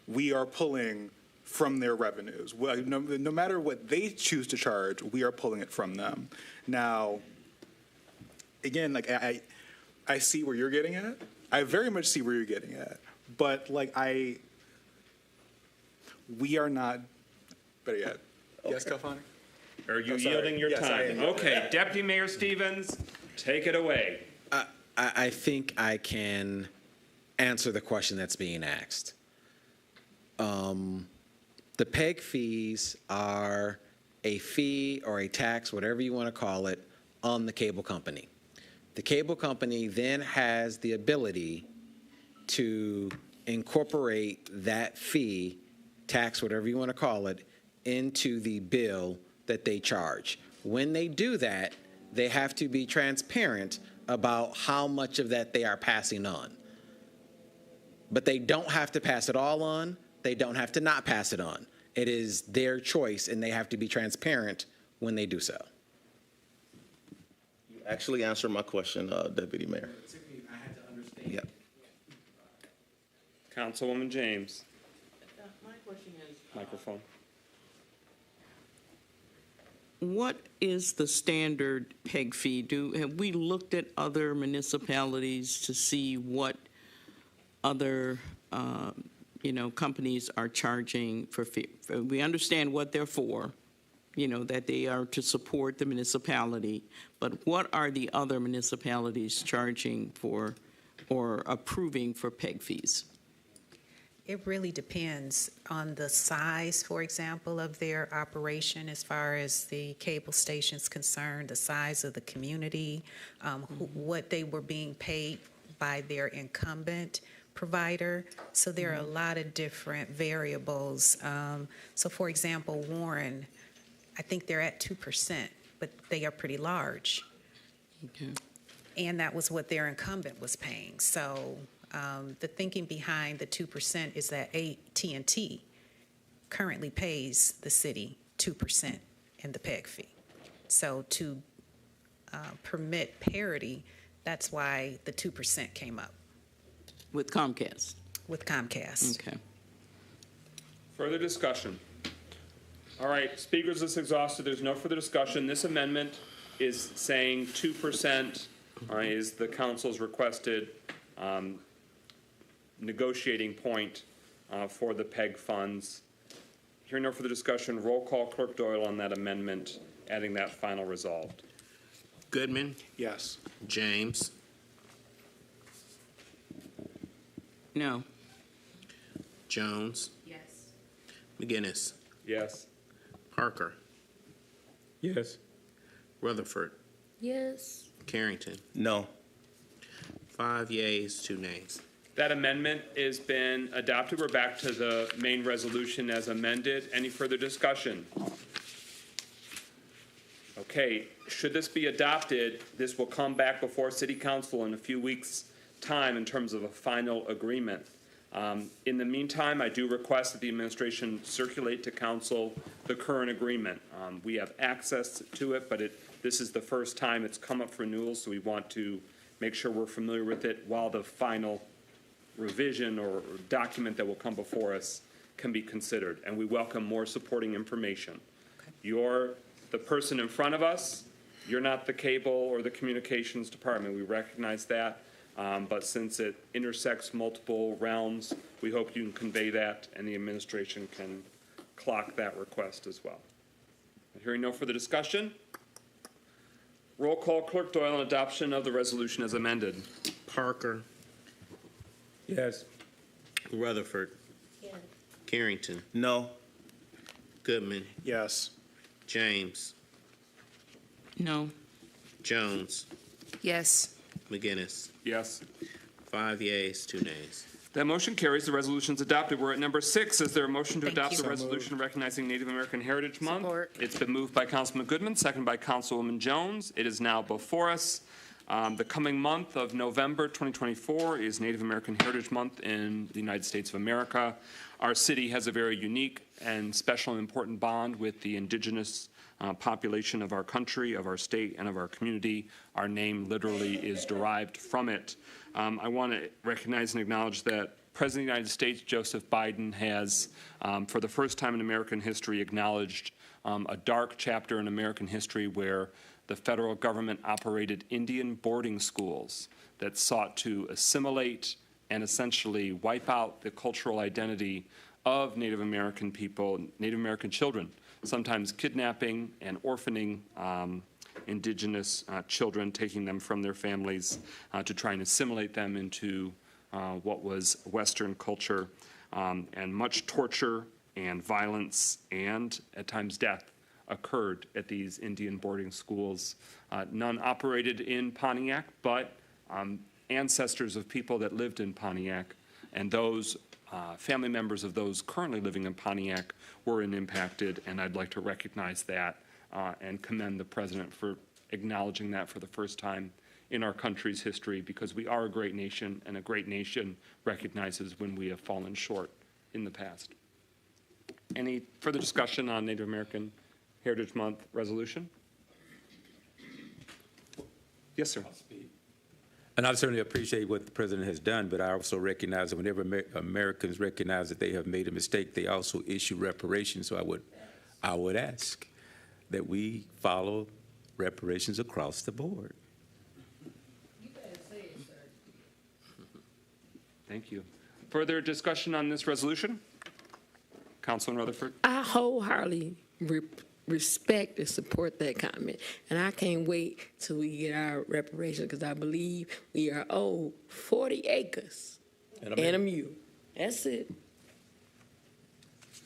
we are pulling from their revenues. Well, no matter what they choose to charge, we are pulling it from them. Now, again, like I see where you're getting at. I very much see where you're getting at. But like we are not. Better yet. Okay. Yes, Kalfani? Are you yielding your time? Okay, Deputy Mayor Stevens, take it away. I think I can answer the question that's being asked. The PEG fees are a fee or a tax, whatever you want to call it, on the cable company. The cable company then has the ability to incorporate that fee, tax, whatever you want to call it, into the bill that they charge. When they do that, they have to be transparent about how much of that they are passing on. But they don't have to pass it all on. They don't have to not pass it on. It is their choice, and they have to be transparent when they do so. You actually answered my question, Deputy Mayor. I had to understand. Yep. Councilwoman James. My question is, Microphone. what is the standard PEG fee? Have we looked at other municipalities to see what other, companies are charging for fee? We understand what they're for, that they are to support the municipality, but what are the other municipalities charging for or approving for PEG fees? It really depends on the size, for example, of their operation as far as the cable station's concerned, the size of the community, what they were being paid by their incumbent provider. So there are a lot of different variables. So for example, Warren, I think they're at 2%, but they are pretty large. Okay. And that was what their incumbent was paying. So the thinking behind the 2% is that AT&T currently pays the city 2% in the PEG fee. So to permit parity, that's why the 2% came up. With Comcast? With Comcast. Okay. Further discussion? All right, speakers is exhausted. There's no further discussion. This amendment is saying 2%, all right, is the council's requested negotiating point for the PEG funds. Hearing no further discussion, roll call Clerk Doyle on that amendment, adding that final resolved. Goodman, Yes. James, No. Jones, Yes. McGinnis, Yes. Parker, Yes. Rutherford, Yes. Carrington. No. 5 yeas, 2 nays. That amendment has been adopted. We're back to the main resolution as amended. Any further discussion? Okay, should this be adopted, this will come back before City Council in a few weeks' time in terms of a final agreement. In the meantime, I do request that the administration circulate to Council the current agreement. We have access to it, but this is the first time it's come up for renewal, so we want to make sure we're familiar with it while the final revision or document that will come before us can be considered. And we welcome more supporting information. You're the person in front of us. You're not the cable or the communications department. We recognize that. But since it intersects multiple realms, we hope you can convey that and the administration can clock that request as well. Hearing no further discussion, roll call Clerk Doyle on adoption of the resolution as amended. Parker, Yes. Rutherford, Carrington, No. Goodman, Yes. James, No. Jones, Yes. McGinnis. Yes. 5 yeas, 2 nays. That motion carries. The resolution is adopted. We're at number 6. Is there a motion to Thank adopt you. the So resolution recognizing Native American Heritage Month? Support. It's been moved by Councilman Goodman, seconded by Councilwoman Jones. It is now before us. The coming month of November 2024 is Native American Heritage Month in the United States of America. Our city has a very unique and special and important bond with the indigenous population of our country, of our state, and of our community. Our name literally is derived from it. I want to recognize and acknowledge that President of the United States, Joseph Biden, has, for the first time in American history, acknowledged a dark chapter in American history where the federal government operated Indian boarding schools that sought to assimilate and essentially wipe out the cultural identity of Native American people, Native American children, sometimes kidnapping and orphaning indigenous children, taking them from their families to try and assimilate them into what was Western culture, and much torture and violence and at times death occurred at these Indian boarding schools. None operated in Pontiac, but ancestors of people that lived in Pontiac and those family members of those currently living in Pontiac were impacted, and I'd like to recognize that and commend the president for acknowledging that for the first time in our country's history, because we are a great nation, and a great nation recognizes when we have fallen short in the past. Any further discussion on Native American Heritage Month resolution? Yes, sir. And I certainly appreciate what the president has done, but I also recognize that whenever Americans recognize that they have made a mistake, they also issue reparations. So I would ask that we follow reparations across the board. Thank you. Further discussion on this resolution? Councilman Rutherford? I wholeheartedly respect and support that comment, and I can't wait till we get our reparations, because I believe we are owed 40 acres and a mule. That's it.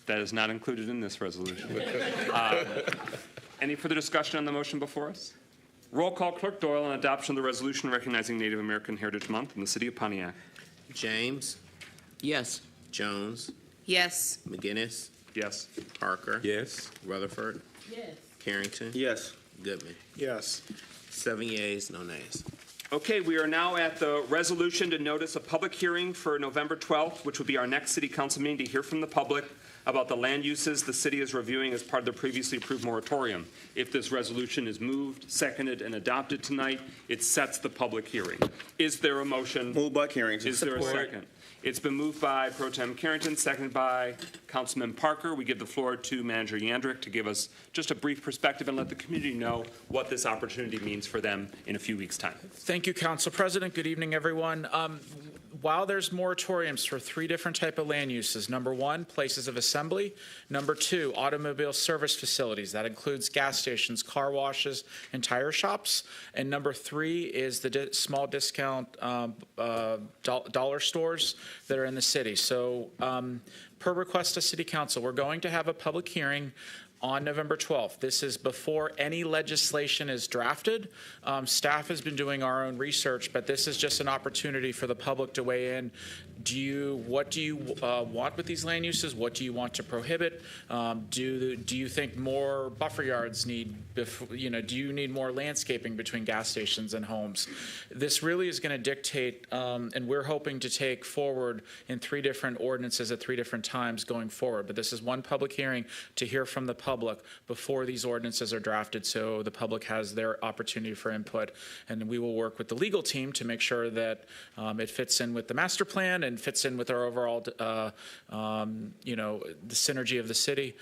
That is not included in this resolution. Any further discussion on the motion before us? Roll call, Clerk Doyle, on adoption of the resolution recognizing Native American Heritage Month in the city of Pontiac. James, Yes. Jones, Yes. McGinnis, Yes. Parker, Yes. Rutherford, Yes. Carrington, Yes. Goodman. Yes. 7 yeas, no nays. Okay, we are now at the resolution to notice a public hearing for November 12th, which will be our next city council meeting, to hear from the public about the land uses the city is reviewing as part of the previously approved moratorium. If this resolution is moved, seconded, and adopted tonight, it sets the public hearing. Is there a motion? Moved by Carrington. Is there a second? It's been moved by Pro Tem Carrington, seconded by Councilman Parker. We give the floor to Manager Yandrick to give us just a brief perspective and let the community know what this opportunity means for them in a few weeks' time. Thank you, Council President. Good evening, everyone. While there's moratoriums for 3 different type of land uses, number 1, places of assembly. Number 2, automobile service facilities. That includes gas stations, car washes, and tire shops. And number 3 is the small discount dollar stores that are in the city. So per request of City Council, we're going to have a public hearing on November 12th. This is before any legislation is drafted. Staff has been doing our own research, but this is just an opportunity for the public to weigh in. What do you want with these land uses? What do you want to prohibit? Do you think more buffer yards need, do you need more landscaping between gas stations and homes? This really is going to dictate, and we're hoping to take forward in 3 different ordinances at 3 different times going forward. But this is one public hearing to hear from the public before these ordinances are drafted, so the public has their opportunity for input. And we will work with the legal team to make sure that it fits in with the master plan and fits in with our overall, the synergy of the city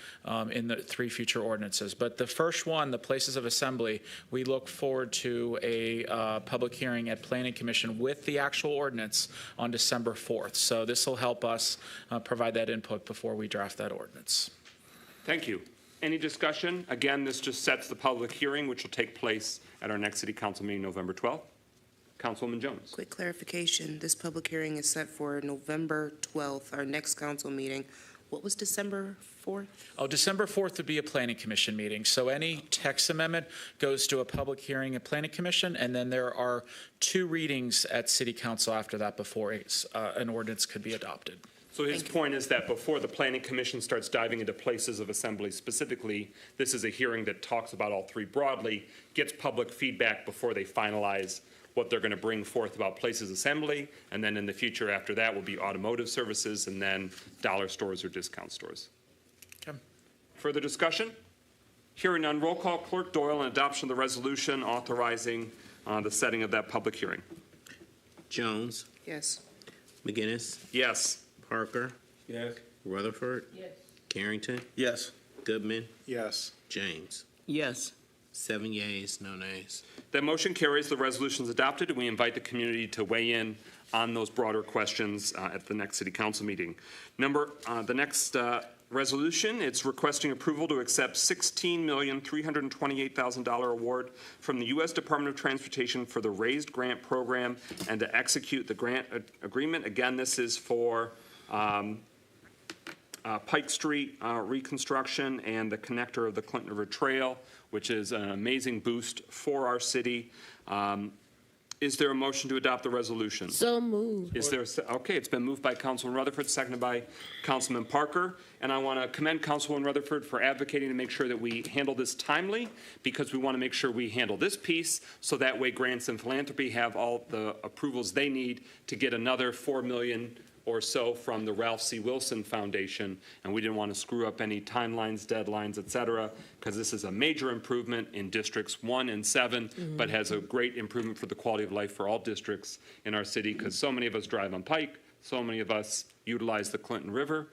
in the 3 future ordinances. But the first one, the places of assembly, we look forward to a public hearing at Planning Commission with the actual ordinance on December 4th. So this will help us provide that input before we draft that ordinance. Thank you. Any discussion? Again, this just sets the public hearing, which will take place at our next city council meeting, November 12th. Councilwoman Jones. Quick clarification. This public hearing is set for November 12th, our next council meeting. What was December 4th? Oh, December 4th would be a Planning Commission meeting. So any text amendment goes to a public hearing at Planning Commission, and then there are 2 readings at City Council after that before an ordinance could be adopted. So his point is that before the Planning Commission starts diving into places of assembly specifically, this is a hearing that talks about all 3 broadly, gets public feedback before they finalize what they're going to bring forth about places assembly, and then in the future after that will be automotive services and then dollar stores or discount stores. Okay. Further discussion? Hearing none, roll call. Clerk Doyle on adoption of the resolution authorizing the setting of that public hearing. Jones, Yes. McGinnis, Yes. Parker, Yes. Rutherford, Yes. Carrington, Yes. Goodman, Yes. James. Yes. 7 yeas, no nays. That motion carries. The resolution is adopted, and we invite the community to weigh in on those broader questions at the next city council meeting. The next resolution, it's requesting approval to accept $16,328,000 award from the U.S. Department of Transportation for the Raised Grant Program and to execute the grant agreement. Again, this is for Pike Street reconstruction and the connector of the Clinton River Trail, which is an amazing boost for our city. Is there a motion to adopt the resolution? So moved. Is there, okay, it's been moved by Councilman Rutherford, seconded by Councilman Parker. And I want to commend Councilman Rutherford for advocating to make sure that we handle this timely, because we want to make sure we handle this piece so that way grants and philanthropy have all the approvals they need to get another $4 million or so from the Ralph C. Wilson Foundation. And we didn't want to screw up any timelines, deadlines, et cetera, because this is a major improvement in districts 1 and 7, but has a great improvement for the quality of life for all districts in our city, because so many of us drive on Pike, so many of us utilize the Clinton River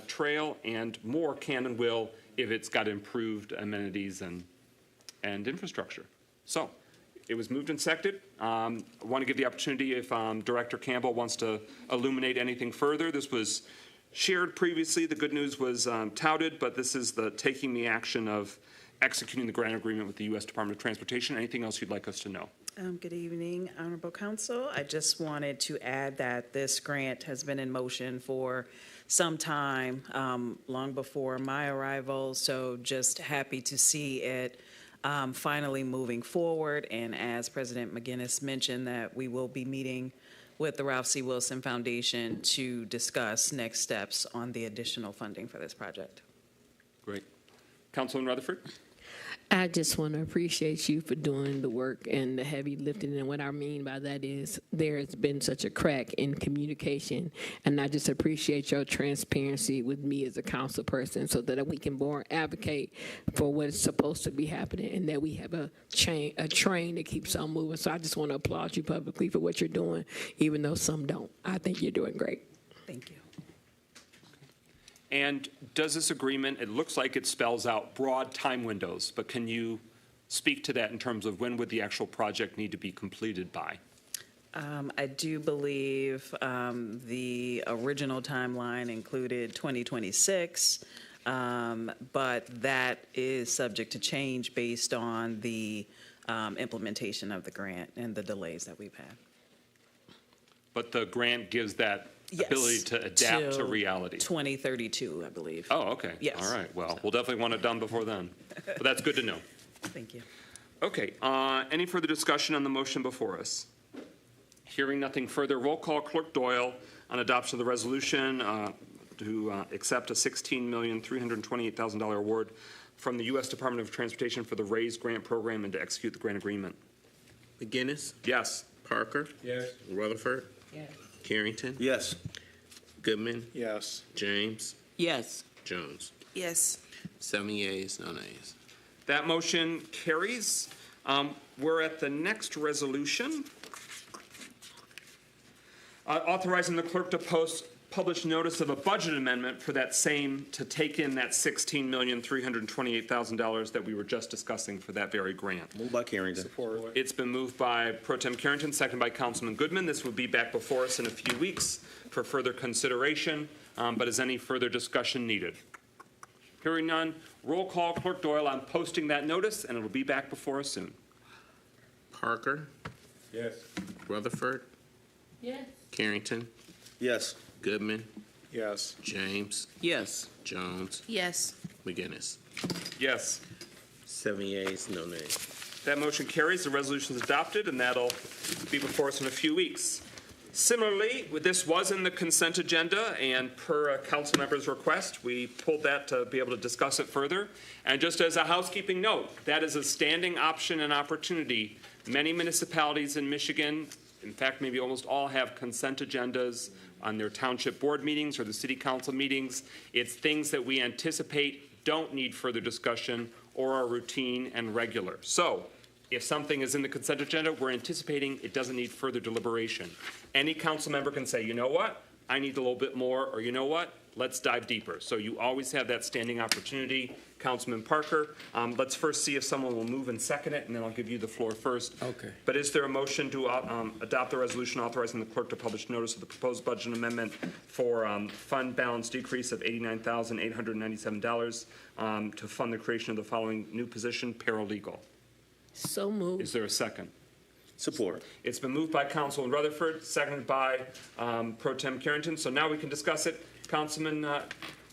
Trail, and more can and will if it's got improved amenities and infrastructure. So it was moved and seconded. I want to give the opportunity if Director Campbell wants to illuminate anything further. This was shared previously. The good news was touted, but this is the taking the action of executing the grant agreement with the U.S. Department of Transportation. Anything else you'd like us to know? Good evening, Honorable Council. I just wanted to add that this grant has been in motion for some time, long before my arrival, so just happy to see it finally moving forward. And as President McGinnis mentioned, that we will be meeting with the Ralph C. Wilson Foundation to discuss next steps on the additional funding for this project. Great. Councilman Rutherford? I just want to appreciate you for doing the work and the heavy lifting. And what I mean by that is there has been such a crack in communication. And I just appreciate your transparency with me as a council person so that we can more advocate for what is supposed to be happening and that we have a train that keeps on moving. So I just want to applaud you publicly for what you're doing, even though some don't. I think you're doing great. Thank you. And does this agreement, it looks like it spells out broad time windows, but can you speak to that in terms of when would the actual project need to be completed by? I do believe the original timeline included 2026, but that is subject to change based on the implementation of the grant and the delays that we've had. But the grant gives that ability to adapt to reality. 2032, I believe. Oh, okay. Yes. All right. Well, we'll definitely want it done before then. But that's good to know. Thank you. Okay. Any further discussion on the motion before us? Hearing nothing further, roll call. Clerk Doyle on adoption of the resolution to accept a $16,328,000 award from the U.S. Department of Transportation for the RAISE grant program and to execute the grant agreement. McGinnis? Yes. Parker? Yes. Rutherford? Yes. Carrington? Yes. Goodman? Yes. James? Yes. Jones? Yes. 7 yeas, no nays. That motion carries. We're at the next resolution. Authorizing the clerk to publish notice of a budget amendment for that same, to take in that $16,328,000 that we were just discussing for that very grant. Moved by Carrington. Support. It's been moved by Pro Tem Carrington, seconded by Councilman Goodman. This will be back before us in a few weeks for further consideration, but is any further discussion needed? Hearing none, roll call. Clerk Doyle on posting that notice, and it will be back before us soon. Parker? Yes. Rutherford? Yes. Carrington? Yes. Goodman? Yes. James? Yes. Jones? Yes. McGinnis? Yes. 7 yeas, no nays. That motion carries. The resolution is adopted, and that'll be before us in a few weeks. Similarly, this was in the consent agenda, and per a council member's request, we pulled that to be able to discuss it further. And just as a housekeeping note, that is a standing option and opportunity. Many municipalities in Michigan, in fact, maybe almost all, have consent agendas on their township board meetings or the city council meetings. It's things that we anticipate don't need further discussion or are routine and regular. So if something is in the consent agenda, we're anticipating it doesn't need further deliberation. Any council member can say, you know what, I need a little bit more, or you know what, let's dive deeper. So you always have that standing opportunity. Councilman Parker, let's first see if someone will move and second it, and then I'll give you the floor first. Okay. But is there a motion to adopt the resolution authorizing the clerk to publish notice of the proposed budget amendment for fund balance decrease of $89,897 to fund the creation of the following new position, paralegal? So moved. Is there a second? Support. It's been moved by Councilman Rutherford, seconded by Pro Tem Carrington. So now we can discuss it. Councilman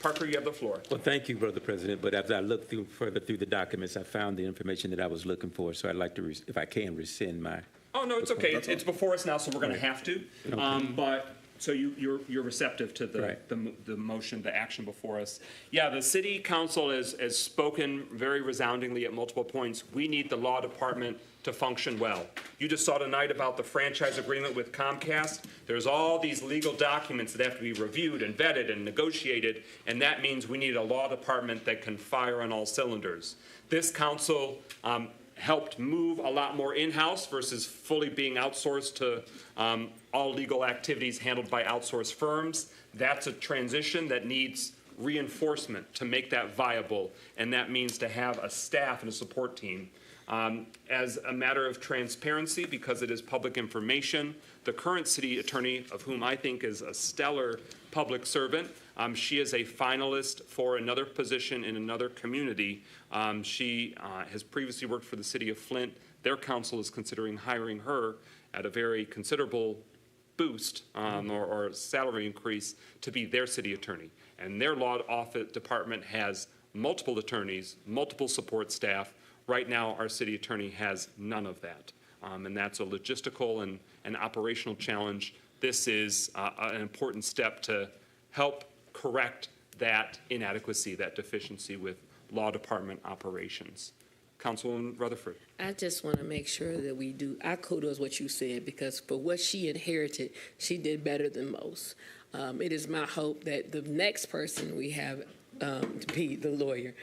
Parker, you have the floor. Well, thank you, Brother President, but as I looked further through the documents, I found the information that I was looking for, so I'd like to, if I can, rescind my. Oh, no, it's okay. It's before us now, so we're going to have to. Okay. But, so you're receptive to the motion, the action before us. Yeah, the city council has spoken very resoundingly at multiple points. We need the law department to function well. You just saw tonight about the franchise agreement with Comcast. There's all these legal documents that have to be reviewed and vetted and negotiated, and that means we need a law department that can fire on all cylinders. This council helped move a lot more in-house versus fully being outsourced to all legal activities handled by outsourced firms. That's a transition that needs reinforcement to make that viable, and that means to have a staff and a support team. As a matter of transparency, because it is public information, the current city attorney, of whom I think is a stellar public servant, she is a finalist for another position in another community. She has previously worked for the city of Flint. Their council is considering hiring her at a very considerable boost or salary increase to be their city attorney. And their law office department has multiple attorneys, multiple support staff. Right now, our city attorney has none of that. And that's a logistical and operational challenge. This is an important step to help correct that inadequacy, that deficiency with law department operations. Councilwoman Rutherford. I just want to make sure that we do, I kudos what you said, because for what she inherited, she did better than most. It is my hope that the next person we have to be the lawyer,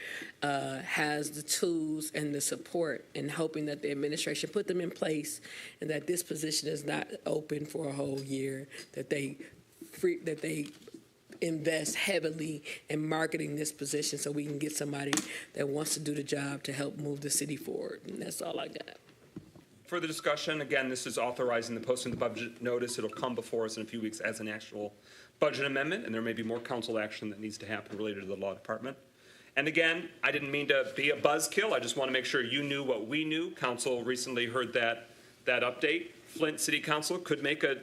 has the tools and the support, and hoping that the administration put them in place, and that this position is not open for a whole year, that they invest heavily in marketing this position so we can get somebody that wants to do the job to help move the city forward. And that's all I got. Further discussion, again, this is authorizing the posting of the budget notice. It'll come before us in a few weeks as an actual budget amendment, and there may be more council action that needs to happen related to the law department. And again, I didn't mean to be a buzzkill. I just want to make sure you knew what we knew. Council recently heard that update. Flint City Council could make a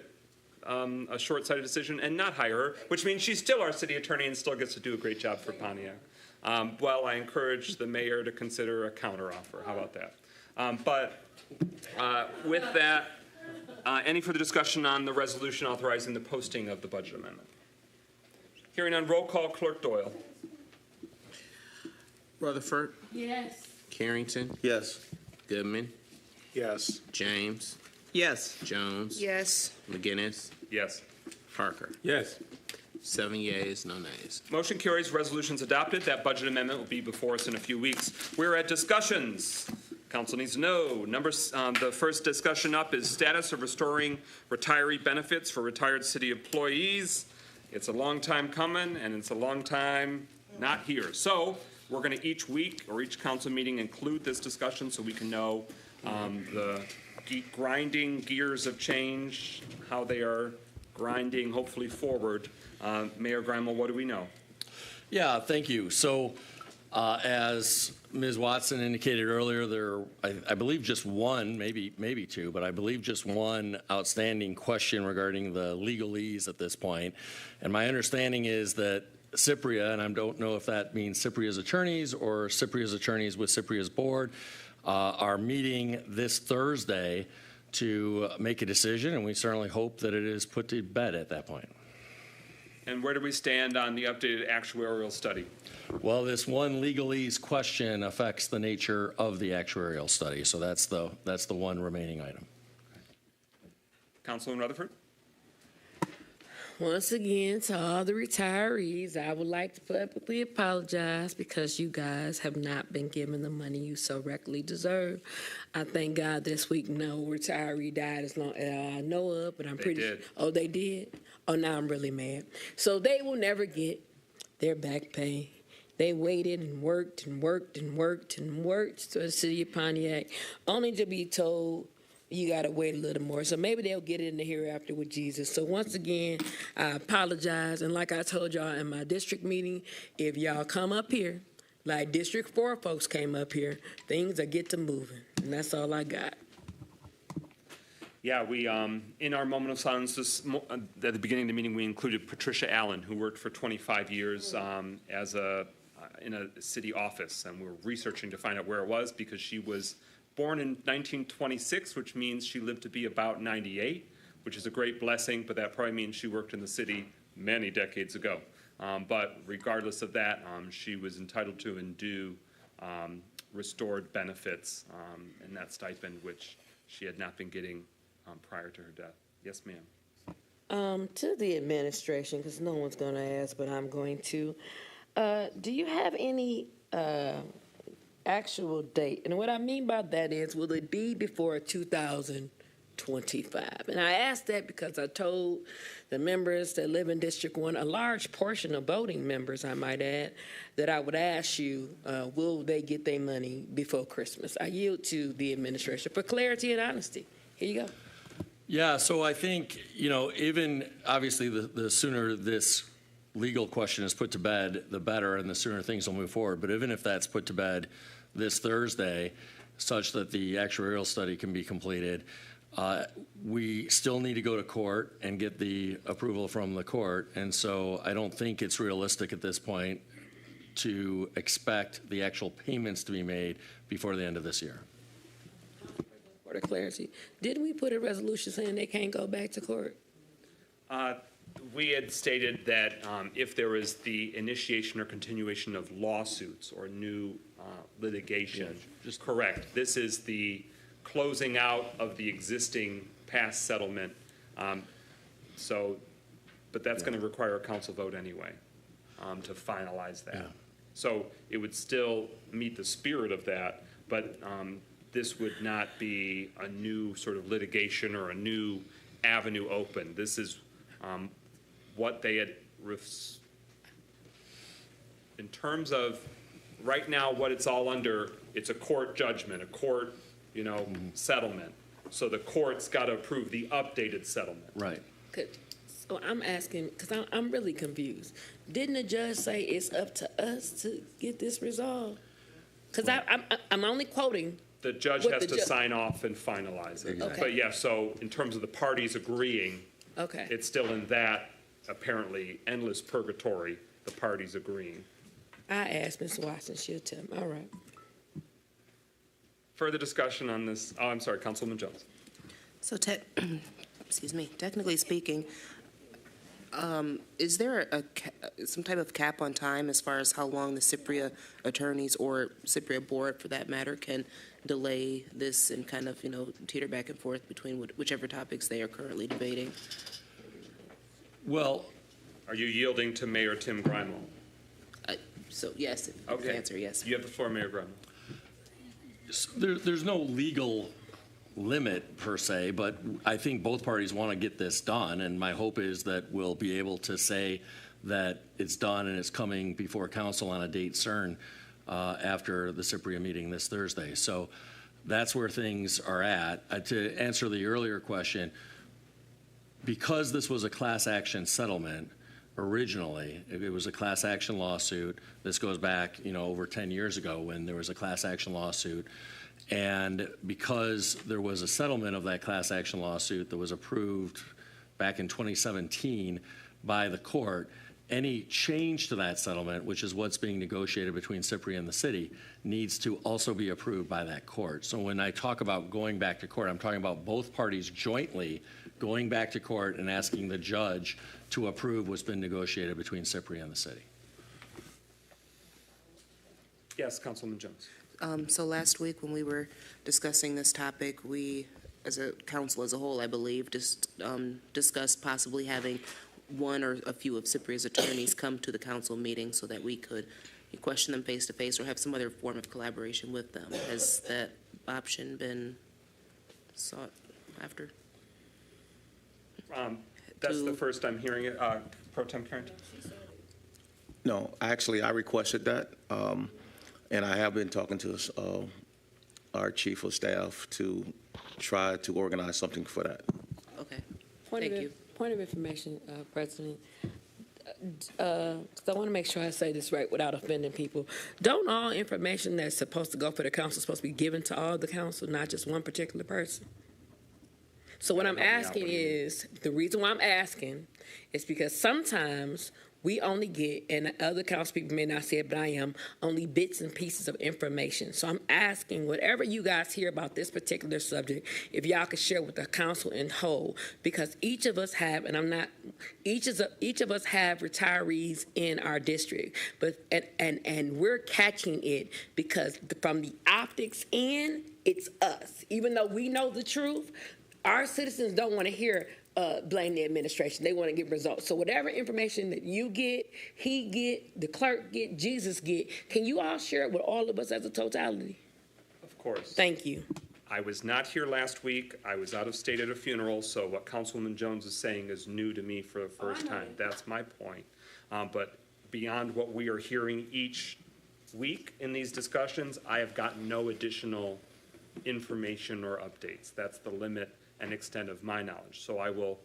short-sighted decision and not hire her, which means she's still our city attorney and still gets to do a great job for Pontiac. Well, I encourage the mayor to consider a counteroffer. How about that? With that, any further discussion on the resolution authorizing the posting of the budget amendment? Hearing on roll call, Clerk Doyle. Rutherford. Yes. Carrington. Yes. Goodman. Yes. James. Yes. Jones. Yes. McGinnis. Yes. Parker. Yes. 7 yeas, no nays. Motion carries. Resolution's adopted. That budget amendment will be before us in a few weeks. We're at discussions. Council needs to know. The first discussion up is status of restoring retiree benefits for retired city employees. It's a long time coming, and it's a long time not here. So we're going to each week or each council meeting include this discussion so we can know the grinding gears of change, how they are grinding, hopefully forward. Mayor Grimel, what do we know? Yeah, thank you. So as Ms. Watson indicated earlier, there, I believe just one, maybe two, but I believe just one outstanding question regarding the legalese at this point. And my understanding is that Cypria, and I don't know if that means Cypria's attorneys or Cypria's attorneys with Cypria's board, are meeting this Thursday to make a decision, and we certainly hope that it is put to bed at that point. And where do we stand on the updated actuarial study? Well, this one legalese question affects the nature of the actuarial study, so that's the one remaining item. Councilman Rutherford? Once again, to all the retirees, I would like to publicly apologize because you guys have not been given the money you so rightly deserve. I thank God this week no retiree died as long as I know of, but I'm pretty sure. Oh, they did? Oh, now I'm really mad. So they will never get their back pay. They waited and worked and worked and worked and worked to the city of Pontiac, only to be told you got to wait a little more. So maybe they'll get it in the hereafter with Jesus. So once again, I apologize. And like I told y'all in my district meeting, if y'all come up here, like District 4 folks came up here, things will get to moving. And that's all I got. Yeah, we, in our moment of silence at the beginning of the meeting, we included Patricia Allen, who worked for 25 years in a city office, and we were researching to find out where it was because she was born in 1926, which means she lived to be about 98, which is a great blessing, but that probably means she worked in the city many decades ago. But regardless of that, she was entitled to and due restored benefits and that stipend, which she had not been getting prior to her death. Yes, ma'am. To the administration, because no one's going to ask, but I'm going to. Do you have any actual date? And what I mean by that is, will it be before 2025? And I asked that because I told the members that live in District 1, a large portion of voting members, I might add, that I would ask you, will they get their money before Christmas? I yield to the administration for clarity and honesty. Here you go. Yeah, so I think, even obviously the sooner this legal question is put to bed, the better, and the sooner things will move forward. But even if that's put to bed this Thursday, such that the actuarial study can be completed, we still need to go to court and get the approval from the court. And so I don't think it's realistic at this point to expect the actual payments to be made before the end of this year. For the clarity, didn't we put a resolution saying they can't go back to court? We had stated that if there is the initiation or continuation of lawsuits or new litigation, just correct. This is the closing out of the existing past settlement. But that's going to require a council vote anyway to finalize that. Yeah. So it would still meet the spirit of that, but this would not be a new sort of litigation or a new avenue open. This is what they had, in terms of right now what it's all under, it's a court judgment, a court, settlement. So the court's got to approve the updated settlement. Right. So I'm asking, because I'm really confused. Didn't the judge say it's up to us to get this resolved? Because I'm only quoting. The judge has to sign off and finalize it. Exactly. But yeah, so in terms of the parties agreeing, okay, it's still in that apparently endless purgatory, the parties agreeing. I asked Ms. Watson, she'll tell me. All right. Further discussion on this? Oh, I'm sorry, Councilwoman Jones. So, excuse me, technically speaking, is there some type of cap on time as far as how long the Cypria attorneys or Cypria board, for that matter, can delay this and kind of, teeter back and forth between whichever topics they are currently debating? Well, are you yielding to Mayor Tim Grimel? So, yes, okay. The answer, yes. You have the floor, Mayor Grimel. There's no legal limit per se, but I think both parties want to get this done, and my hope is that we'll be able to say that it's done and it's coming before council on a date certain after the Cypria meeting this Thursday. So that's where things are at. To answer the earlier question, because this was a class action settlement originally, it was a class action lawsuit. This goes back, over 10 years ago when there was a class action lawsuit. And because there was a settlement of that class action lawsuit that was approved back in 2017 by the court, any change to that settlement, which is what's being negotiated between Cypria and the city, needs to also be approved by that court. So when I talk about going back to court, I'm talking about both parties jointly going back to court and asking the judge to approve what's been negotiated between Cypria and the city. Yes, Councilwoman Jones. So last week when we were discussing this topic, we, as a council as a whole, I believe, just discussed possibly having one or a few of Cypria's attorneys come to the council meeting so that we could question them face to face or have some other form of collaboration with them. Has that option been sought after? That's the first I'm hearing it. Pro Tem Carrington? No, actually, I requested that. And I have been talking to our chief of staff to try to organize something for that. Okay. Thank you. Point of information, President. Because I want to make sure I say this right without offending people. Don't all information that's supposed to go for the council supposed to be given to all the council, not just one particular person? So what I'm Help me out asking with you. is, the reason why I'm asking is because sometimes we only get, and other council people may not say it, but I am, only bits and pieces of information. So I'm asking, whatever you guys hear about this particular subject, if y'all could share with the council in whole, because each of us have, and I'm not, each of us have retirees in our district, but and we're catching it because from the optics in, it's us. Even though we know the truth, our citizens don't want to hear blame the administration. They want to get results. So whatever information that you get, he get, the clerk get, Jesus get, can you all share it with all of us as a totality? Of course. Thank you. I was not here last week. I was out of state at a funeral, so what Councilwoman Jones is saying is new to me for the first time. That's my point. But beyond what we are hearing each week in these discussions, I have gotten no additional information or updates. That's the limit and extent of my knowledge. So I will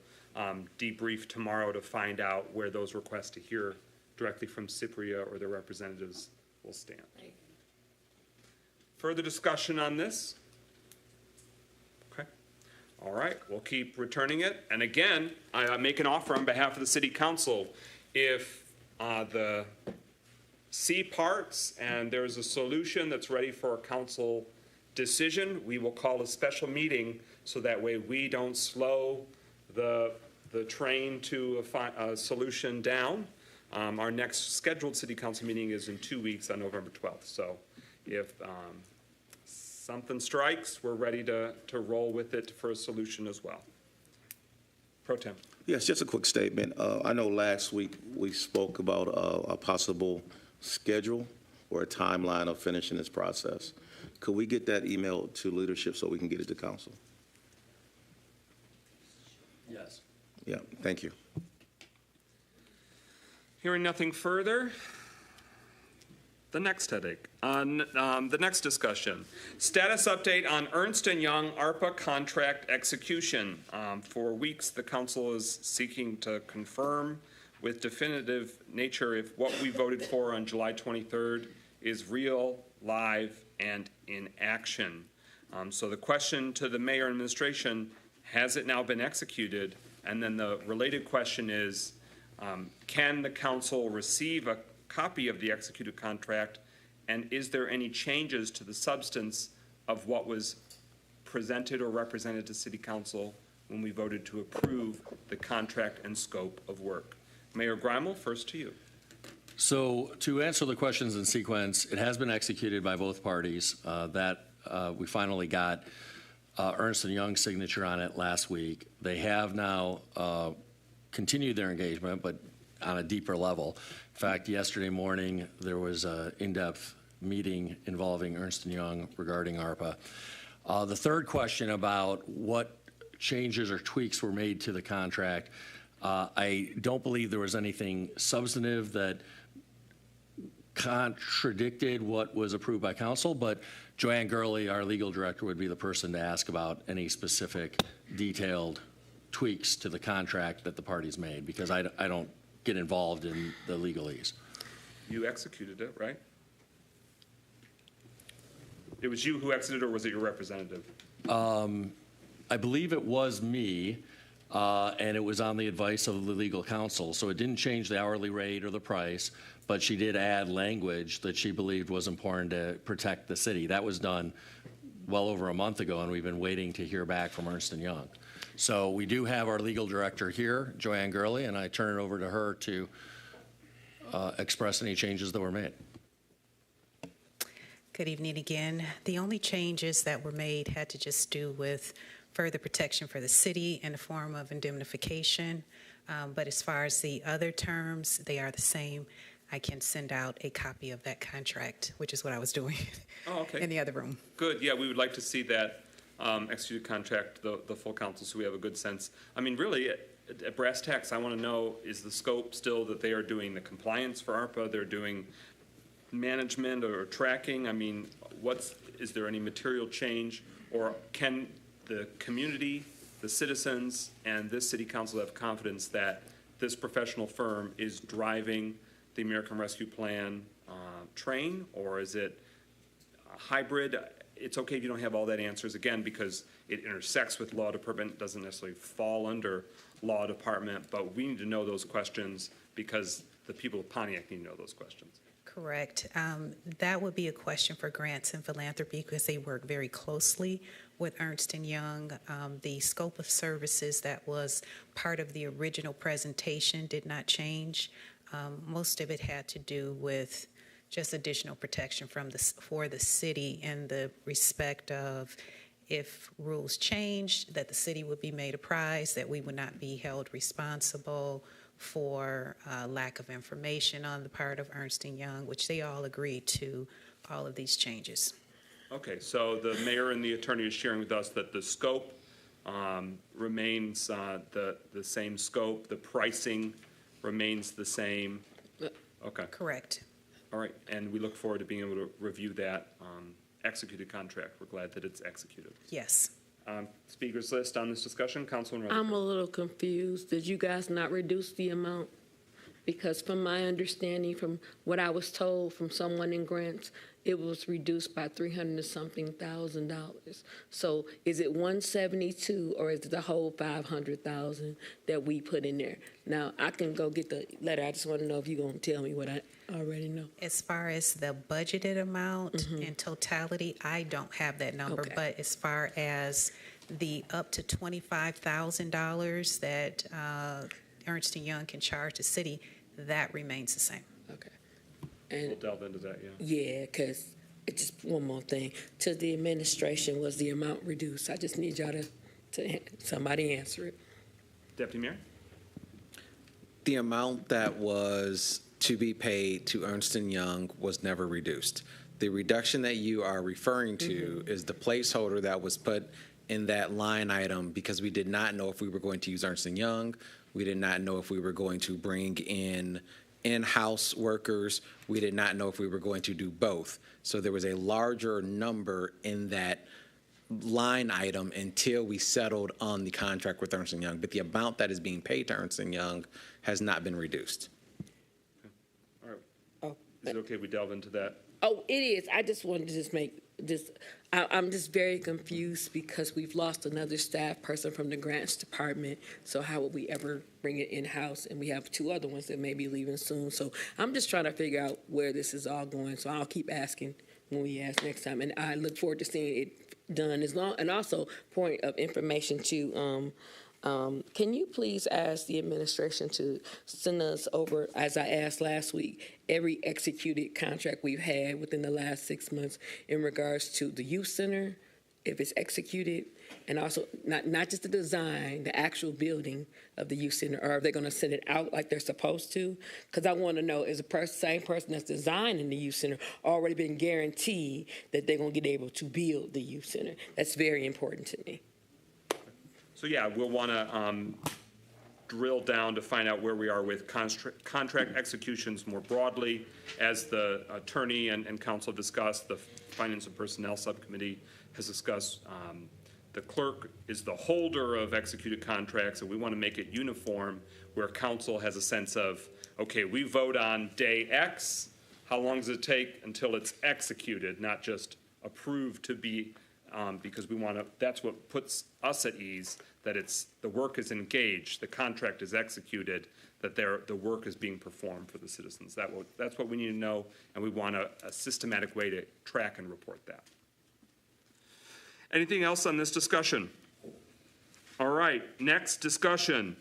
debrief tomorrow to find out where those requests to hear directly from Cypria or their representatives will stand. Further discussion on this? Okay. All right, we'll keep returning it. And again, I make an offer on behalf of the City Council. If the C parts and there's a solution that's ready for a council decision, we will call a special meeting so that way we don't slow the train to a solution down. Our next scheduled city council meeting is in 2 weeks on November 12th. So if something strikes, we're ready to roll with it for a solution as well. Pro Tem. Yes, just a quick statement. I know last week we spoke about a possible schedule or a timeline of finishing this process. Could we get that email to leadership so we can get it to council? Yes. Yeah, thank you. Hearing nothing further, the next headache. The next discussion. Status update on Ernst & Young ARPA contract execution. For weeks, the council is seeking to confirm with definitive nature if what we voted for on July 23rd is real, live, and in action. So the question to the mayor and administration, has it now been executed? And then the related question is, can the council receive a copy of the executed contract? And is there any changes to the substance of what was presented or represented to City Council when we voted to approve the contract and scope of work? Mayor Grimel, first to you. So to answer the questions in sequence, it has been executed by both parties. We finally got Ernst & Young's signature on it last week. They have now continued their engagement, but on a deeper level. In fact, yesterday morning, there was an in-depth meeting involving Ernst & Young regarding ARPA. The third question about what changes or tweaks were made to the contract, I don't believe there was anything substantive that contradicted what was approved by council, but Joanne Gurley, our legal director, would be the person to ask about any specific detailed tweaks to the contract that the parties made, because I don't get involved in the legalese. You executed it, right? It was you who exited, or was it your representative? I believe it was me, and it was on the advice of the legal counsel. So it didn't change the hourly rate or the price, but she did add language that she believed was important to protect the city. That was done well over a month ago, and we've been waiting to hear back from Ernst & Young. So we do have our legal director here, Joanne Gurley, and I turn it over to her to express any changes that were made. Good evening again. The only changes that were made had to just do with further protection for the city in the form of indemnification. But as far as the other terms, they are the same. I can send out a copy of that contract, which is what I was doing in the other room. Good, yeah, we would like to see that executed contract, the full council, so we have a good sense. I mean, really, at brass tacks, I want to know, is the scope still that they are doing the compliance for ARPA, they're doing management or tracking? I mean, is there any material change, or can the community, the citizens, and this city council have confidence that this professional firm is driving the American Rescue Plan train, or is it a hybrid? it's okay if you don't have all that answers, again, because it intersects with law department, doesn't necessarily fall under law department, but we need to know those questions because the people of Pontiac need to know those questions. Correct. That would be a question for grants and philanthropy because they work very closely with Ernst & Young. The scope of services that was part of the original presentation did not change. Most of it had to do with just additional protection for the city in the respect of if rules changed, that the city would be made apprised, that we would not be held responsible for lack of information on the part of Ernst & Young, which they all agreed to all of these changes. Okay, so the mayor and the attorney is sharing with us that the scope remains the same scope, the pricing remains the same. Okay. Correct. All right, and we look forward to being able to review that executed contract. We're glad that it's executed. Yes. Speakers list on this discussion, Councilman I'm a little confused. Did you guys not reduce the amount? Because from my understanding, from what I was told from someone in grants, it was reduced by $300-something thousand. So is it 172 or is it the whole 500,000 that we put in there? Now, I can go get the letter. I just want to know if you're going to tell me what I already know. As far as the budgeted amount in totality, I don't have that number. Okay. But as far as the up to $25,000 that Ernst & Young can charge the city, that remains the same. Okay. And we'll delve into that, yeah. Yeah, because just one more thing. To the administration, was the amount reduced? I just need y'all to somebody answer it. Deputy Mayor? The amount that was to be paid to Ernst & Young was never reduced. The reduction that you are referring to is the placeholder that was put in that line item because we did not know if we were going to use Ernst & Young. We did not know if we were going to bring in-house workers. We did not know if we were going to do both. So there was a larger number in that line item until we settled on the contract with Ernst & Young. But the amount that is being paid to Ernst & Young has not been reduced. Okay. All right. Is it okay if we delve into that? Oh, it is. I just wanted to I'm just very confused because we've lost another staff person from the grants department. So how would we ever bring it in-house? And we have 2 other ones that may be leaving soon. So I'm just trying to figure out where this is all going. So I'll keep asking when we ask next time. And I look forward to seeing it done and also point of information to can you please ask the administration to send us over, as I asked last week, every executed contract we've had within the last 6 months in regards to the youth center, if it's executed, and also not just the design, the actual building of the youth center, or are they going to send it out like they're supposed to? Because I want to know, is the same person that's designing the youth center already been guaranteed that they're going to get able to build the youth center? That's very important to me. So yeah, we'll want to drill down to find out where we are with contract executions more broadly. As the attorney and counsel discussed, the Finance and Personnel Subcommittee has discussed, the clerk is the holder of executed contracts, and we want to make it uniform where counsel has a sense of, okay, we vote on day X, how long does it take until it's executed, not just approved to be because we want to, that's what puts us at ease, that the work is engaged, the contract is executed, that the work is being performed for the citizens. That's what we need to know, and we want a systematic way to track and report that. Anything else on this discussion? All right, next discussion.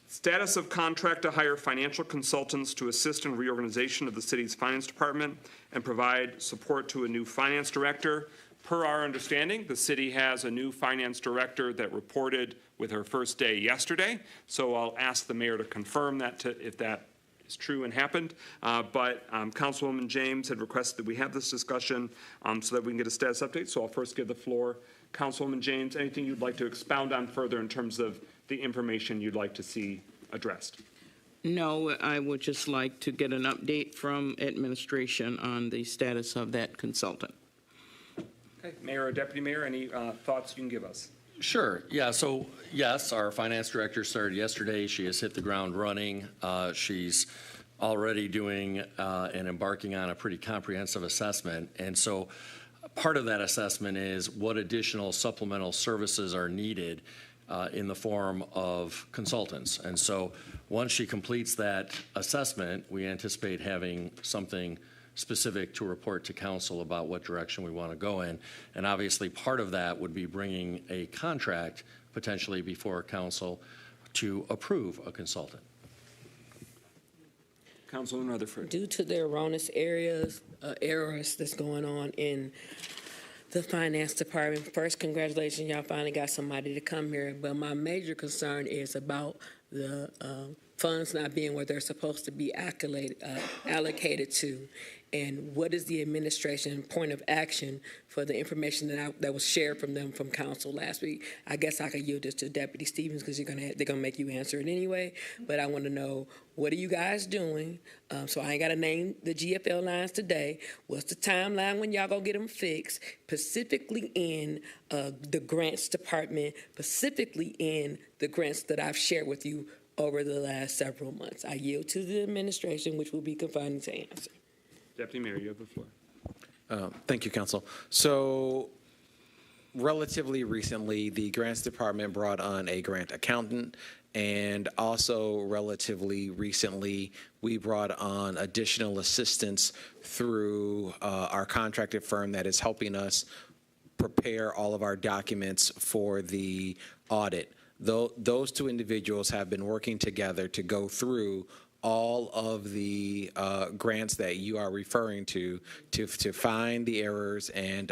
Status of contract to hire financial consultants to assist in reorganization of the city's finance department and provide support to a new finance director. Per our understanding, the city has a new finance director that reported with her first day yesterday. So I'll ask the mayor to confirm that if that is true and happened. But Councilwoman James had requested that we have this discussion so that we can get a status update. So I'll first give the floor. Councilwoman James, anything you'd like to expound on further in terms of the information you'd like to see addressed? No, I would just like to get an update from administration on the status of that consultant. Okay, Mayor or Deputy Mayor, any thoughts you can give us? Sure. Yeah. So yes, our finance director started yesterday. She has hit the ground running. She's already doing and embarking on a pretty comprehensive assessment. And so part of that assessment is what additional supplemental services are needed in the form of consultants. And so once she completes that assessment, we anticipate having something specific to report to council about what direction we want to go in. And obviously part of that would be bringing a contract potentially before council to approve a consultant. Councilman Rutherford. Due to the erroneous errors that's going on in the finance department, first, congratulations, y'all finally got somebody to come here. But my major concern is about the funds not being where they're supposed to be allocated to. And what is the administration point of action for the information that was shared from them from council last week? I guess I could yield this to Deputy Stevens because they're gonna make you answer it anyway. But I want to know, what are you guys doing? So I ain't got to name the GFL lines today. What's the timeline when y'all gonna get them fixed? Specifically in the grants department, specifically in the grants that I've shared with you over the last several months. I yield to the administration, which will be confining to answer. Deputy Mayor, you have the floor. Thank you, Council. So relatively recently, the Grants Department brought on a grant accountant, and also relatively recently, we brought on additional assistance through our contracted firm that is helping us prepare all of our documents for the audit. Those two individuals have been working together to go through all of the grants that you are referring to find the errors and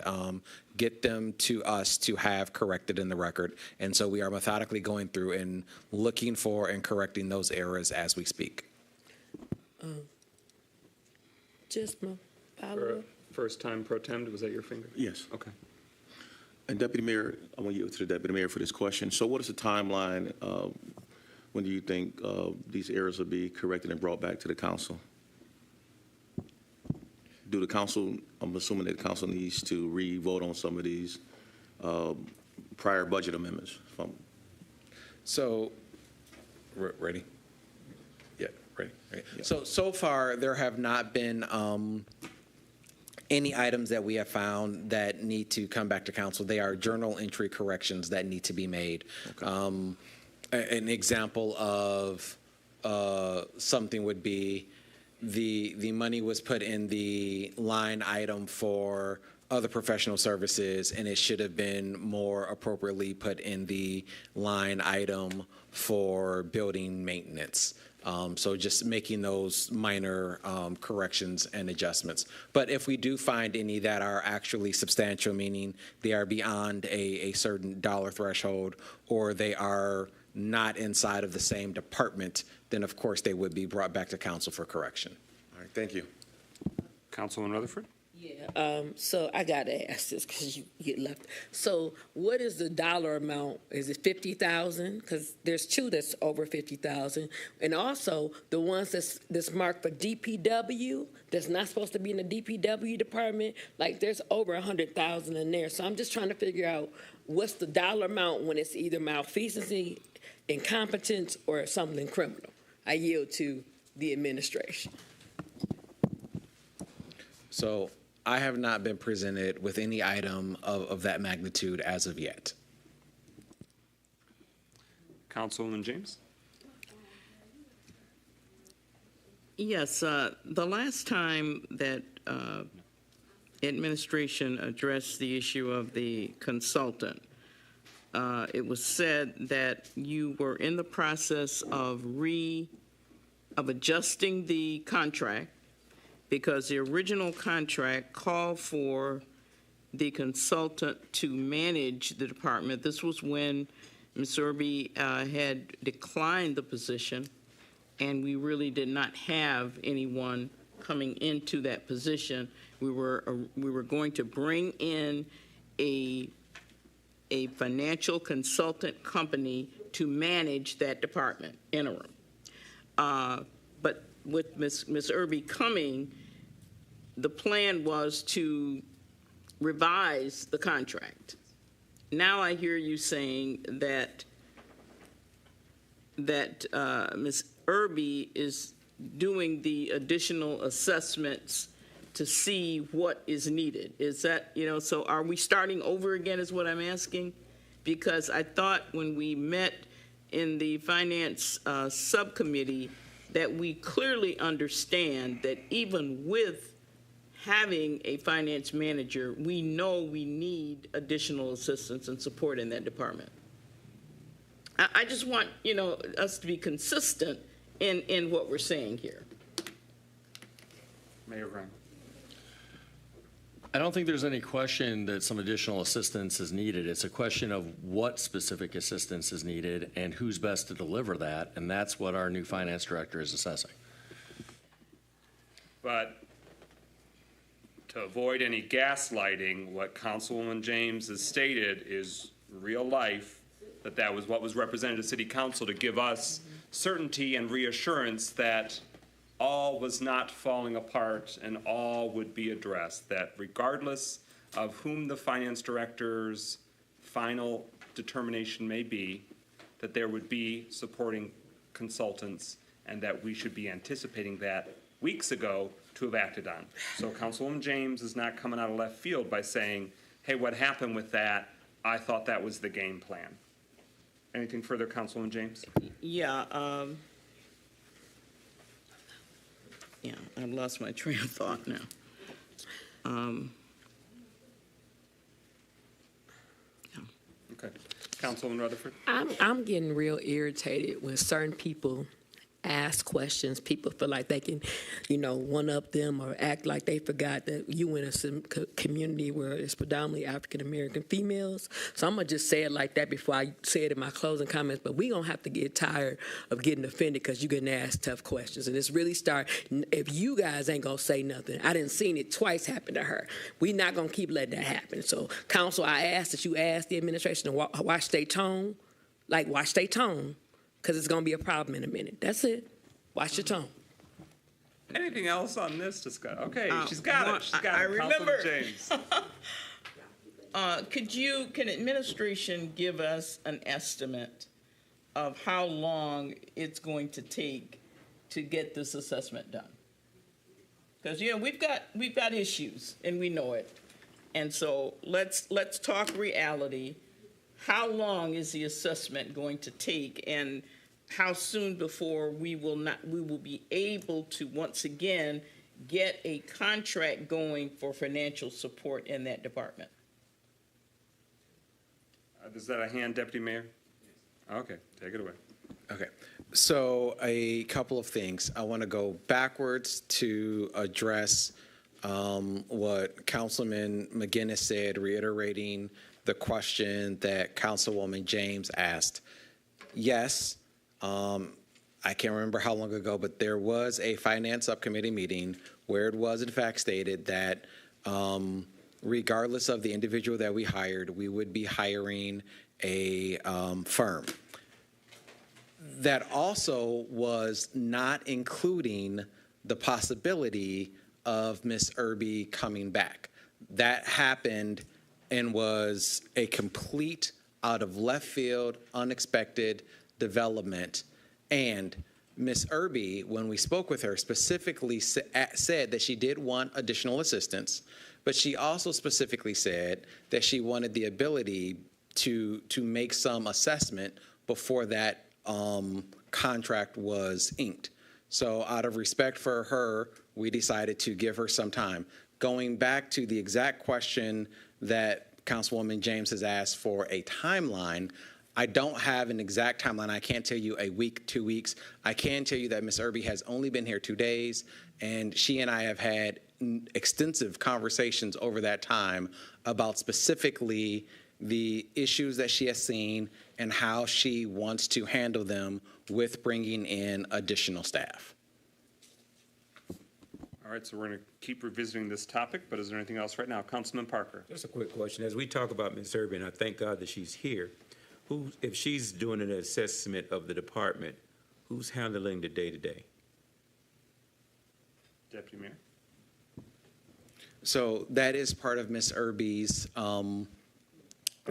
get them to us to have corrected in the record. And so we are methodically going through and looking for and correcting those errors as we speak. Just my follow-up. First time pro tem, was that your finger? Yes. Okay. And Deputy Mayor, I want to yield to the Deputy Mayor for this question. So what is the timeline? When do you think these errors will be corrected and brought back to the council? Do the council, I'm assuming that the council needs to re-vote on some of these prior budget amendments. So, ready? Yeah, ready. Okay. Yeah. So far, there have not been any items that we have found that need to come back to council. They are journal entry corrections that need to be made. Okay. An example of something would be the money was put in the line item for other professional services, and it should have been more appropriately put in the line item for building maintenance. So just making those minor corrections and adjustments. But if we do find any that are actually substantial, meaning they are beyond a certain dollar threshold, or they are not inside of the same department, then of course they would be brought back to council for correction. All right, thank you. Councilman Rutherford? Yeah, so I got to ask this because you get left. So what is the dollar amount? Is it 50,000? Because there's two that's over 50,000. And also the ones that's marked for DPW, that's not supposed to be in the DPW department, like there's over 100,000 in there. So I'm just trying to figure out what's the dollar amount when it's either malfeasance, incompetence, or something criminal. I yield to the administration. So I have not been presented with any item of that magnitude as of yet. Councilwoman James? Yes, the last time that administration addressed the issue of the consultant, it was said that you were in the process of adjusting the contract, because the original contract called for the consultant to manage the department. This was when Ms. Irby had declined the position, and we really did not have anyone coming into that position. We were going to bring in a financial consultant company to manage that department, interim. But with Ms. Irby coming, the plan was to revise the contract. Now I hear you saying that Ms. Irby is doing the additional assessments to see what is needed. Is that, so are we starting over again is what I'm asking? Because I thought when we met in the finance subcommittee that we clearly understand that even with having a finance manager, we know we need additional assistance and support in that department. I just want, us to be consistent in what we're saying here. Mayor Brown. I don't think there's any question that some additional assistance is needed. It's a question of what specific assistance is needed and who's best to deliver that, and that's what our new finance director is assessing. But to avoid any gaslighting, what Councilwoman James has stated is real life, that was what was represented to City Council to give us certainty and reassurance that all was not falling apart and all would be addressed, that regardless of whom the finance director's final determination may be, that there would be supporting consultants and that we should be anticipating that weeks ago to have acted on. So Councilwoman James is not coming out of left field by saying, hey, what happened with that? I thought that was the game plan. Anything further, Councilwoman James? Yeah, I've lost my train of thought now. Okay. Councilwoman Rutherford? I'm getting real irritated when certain people ask questions. People feel like they can, one-up them or act like they forgot that you in a community where it's predominantly African-American females. So I'm going to just say it like that before I say it in my closing comments. But we going to have to get tired of getting offended because you're getting asked tough questions. And it's really if you guys ain't going to say nothing, I didn't seen it twice happen to her. We not going to keep letting that happen. So, Council, I ask that you ask the administration to watch their tone, because it's going to be a problem in a minute. That's it. Watch your tone. Anything else on this discussion? Okay, she's got it. She's got I it. remember. James. Can administration give us an estimate of how long it's going to take to get this assessment done? Because we've got issues and we know it, and so let's talk reality. How long is the assessment going to take, and how soon before we will be able to once again get a contract going for financial support in that department? Is that a hand, Deputy Mayor? Okay, take it away. Okay, so a couple of things. I want to go backwards to address what Councilman McGinnis said, reiterating the question that Councilwoman James asked. Yes, I can't remember how long ago, but there was a finance subcommittee meeting where it was in fact stated that regardless of the individual that we hired, we would be hiring a firm. That also was not including the possibility of Ms. Irby coming back. That happened and was a complete out of left field, unexpected development. And Ms. Irby, when we spoke with her, specifically said that she did want additional assistance, but she also specifically said that she wanted the ability to make some assessment before that contract was inked. So out of respect for her, we decided to give her some time. Going back to the exact question that Councilwoman James has asked for a timeline, I don't have an exact timeline. I can't tell you a week, 2 weeks. I can tell you that Ms. Irby has only been here 2 days, and she and I have had extensive conversations over that time about specifically the issues that she has seen and how she wants to handle them with bringing in additional staff. All right, so we're going to keep revisiting this topic, but is there anything else right now? Councilman Parker. Just a quick question. As we talk about Ms. Irby, and I thank God that she's here, if she's doing an assessment of the department, who's handling the day-to-day? Deputy Mayor. So that is part of Ms. Irby's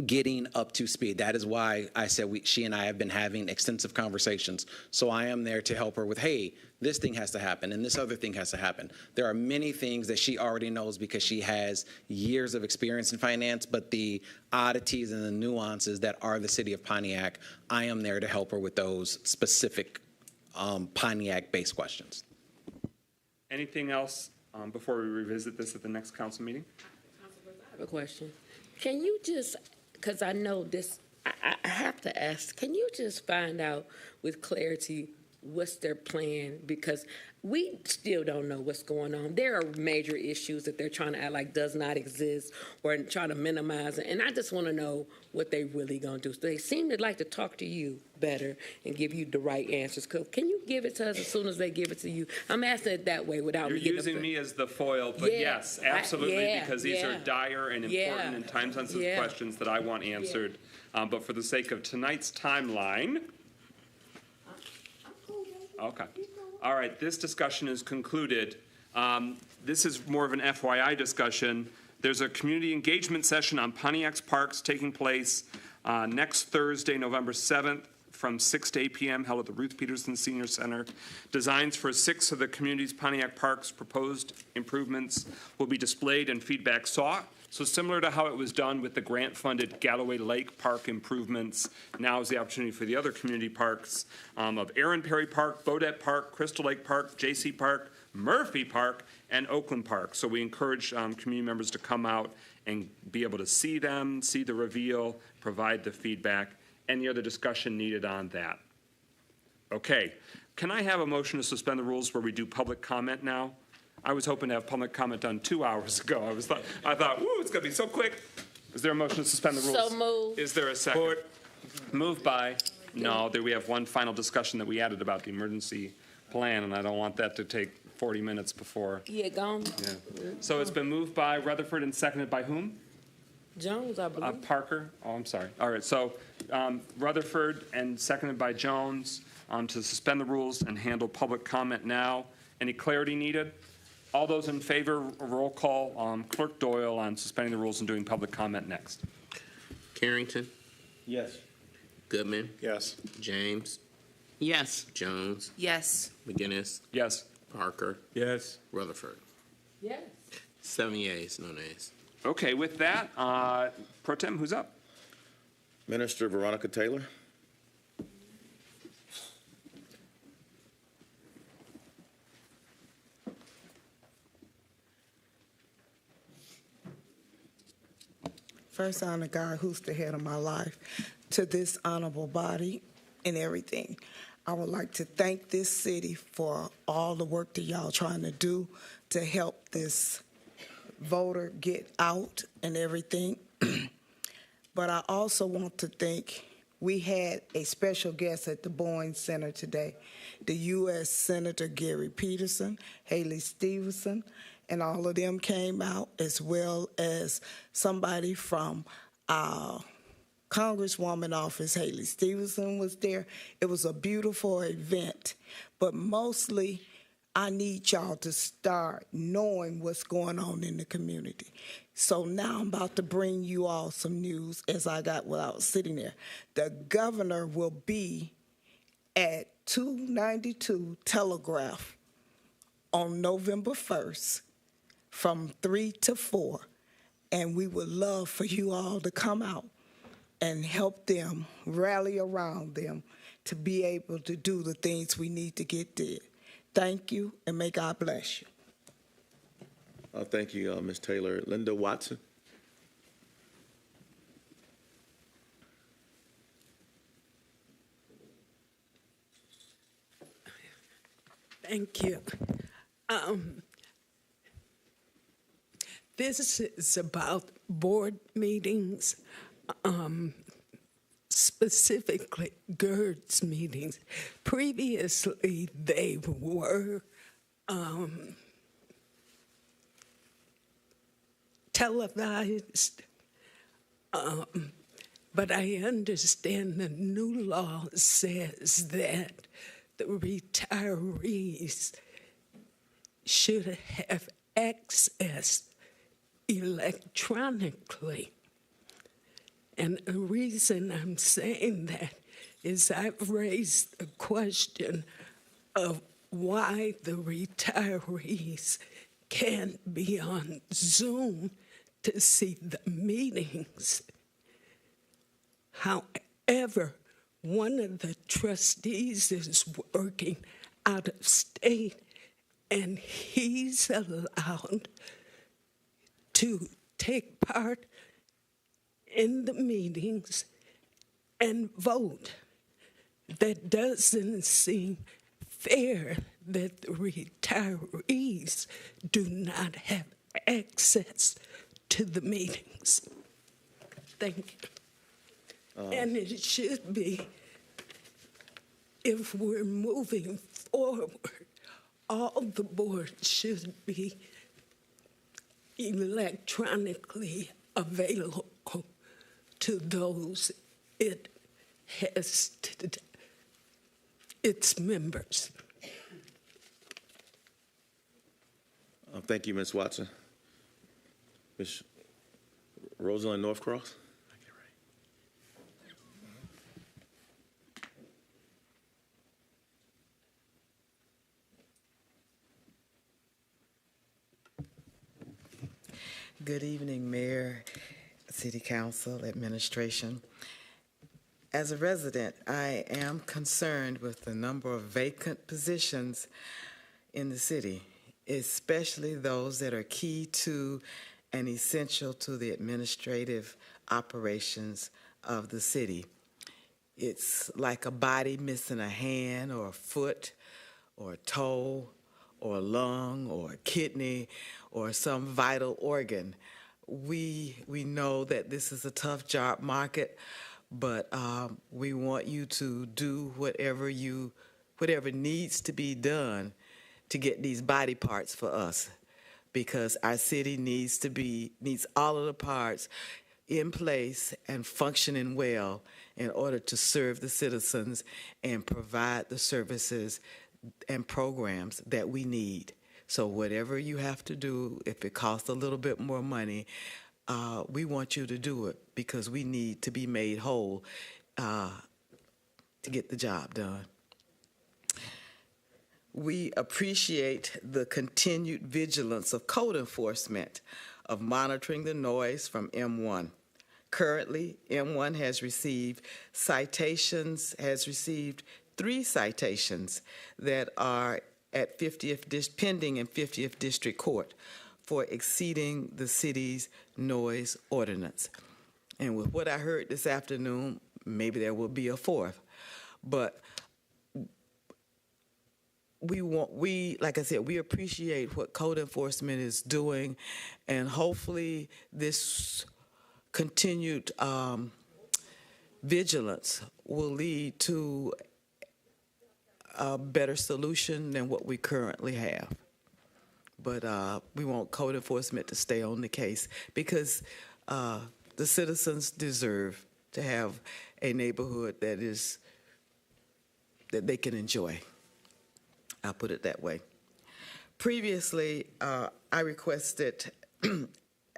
getting up to speed. That is why I said she and I have been having extensive conversations. So I am there to help her with, hey, this thing has to happen and this other thing has to happen. There are many things that she already knows because she has years of experience in finance, but the oddities and the nuances that are the city of Pontiac, I am there to help her with those specific Pontiac-based questions. Anything else before we revisit this at the next council meeting? I have a question. Can you just, because I know this, I have to ask, can you just find out with clarity what's their plan? Because we still don't know what's going on. There are major issues that they're trying to act like does not exist or trying to minimize it. And I just want to know what they really going to do. So they seem to like to talk to you better and give you the right answers. Can you give it to us as soon as they give it to you? I'm asking it that way without You're me getting using me as the foil, but Yeah, yes, absolutely, because these are yeah. dire and important and time-sensitive questions that I want answered. But for the sake of tonight's timeline, okay. All right, this discussion is concluded. This is more of an FYI discussion. There's a community engagement session on Pontiac's parks taking place next Thursday, November 7th, from 6 to 8 p.m., held at the Ruth Peterson Senior Center. Designs for 6 of the community's Pontiac parks, proposed improvements will be displayed and feedback sought. So similar to how it was done with the grant-funded Galloway Lake Park improvements, now is the opportunity for the other community parks of Aaron Perry Park, Bodette Park, Crystal Lake Park, J.C. Park, Murphy Park, and Oakland Park. So we encourage community members to come out and be able to see them, see the reveal, provide the feedback. Any other discussion needed on that? Okay. Can I have a motion to suspend the rules where we do public comment now? I was hoping to have public comment done 2 hours ago. I thought, woo, it's going to be so quick. Is there a motion to suspend the rules? So moved. Is there a second? Moved by, no, there we have one final discussion that we added about the emergency plan, and I don't want that to take 40 minutes before. Yeah, gone. Yeah. So it's been moved by Rutherford and seconded by whom? Jones, I believe. Parker. Oh, I'm sorry. All right. So Rutherford and seconded by Jones to suspend the rules and handle public comment now. Any clarity needed? All those in favor, roll call. Clerk Doyle on suspending the rules and doing public comment next. Carrington? Yes. Goodman? Yes. James? Yes. Jones? Yes. McGinnis? Yes. Parker? Yes. Rutherford? Yes. 7 yeas, no nays. Okay. With that, Pro Tem, who's up? Minister Veronica Taylor. First, I honor God, who's the head of my life, to this honorable body and everything. I would like to thank this city for all the work that y'all trying to do to help this voter get out and everything. But I also want to thank, we had a special guest at the Boeing Center today, the U.S. Senator Gary Peterson, Haley Stevenson, and all of them came out, as well as somebody from our Congresswoman office, Haley Stevenson, was there. It was a beautiful event, but mostly I need y'all to start knowing what's going on in the community. So now I'm about to bring you all some news as I got while I was sitting there. The governor will be at 292 Telegraph on November 1st from 3 to 4, and we would love for you all to come out and help them, rally around them to be able to do the things we need to get done. Thank you, and may God bless you. Thank you, Ms. Taylor. Linda Watson. Thank you. This is about board meetings, specifically GERDS meetings. Previously, they were televised, but I understand the new law says that the retirees should have access electronically. And the reason I'm saying that is I've raised the question of why the retirees can't be on Zoom to see the meetings. However, one of the trustees is working out of state, and he's allowed to take part in the meetings and vote. That doesn't seem fair that the retirees do not have access to the meetings. Thank you. And it should be, if we're moving forward, all the boards should be electronically available to those it has its members. Thank you, Ms. Watson. Ms. Rosalind Northcross? Good evening, Mayor, City Council, Administration. As a resident, I am concerned with the number of vacant positions in the city, especially those that are key to and essential to the administrative operations of the city. It's like a body missing a hand or a foot or a toe or a lung or a kidney or some vital organ. We know that this is a tough job market, but we want you to do whatever needs to be done to get these body parts for us, because our city needs all of the parts in place and functioning well in order to serve the citizens and provide the services and programs that we need. So whatever you have to do, if it costs a little bit more money, we want you to do it, because we need to be made whole to get the job done. We appreciate the continued vigilance of code enforcement of monitoring the noise from M1. Currently, M1 has received 3 citations that are at pending in 50th District Court for exceeding the city's noise ordinance. And with what I heard this afternoon, maybe there will be a 4th. But like I said, we appreciate what code enforcement is doing, and hopefully this continued vigilance will lead to a better solution than what we currently have. But we want code enforcement to stay on the case, because the citizens deserve to have a neighborhood that they can enjoy. I'll put it that way. Previously, I requested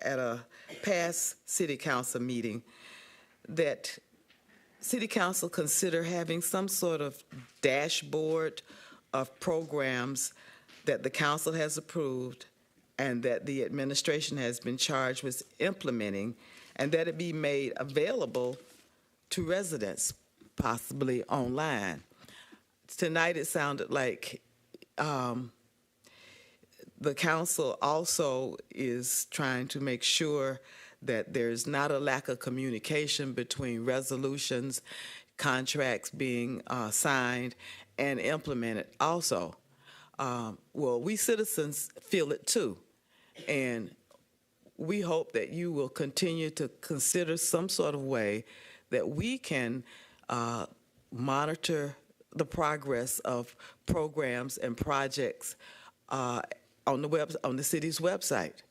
at a past City Council meeting that City Council consider having some sort of dashboard of programs that the council has approved and that the administration has been charged with implementing, and that it be made available to residents, possibly online. Tonight it sounded like the council also is trying to make sure that there's not a lack of communication between resolutions, contracts being signed and implemented also. Well, we citizens feel it too, and we hope that you will continue to consider some sort of way that we can monitor the progress of programs and projects on the city's website,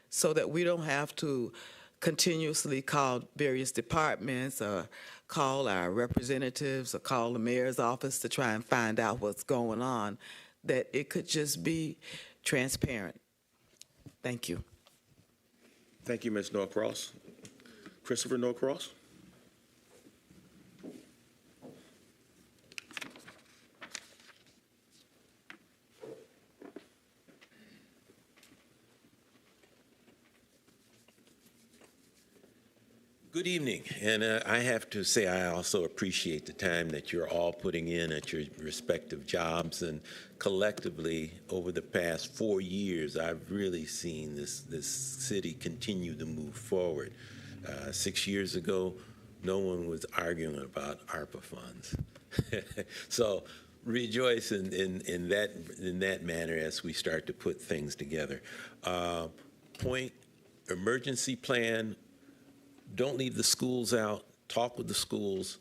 so that we don't have to continuously call various departments or call our representatives or call the mayor's office to try and find out what's going on, that it could just be transparent. Thank you. Thank you, Ms. Norcross. Christopher Norcross? Good evening, and I have to say I also appreciate the time that you're all putting in at your respective jobs, and collectively over the past 4 years I've really seen this city continue to move forward. 6 years ago, no one was arguing about Arpa funds. So rejoice in that manner as we start to put things together. Emergency plan. Don't leave the schools out. Talk with the schools.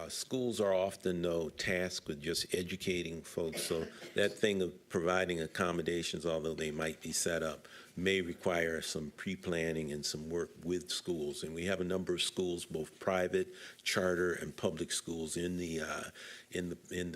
Schools are often tasked with just educating folks, so that thing of providing accommodations, although they might be set up, may require some pre-planning and some work with schools. And we have a number of schools, both private, charter, and public schools in the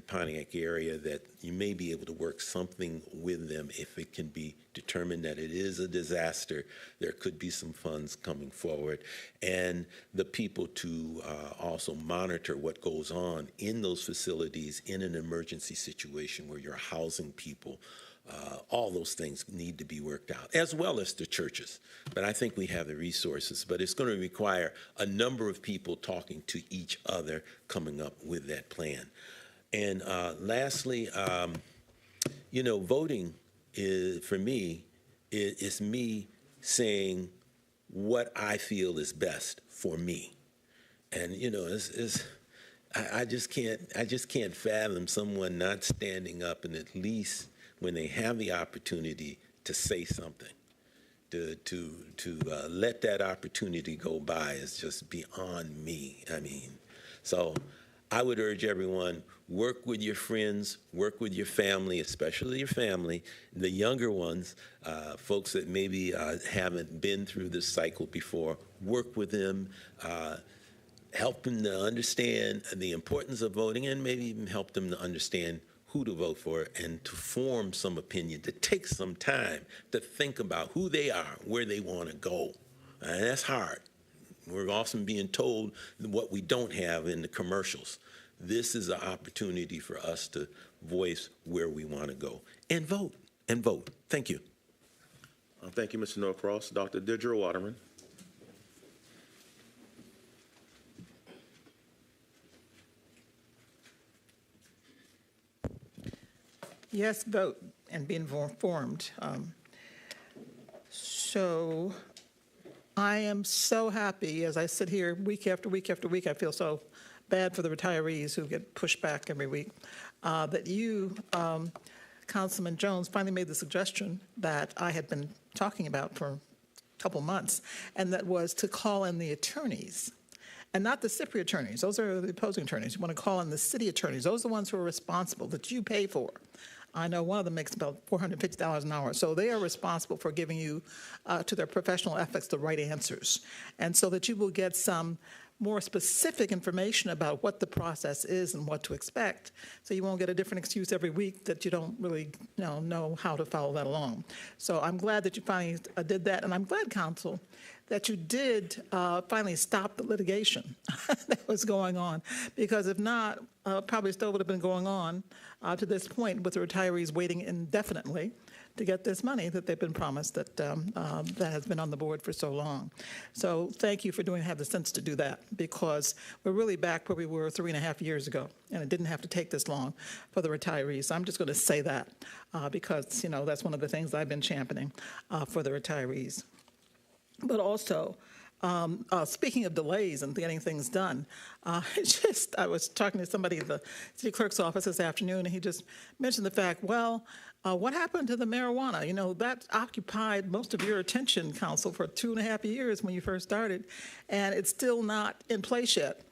Pontiac area that you may be able to work something with them if it can be determined that it is a disaster. There could be some funds coming forward, and the people to also monitor what goes on in those facilities in an emergency situation where you're housing people. All those things need to be worked out, as well as the churches. But I think we have the resources. But it's going to require a number of people talking to each other, coming up with that plan. And lastly, voting is, for me, is me saying what I feel is best for me. And I just can't fathom someone not standing up and at least, when they have the opportunity, to say something, to let that opportunity go by is just beyond me. So I would urge everyone, work with your friends, work with your family, especially your family, the younger ones, folks that maybe haven't been through this cycle before, work with them, help them to understand the importance of voting, and maybe even help them to understand who to vote for and to form some opinion, to take some time to think about who they are, where they want to go. And that's hard. We're often being told what we don't have in the commercials. This is an opportunity for us to voice where we want to go and vote, and vote. Thank you. Thank you, Mr. Norcross. Dr. Deirdre Waterman. Yes, vote and be informed. So I am so happy as I sit here week after week after week. I feel so bad for the retirees who get pushed back every week, that you, Councilman Jones, finally made the suggestion that I had been talking about for a couple months, and that was to call in the attorneys. And not the CIPRI attorneys. Those are the opposing attorneys. You want to call in the city attorneys. Those are the ones who are responsible, that you pay for. I know one of them makes about $450 an hour. So they are responsible for giving you, to their professional ethics, the right answers. And so that you will get some more specific information about what the process is and what to expect, so you won't get a different excuse every week that you don't really know how to follow that along. So I'm glad that you finally did that, and I'm glad, Council, that you did finally stop the litigation that was going on, because if not, probably still would have been going on to this point with the retirees waiting indefinitely to get this money that they've been promised, that that has been on the board for so long. So thank you for have the sense to do that, because we're really back where we were 3.5 years ago, and it didn't have to take this long for the retirees. So I'm just going to say that because that's one of the things I've been championing for the retirees. But also, speaking of delays and getting things done, I was talking to somebody at the city clerk's office this afternoon, and he just mentioned the fact, what happened to the marijuana? That occupied most of your attention, Council, for 2.5 years when you first started, and it's still not in place yet.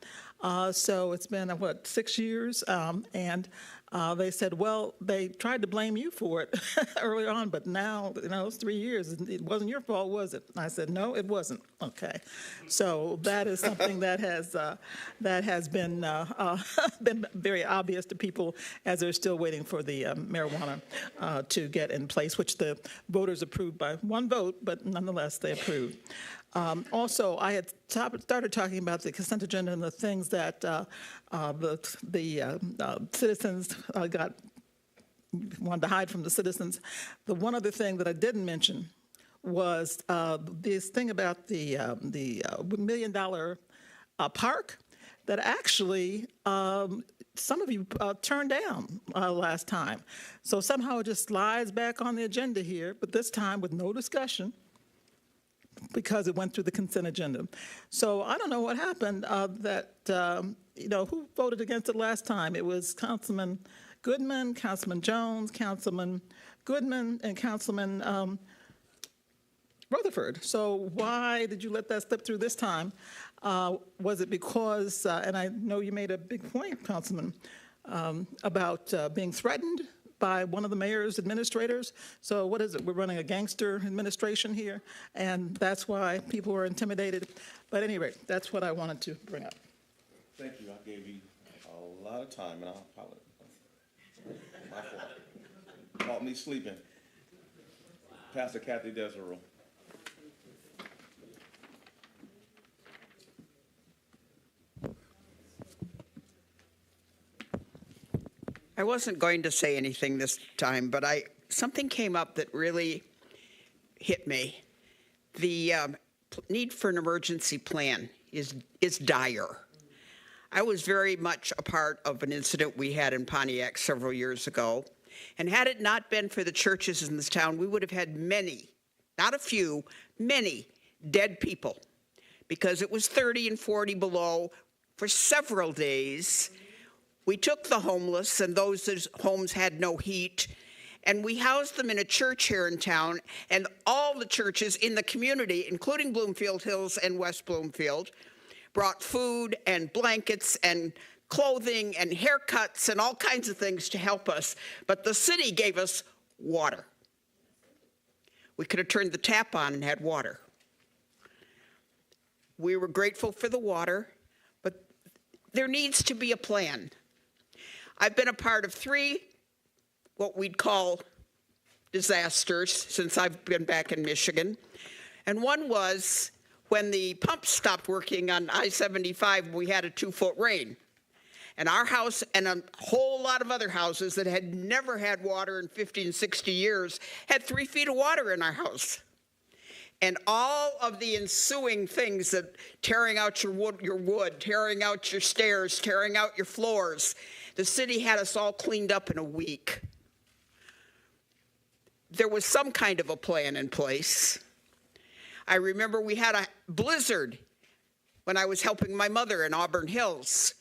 So it's been, 6 years? And they said, they tried to blame you for it earlier on, but now, it's 3 years. It wasn't your fault, was it? And I said, no, it wasn't. Okay. So that is something that has been been very obvious to people as they're still waiting for the marijuana to get in place, which the voters approved by one vote, but nonetheless they approved. Also, I had started talking about the consent agenda and the things that the citizens wanted to hide from the citizens. The one other thing that I didn't mention was this thing about the $1 million park that actually some of you turned down last time. So somehow it just slides back on the agenda here, but this time with no discussion because it went through the consent agenda. So I don't know what happened who voted against it last time? It was Councilman Goodman, Councilman Jones, Councilman Goodman, and Councilman Rutherford. So why did you let that slip through this time? Was it because, and I know you made a big point, Councilman, about being threatened by one of the mayor's administrators? So what is it? We're running a gangster administration here, and that's why people were intimidated. But at any rate, that's what I wanted to bring up. Thank you. I gave you a lot of time, and I apologize. My fault. Caught me sleeping. Pastor Kathy Desiree. I wasn't going to say anything this time, but something came up that really hit me. The need for an emergency plan is dire. I was very much a part of an incident we had in Pontiac several years ago, and had it not been for the churches in this town, we would have had many, not a few, many dead people, because it was 30 and 40 below for several days. We took the homeless and those whose homes had no heat, and we housed them in a church here in town, and all the churches in the community, including Bloomfield Hills and West Bloomfield, brought food and blankets and clothing and haircuts and all kinds of things to help us. But the city gave us water. We could have turned the tap on and had water. We were grateful for the water, but there needs to be a plan. I've been a part of 3, what we'd call disasters since I've been back in Michigan. And one was when the pump stopped working on I-75, we had a 2-foot rain. And our house and a whole lot of other houses that had never had water in 50 and 60 years had 3 feet of water in our house. And all of the ensuing things, that tearing out your wood, tearing out your stairs, tearing out your floors, the city had us all cleaned up in a week. There was some kind of a plan in place. I remember we had a blizzard when I was helping my mother in Auburn Hills,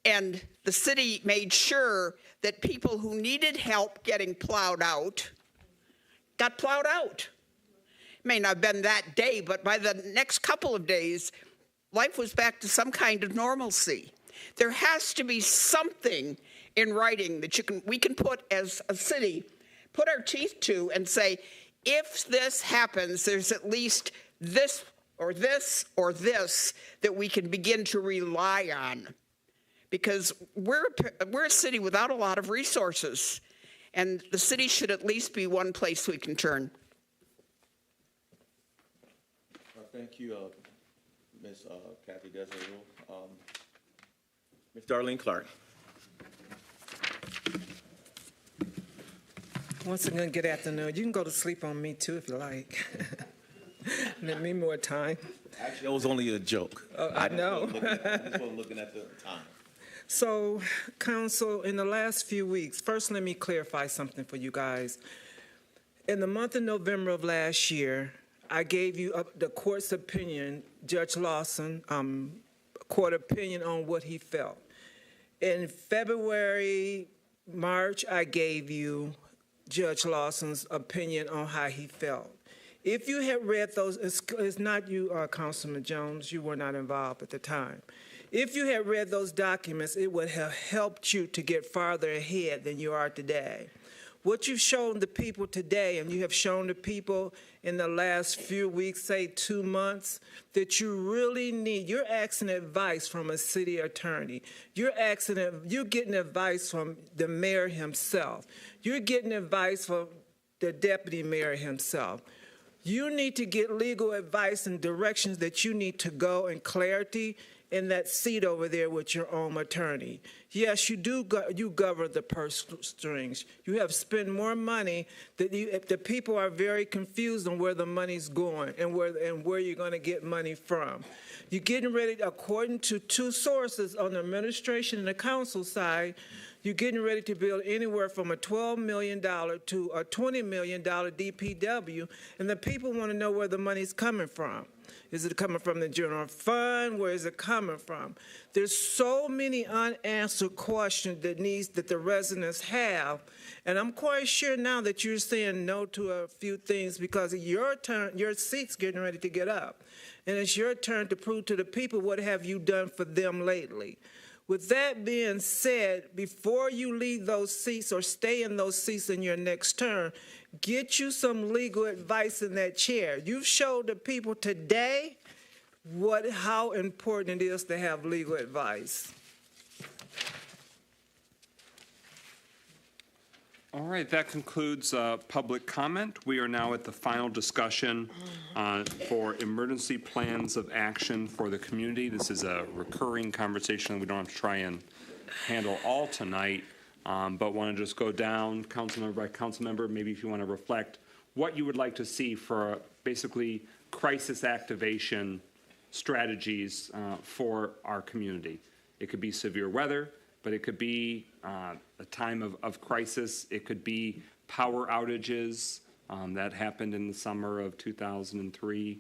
and the city made sure that people who needed help getting plowed out got plowed out. It may not have been that day, but by the next couple of days, life was back to some kind of normalcy. There has to be something in writing that we can put as a city, put our teeth to and say, if this happens, there's at least this or this or this that we can begin to rely on. Because we're a city without a lot of resources, and the city should at least be one place we can turn. Thank you, Ms. Kathy Desiree. Ms. Darlene Clark. Once again, good afternoon. You can go to sleep on me too if you like. Let me more time. Actually, it was only a joke. I know. I just wasn't looking at the time. So, Council, in the last few weeks, first let me clarify something for you guys. In the month of November of last year, I gave you the court's opinion, Judge Lawson, court opinion on what he felt. In February, March, I gave you Judge Lawson's opinion on how he felt. If you had read those, it's not you, Councilman Jones, you were not involved at the time. If you had read those documents, it would have helped you to get farther ahead than you are today. What you've shown the people today, and you have shown the people in the last few weeks, say 2 months, that you really need, you're asking advice from a city attorney. You're getting advice from the mayor himself. You're getting advice from the deputy mayor himself. You need to get legal advice and directions that you need to go and clarity in that seat over there with your own attorney. Yes, you do. You govern the purse strings. You have spent more money that the people are very confused on where the money's going and where you're going to get money from. You're getting ready, according to two sources on the administration and the council side, you're getting ready to build anywhere from a $12 million to a $20 million DPW, and the people want to know where the money's coming from. Is it coming from the general fund? Where is it coming from? There's so many unanswered questions that the residents have, and I'm quite sure now that you're saying no to a few things because your seat's getting ready to get up, and it's your turn to prove to the people what have you done for them lately. With that being said, before you leave those seats or stay in those seats in your next term, get you some legal advice in that chair. You've showed the people today how important it is to have legal advice. All right, that concludes public comment. We are now at the final discussion for emergency plans of action for the community. This is a recurring conversation. We don't have to try and handle all tonight, but want to just go down council member by council member. Maybe if you want to reflect what you would like to see for basically crisis activation strategies for our community. It could be severe weather, but it could be a time of crisis. It could be power outages that happened in the summer of 2003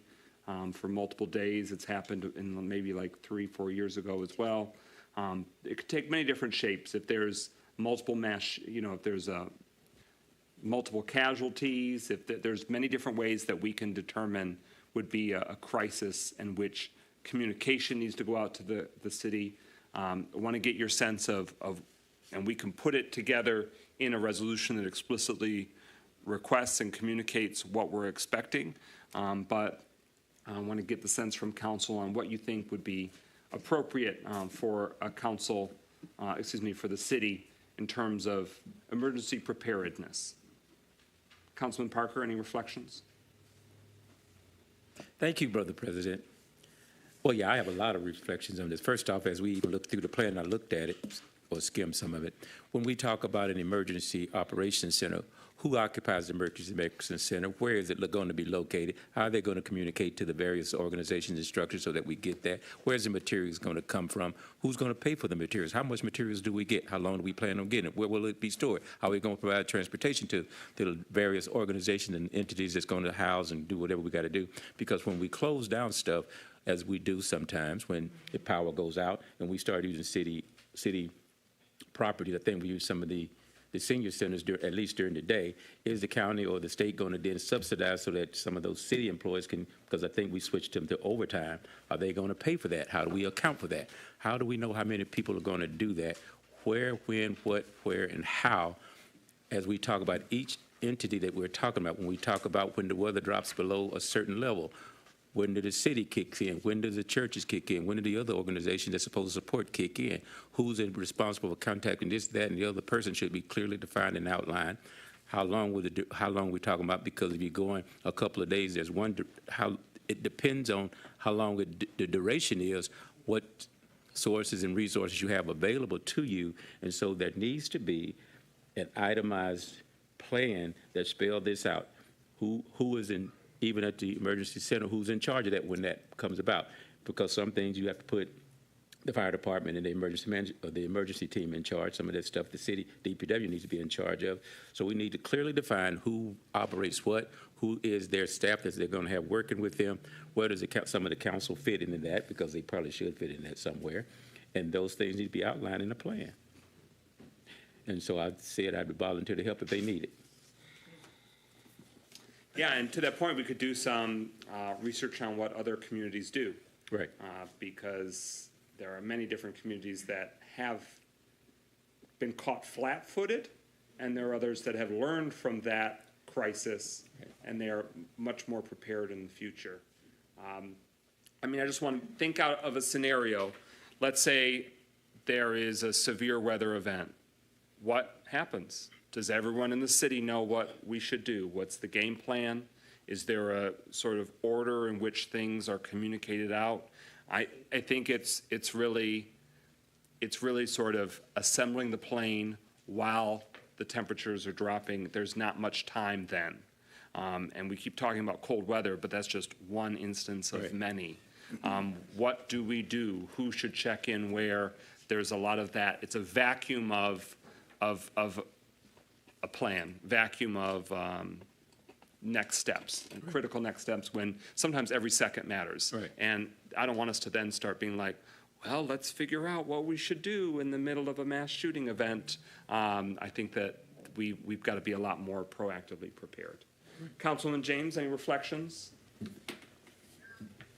for multiple days. It's happened in maybe like 3-4 years ago as well. It could take many different shapes. If there's multiple if there's multiple casualties, if there's many different ways that we can determine would be a crisis in which communication needs to go out to the city. I want to get your sense of, and we can put it together in a resolution that explicitly requests and communicates what we're expecting. But I want to get the sense from council on what you think would be appropriate for a council, for the city in terms of emergency preparedness. Councilman Parker, any reflections? Thank you, Brother President. Well, yeah, I have a lot of reflections on this. First off, as we even looked through the plan, I looked at it, or skimmed some of it. When we talk about an emergency operations center, who occupies the emergency medicine center? Where is it going to be located? How are they going to communicate to the various organizations and structures so that we get that? Where's the materials going to come from? Who's going to pay for the materials? How much materials do we get? How long do we plan on getting it? Where will it be stored? How are we going to provide transportation to the various organizations and entities that's going to house and do whatever we got to do? Because when we close down stuff, as we do sometimes when the power goes out and we start using city property, I think we use some of the senior centers, at least during the day, is the county or the state going to then subsidize so that some of those city employees can, because I think we switched them to overtime, are they going to pay for that? How do we account for that? How do we know how many people are going to do that? Where, when, what, where, and how, as we talk about each entity that we're talking about, when we talk about when the weather drops below a certain level, when do the city kick in? When do the churches kick in? When do the other organizations that's supposed to support kick in? Who's responsible for contacting this, that, and the other person should be clearly defined and outlined. How long we're talking about? Because if you're going a couple of days, there's it depends on how long the duration is, what sources and resources you have available to you, and so there needs to be an itemized plan that spells this out. Who is in, even at the emergency center, who's in charge of that when that comes about? Because some things you have to put the fire department and the emergency team in charge. Some of that stuff the city DPW needs to be in charge of. So we need to clearly define who operates what, who is their staff that they're going to have working with them. Where does some of the council fit into that? Because they probably should fit in that somewhere. And those things need to be outlined in the plan. And so I said I'd volunteer to help if they need it. Yeah, and to that point, we could do some research on what other communities do. Right. Because there are many different communities that have been caught flat-footed, and there are others that have learned from that crisis, and they are much more prepared in the future. I mean, I just want to think out of a scenario. Let's say there is a severe weather event. What happens? Does everyone in the city know what we should do? What's the game plan? Is there a sort of order in which things are communicated out? I think it's really sort of assembling the plane while the temperatures are dropping. There's not much time then. And we keep talking about cold weather, but that's just one instance of many. What do we do? Who should check in where? There's a lot of that. It's a vacuum of a plan, vacuum of next steps, and critical next steps when sometimes every second matters. Right. And I don't want us to then start being like, well, let's figure out what we should do in the middle of a mass shooting event. I think that we've got to be a lot more proactively prepared. Councilman James, any reflections?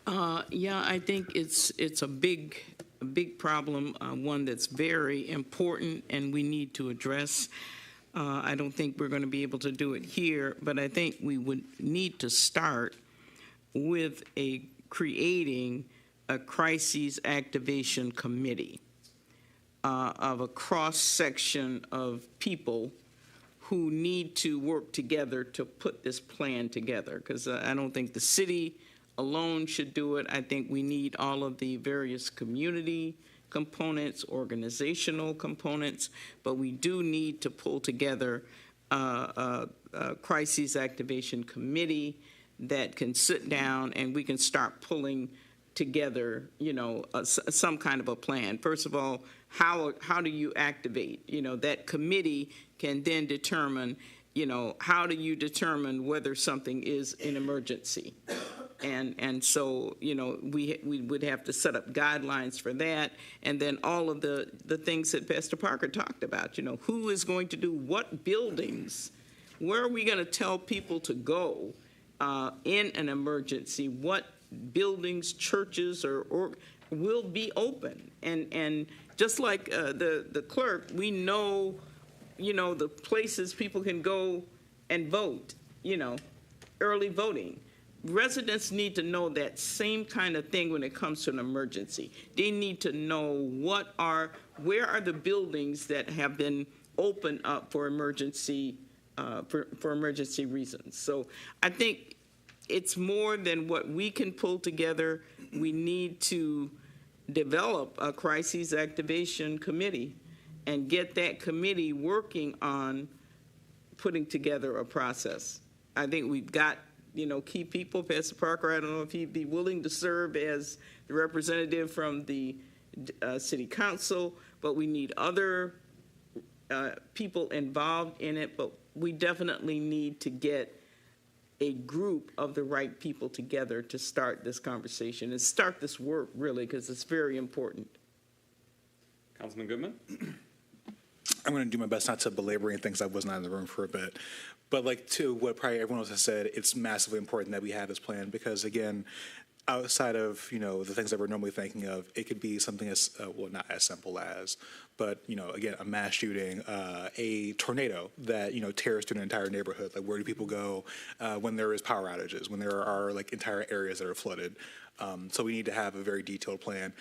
Yeah, I think it's a big problem, one that's very important and we need to address. I don't think we're going to be able to do it here, but I think we would need to start with creating a crises activation committee of a cross-section of people who need to work together to put this plan together, because I don't think the city alone should do it. I think we need all of the various community components, organizational components, but we do need to pull together a crises activation committee that can sit down and we can start pulling together, some kind of a plan. First of all, how do you activate? That committee can then determine, how do you determine whether something is an emergency? And so, we would have to set up guidelines for that. And then all of the things that Pastor Parker talked about, who is going to do what buildings, where are we going to tell people to go in an emergency, what buildings, churches, or will be open. And just like the clerk, we know, the places people can go and vote, early voting. Residents need to know that same kind of thing when it comes to an emergency. They need to know where are the buildings that have been opened up for emergency for emergency reasons. So I think it's more than what we can pull together. We need to develop a crises activation committee and get that committee working on putting together a process. I think we've got key people. Pastor Parker, I don't know if he'd be willing to serve as the representative from the city council, but we need other people involved in it. But we definitely need to get a group of the right people together to start this conversation and start this work, really, because it's very important. Councilman Goodman? I'm going to do my best not to belabor anything because I was not in the room for a bit. But to what probably everyone else has said, it's massively important that we have this plan because, again, outside of, the things that we're normally thinking of, it could be something as, not as simple as, but, again, a mass shooting, a tornado that, tears through an entire neighborhood. Like, where do people go when there is power outages, when there are, entire areas that are flooded? So we need to have a very detailed plan.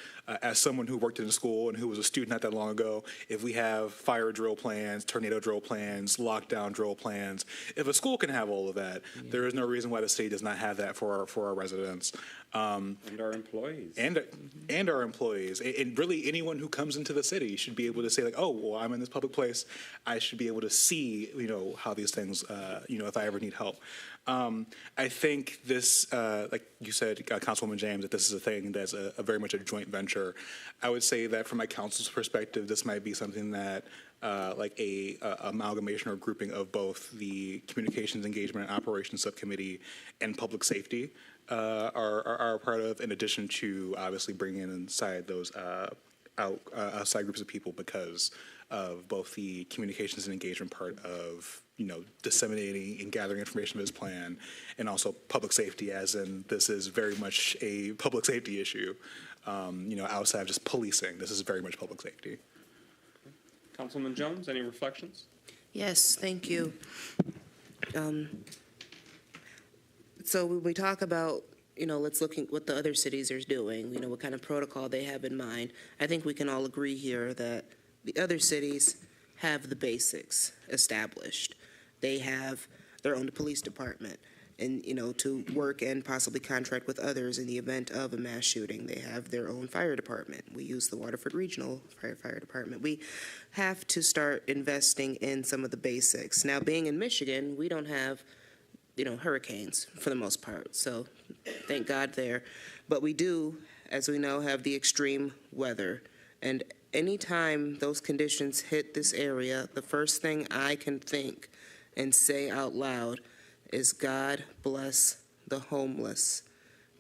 As someone who worked in a school and who was a student not that long ago, if we have fire drill plans, tornado drill plans, lockdown drill plans, if a school can have all of that, there is no reason why the state does not have that for our residents. And our employees. And our employees. And really anyone who comes into the city should be able to say, I'm in this public place. I should be able to see, how these things, if I ever need help. I think this, like you said, Councilwoman James, that this is a thing that's a very much a joint venture. I would say that from my council's perspective, this might be something that like a amalgamation or grouping of both the Communications Engagement and Operations Subcommittee and Public Safety are part of, in addition to obviously bringing inside those outside groups of people because of both the communications and engagement part of disseminating and gathering information of his plan, and also public safety, as in this is very much a public safety issue, outside of just policing. This is very much public safety. Councilman Jones, any reflections? Yes, thank you. So when we talk about, let's look at what the other cities are doing, what kind of protocol they have in mind, I think we can all agree here that the other cities have the basics established. They have their own police department. and, to work and possibly contract with others in the event of a mass shooting. They have their own fire department. We use the Waterford Regional Fire Department. We have to start investing in some of the basics. Now, being in Michigan, we don't have, hurricanes for the most part, so thank God there. But we do, as we know, have the extreme weather. And anytime those conditions hit this area, the first thing I can think and say out loud is, God bless the homeless.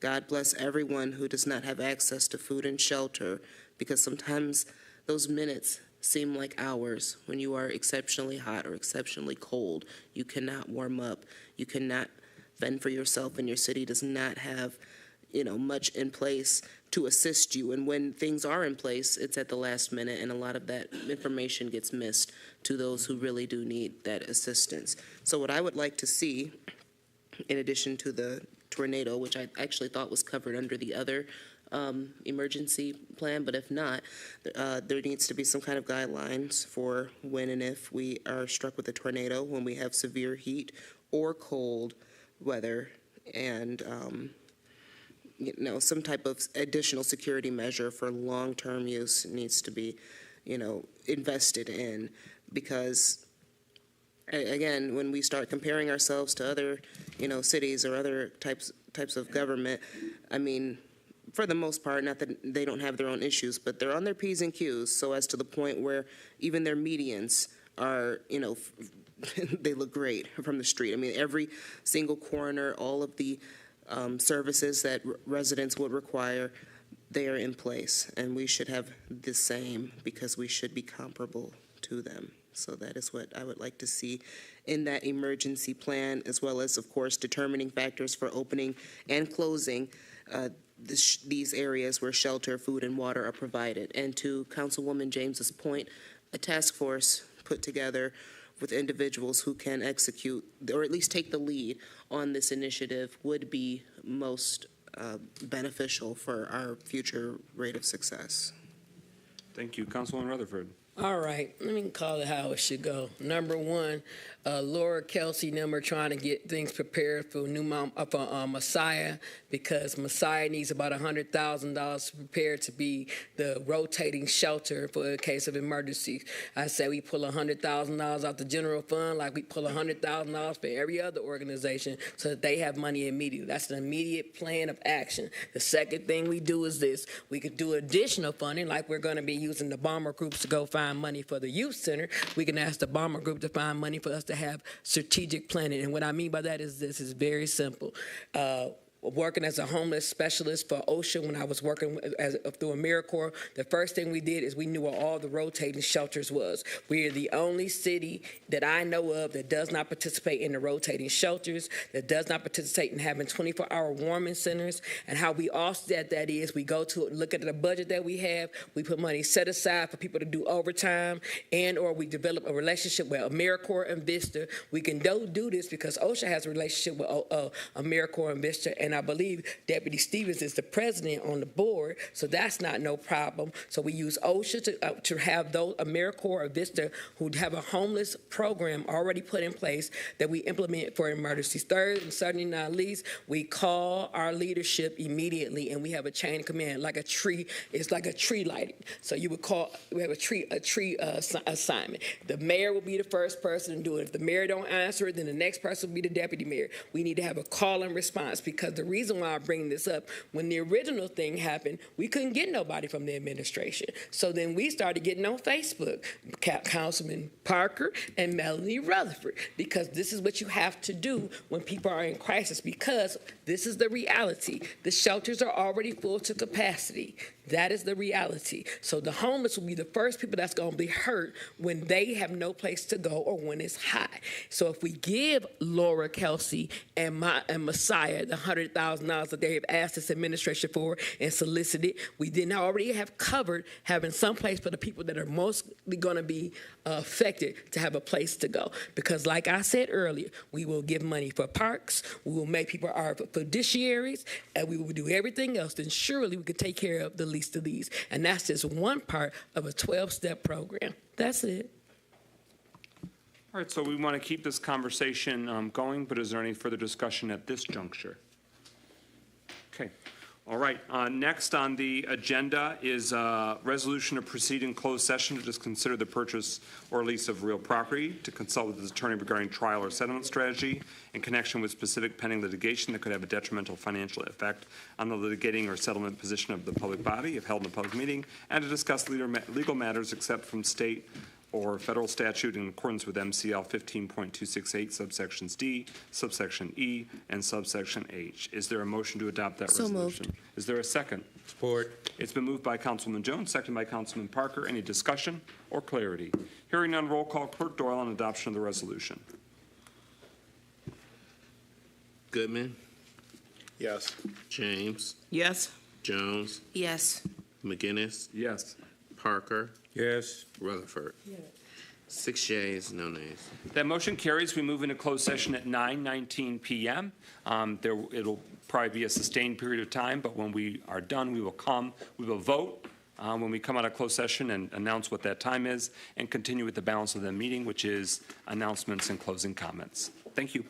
God bless everyone who does not have access to food and shelter, because sometimes those minutes seem like hours when you are exceptionally hot or exceptionally cold. You cannot warm up. You cannot fend for yourself, and your city does not have, much in place to assist you. And when things are in place, it's at the last minute, and a lot of that information gets missed to those who really do need that assistance. So what I would like to see, in addition to the tornado, which I actually thought was covered under the other emergency plan, but if not, there needs to be some kind of guidelines for when and if we are struck with a tornado, when we have severe heat or cold weather, and some type of additional security measure for long-term use needs to be, invested in, because again, when we start comparing ourselves to other, cities or other types of government, I mean, for the most part, not that they don't have their own issues, but they're on their P's and Q's, so as to the point where even their medians are, they look great from the street. I mean, every single corner, all of the services that residents would require, they are in place, and we should have the same, because we should be comparable to them. So that is what I would like to see in that emergency plan, as well as, of course, determining factors for opening and closing these areas where shelter, food, and water are provided. And to Councilwoman James's point, a task force put together with individuals who can execute, or at least take the lead on this initiative, would be most beneficial for our future rate of success. Thank you. Councilwoman Rutherford. All right, let me call it how it should go. Number one, Laura Kelsey, we're trying to get things prepared for Messiah, because Messiah needs about $100,000 prepared to be the rotating shelter for a case of emergency. I say we pull $100,000 out the general fund like we pull $100,000 for every other organization, so that they have money immediately. That's an immediate plan of action. The second thing we do is this. We could do additional funding, like we're going to be using the bomber groups to go find money for the youth center. We can ask the bomber group to find money for us to have strategic planning. And what I mean by that is this is very simple. Working as a homeless specialist for OSHA, when I was working through AmeriCorps, the first thing we did is we knew where all the rotating shelters was. We are the only city that I know of that does not participate in the rotating shelters, that does not participate in having 24-hour warming centers. And how we offset that is we go to look at the budget that we have, we put money set aside for people to do overtime, and or we develop a relationship with AmeriCorps and Vista. We can do this because OSHA has a relationship with AmeriCorps and Vista, and I believe Deputy Stevens is the president on the board, so that's not no problem. So we use OSHA to have those AmeriCorps or Vista who have a homeless program already put in place that we implement for emergencies. Third, and certainly not least, we call our leadership immediately, and we have a chain of command, like a tree. It's like a tree lighting. So you would call. We have a tree assignment. The mayor will be the first person to do it. If the mayor don't answer it, then the next person will be the deputy mayor. We need to have a call and response, because the reason why I'm bringing this up, when the original thing happened, we couldn't get nobody from the administration. So then we started getting on Facebook, Councilman Parker and Melanie Rutherford, because this is what you have to do when people are in crisis, because this is the reality. The shelters are already full to capacity. That is the reality. So the homeless will be the first people that's going to be hurt when they have no place to go or when it's hot. So if we give Laura Kelsey and Messiah the $100,000 that they have asked this administration for and solicited, we then already have covered having some place for the people that are mostly going to be affected to have a place to go. Because like I said earlier, we will give money for parks, we will make people our fiduciaries, and we will do everything else. Then surely we can take care of the least of these. And that's just one part of a 12-step program. That's it. All right, so we want to keep this conversation going, but is there any further discussion at this juncture? Okay. All right. Next on the agenda is a resolution to proceed in closed session to just consider the purchase or lease of real property, to consult with his attorney regarding trial or settlement strategy in connection with specific pending litigation that could have a detrimental financial effect on the litigating or settlement position of the public body if held in a public meeting, and to discuss legal matters except from state or federal statute in accordance with MCL 15.268 subsections D, subsection E, and subsection H. Is there a motion to adopt that So resolution? moved. Is there a second? Support. It's been moved by Councilman Jones, seconded by Councilman Parker. Any discussion or clarity? Hearing none, roll call. Clerk Doyle on adoption of the resolution. Goodman, Yes. James, Yes? Jones, Yes. McGinnis, Yes. Parker, Yes. Rutherford. 6 yeas, no nays. That motion carries. We move into closed session at 9:19 p.m. It'll probably be a sustained period of time, but when we are done, we will vote when we come out of closed session and announce what that time is, and continue with the balance of the meeting, which is announcements and closing comments. Thank you.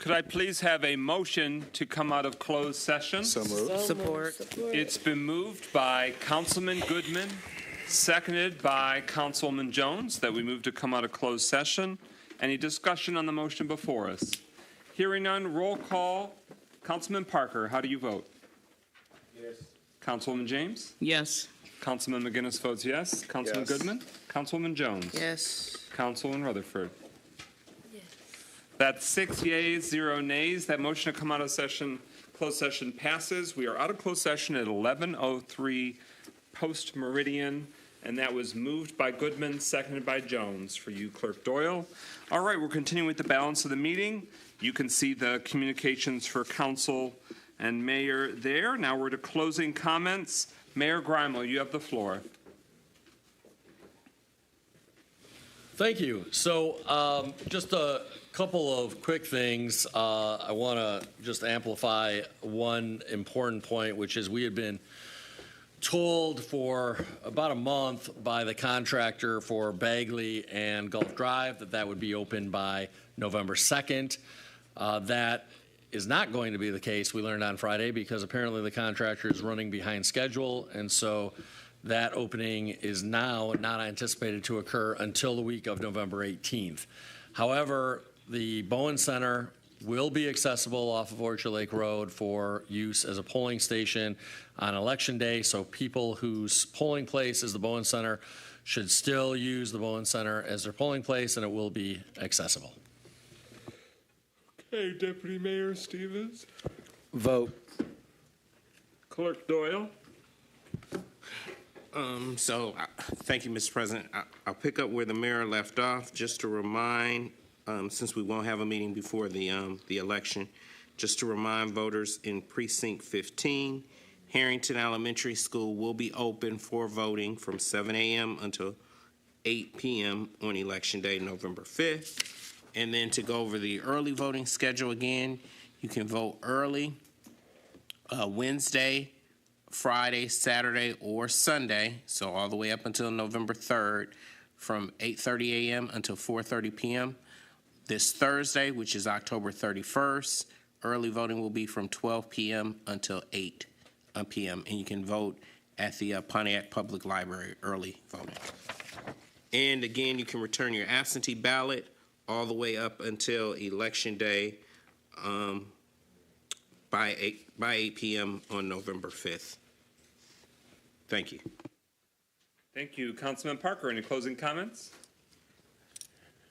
Could I please have a motion to come out of closed session? So moved. Support. It's been moved by Councilman Goodman, seconded by Councilman Jones, that we move to come out of closed session. Any discussion on the motion before us? Hearing none, roll call. Councilman Parker, how do you vote? Yes. Councilwoman James? Yes. Councilman McGinnis votes yes. Councilman Goodman? Councilwoman Jones? Yes. Councilwoman Rutherford? Yes. That's 6 yeas, 0 nays. That motion to come out of session, closed session passes. We are out of closed session at 11:03 post meridian, and that was moved by Goodman, seconded by Jones for you, Clerk Doyle. All right, we're continuing with the balance of the meeting. You can see the communications for council and mayor there. Now we're to closing comments. Mayor Grimal, you have the floor. Thank you. So just a couple of quick things. I want to just amplify one important point, which is we had been told for about a month by the contractor for Bagley and Gulf Drive that that would be open by November 2nd. That is not going to be the case, we learned on Friday, because apparently the contractor is running behind schedule, and so that opening is now not anticipated to occur until the week of November 18th. However, the Bowen Center will be accessible off of Orchard Lake Road for use as a polling station on Election Day, so people whose polling place is the Bowen Center should still use the Bowen Center as their polling place, and it will be accessible. Okay, Deputy Mayor Stevens. Vote. Clerk Doyle. Thank you, Mr. President. I'll pick up where the mayor left off, just to remind, since we won't have a meeting before the election, just to remind voters in Precinct 15, Harrington Elementary School will be open for voting from 7 a.m. until 8 p.m. on Election Day, November 5th. And then to go over the early voting schedule again, you can vote early Wednesday, Friday, Saturday, or Sunday, so all the way up until November 3rd, from 8:30 a.m. until 4:30 p.m. This Thursday, which is October 31st, early voting will be from 12 p.m. until 8 p.m., and you can vote at the Pontiac Public Library, early voting. And again, you can return your absentee ballot all the way up until Election Day by 8 p.m. on November 5th. Thank you. Thank you. Councilman Parker, any closing comments?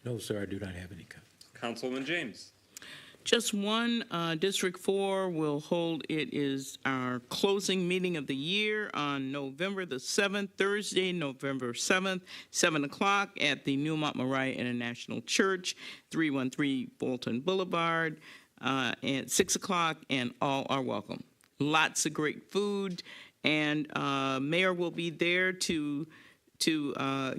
No, sir, I do not have any comments. Councilwoman James. Just one, District 4 will hold, it is our closing meeting of the year on November the 7th, Thursday, November 7th, 7 o'clock at the New Moriah International Church, 313 Fulton Boulevard, at 6 o'clock, and all are welcome. Lots of great food, and Mayor will be there to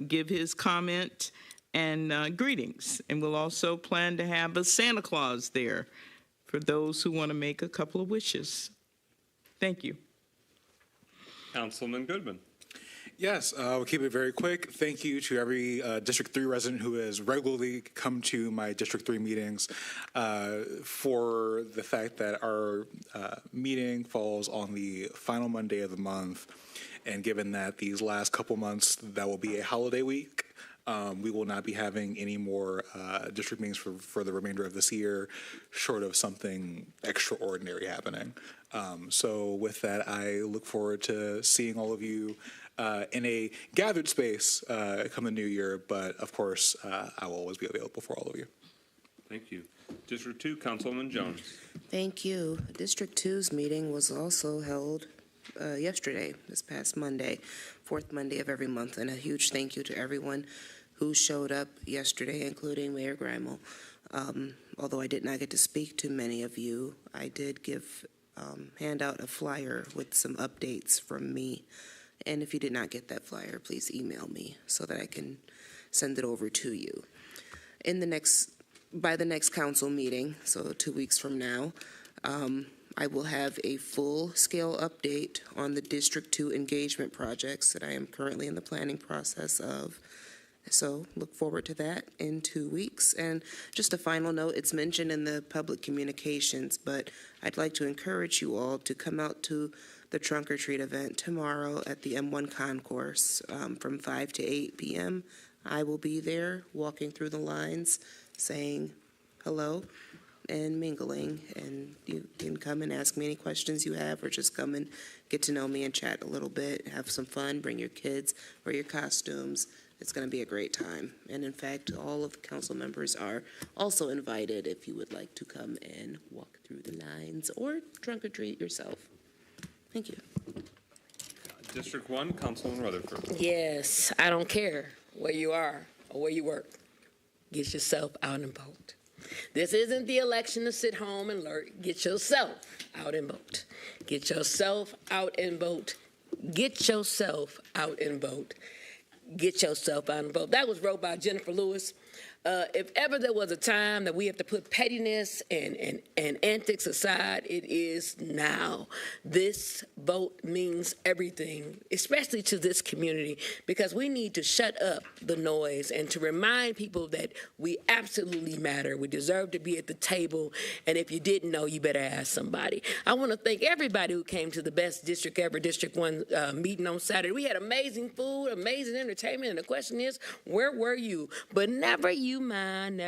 give his comment and greetings. And we'll also plan to have a Santa Claus there for those who want to make a couple of wishes. Thank you. Councilman Goodman. Yes, we'll keep it very quick. Thank you to every District 3 resident who has regularly come to my District 3 meetings for the fact that our meeting falls on the final Monday of the month. And given that these last couple months, that will be a holiday week, we will not be having any more district meetings for the remainder of this year, short of something extraordinary happening. So with that, I look forward to seeing all of you in a gathered space come the new year, but of course, I will always be available for all of you. Thank you. District 2, Councilwoman Jones. Thank you. District 2's meeting was also held yesterday, this past Monday, fourth Monday of every month, and a huge thank you to everyone who showed up yesterday, including Mayor Grimal. Although I did not get to speak to many of you, I did hand out a flyer with some updates from me. And if you did not get that flyer, please email me so that I can send it over to you. By the next council meeting, so 2 weeks from now, I will have a full-scale update on the District 2 engagement projects that I am currently in the planning process of, So look forward to that in 2 weeks. And just a final note, it's mentioned in the public communications, but I'd like to encourage you all to come out to the Trunk or Treat event tomorrow at the M1 Concourse from 5 to 8 p.m. I will be there walking through the lines saying hello and mingling, and you can come and ask me any questions you have, or just come and get to know me and chat a little bit, have some fun, bring your kids, wear your costumes. It's going to be a great time. And in fact, all of the council members are also invited if you would like to come and walk through the lines or trunk or treat yourself. Thank you. District 1, Councilman Rutherford. Yes, I don't care where you are or where you work. Get yourself out and vote. This isn't the election to sit home and lurk. Get yourself out and vote. Get yourself out and vote. Get yourself out and vote. Get yourself out and vote. That was wrote by Jennifer Lewis. If ever there was a time that we have to put pettiness and antics aside, it is now. This vote means everything, especially to this community, because we need to shut up the noise and to remind people that we absolutely matter. We deserve to be at the table, and if you didn't know, you better ask somebody. I want to thank everybody who came to the best district ever, District 1 meeting on Saturday. We had amazing food, amazing entertainment, and the question is, where were you? But never you mind.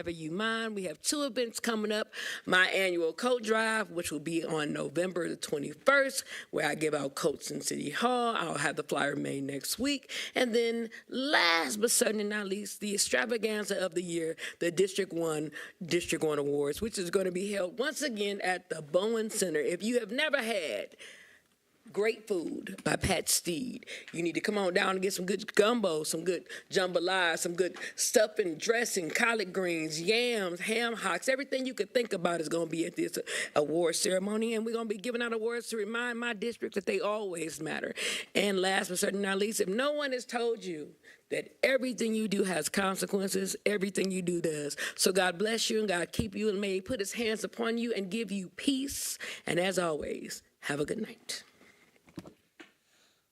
We have 2 events coming up. My annual coat drive, which will be on November the 21st, where I give out coats in City Hall. I'll have the flyer made next week. And then last but certainly not least, the extravaganza of the year, the District 1 Awards, which is going to be held once again at the Bowen Center. If you have never had Great Food by Pat Steed, you need to come on down and get some good gumbo, some good jambalaya, some good stuffing, dressing, collard greens, yams, ham hocks. Everything you could think about is going to be at this award ceremony, and we're going to be giving out awards to remind my district that they always matter. And last but certainly not least, if no one has told you that everything you do has consequences, everything you do does. So God bless you, and God keep you, and may He put His hands upon you and give you peace. And as always, have a good night.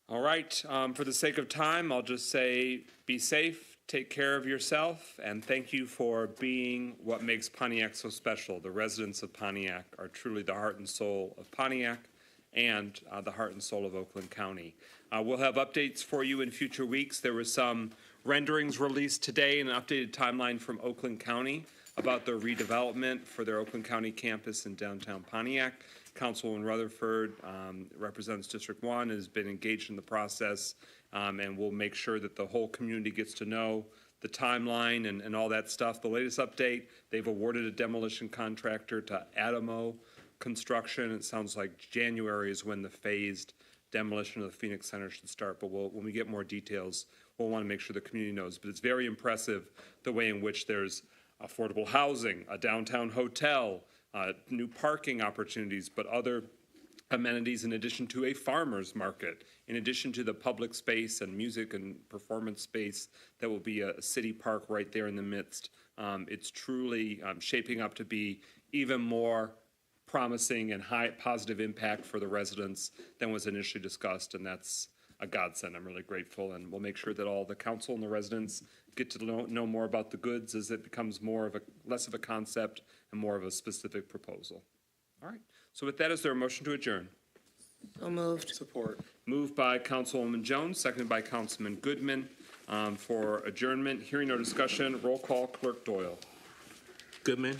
All right, for the sake of time, I'll just say be safe, take care of yourself, and thank you for being what makes Pontiac so special. The residents of Pontiac are truly the heart and soul of Pontiac and the heart and soul of Oakland County. We'll have updates for you in future weeks. There were some renderings released today and an updated timeline from Oakland County about their redevelopment for their Oakland County campus in downtown Pontiac. Councilwoman Rutherford represents District 1, has been engaged in the process, and we'll make sure that the whole community gets to know the timeline and all that stuff. The latest update, they've awarded a demolition contractor to Adamo Construction. It sounds like January is when the phased demolition of the Phoenix Center should start, but when we get more details, we'll want to make sure the community knows. But it's very impressive the way in which there's affordable housing, a downtown hotel, new parking opportunities, but other amenities in addition to a farmer's market, in addition to the public space and music and performance space that will be a city park right there in the midst. It's truly shaping up to be even more promising and high positive impact for the residents than was initially discussed, and that's a godsend. I'm really grateful, and we'll make sure that all the council and the residents get to know more about the goods as it becomes less of a concept and more of a specific proposal. All right. So with that, is there a motion to adjourn? So moved. Support. Moved by Councilwoman Jones, seconded by Councilman Goodman for adjournment. Hearing no discussion, roll call, Clerk Doyle. Goodman?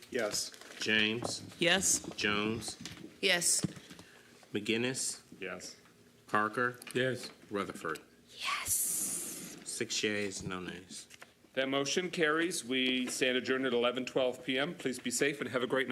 Yes. James? Yes. Jones? Yes. McGinnis? Yes. Parker? Yes. Rutherford? Yes. 6 yeas, no nays. That motion carries. We stand adjourned at 11:12 p.m. Please be safe and have a great night.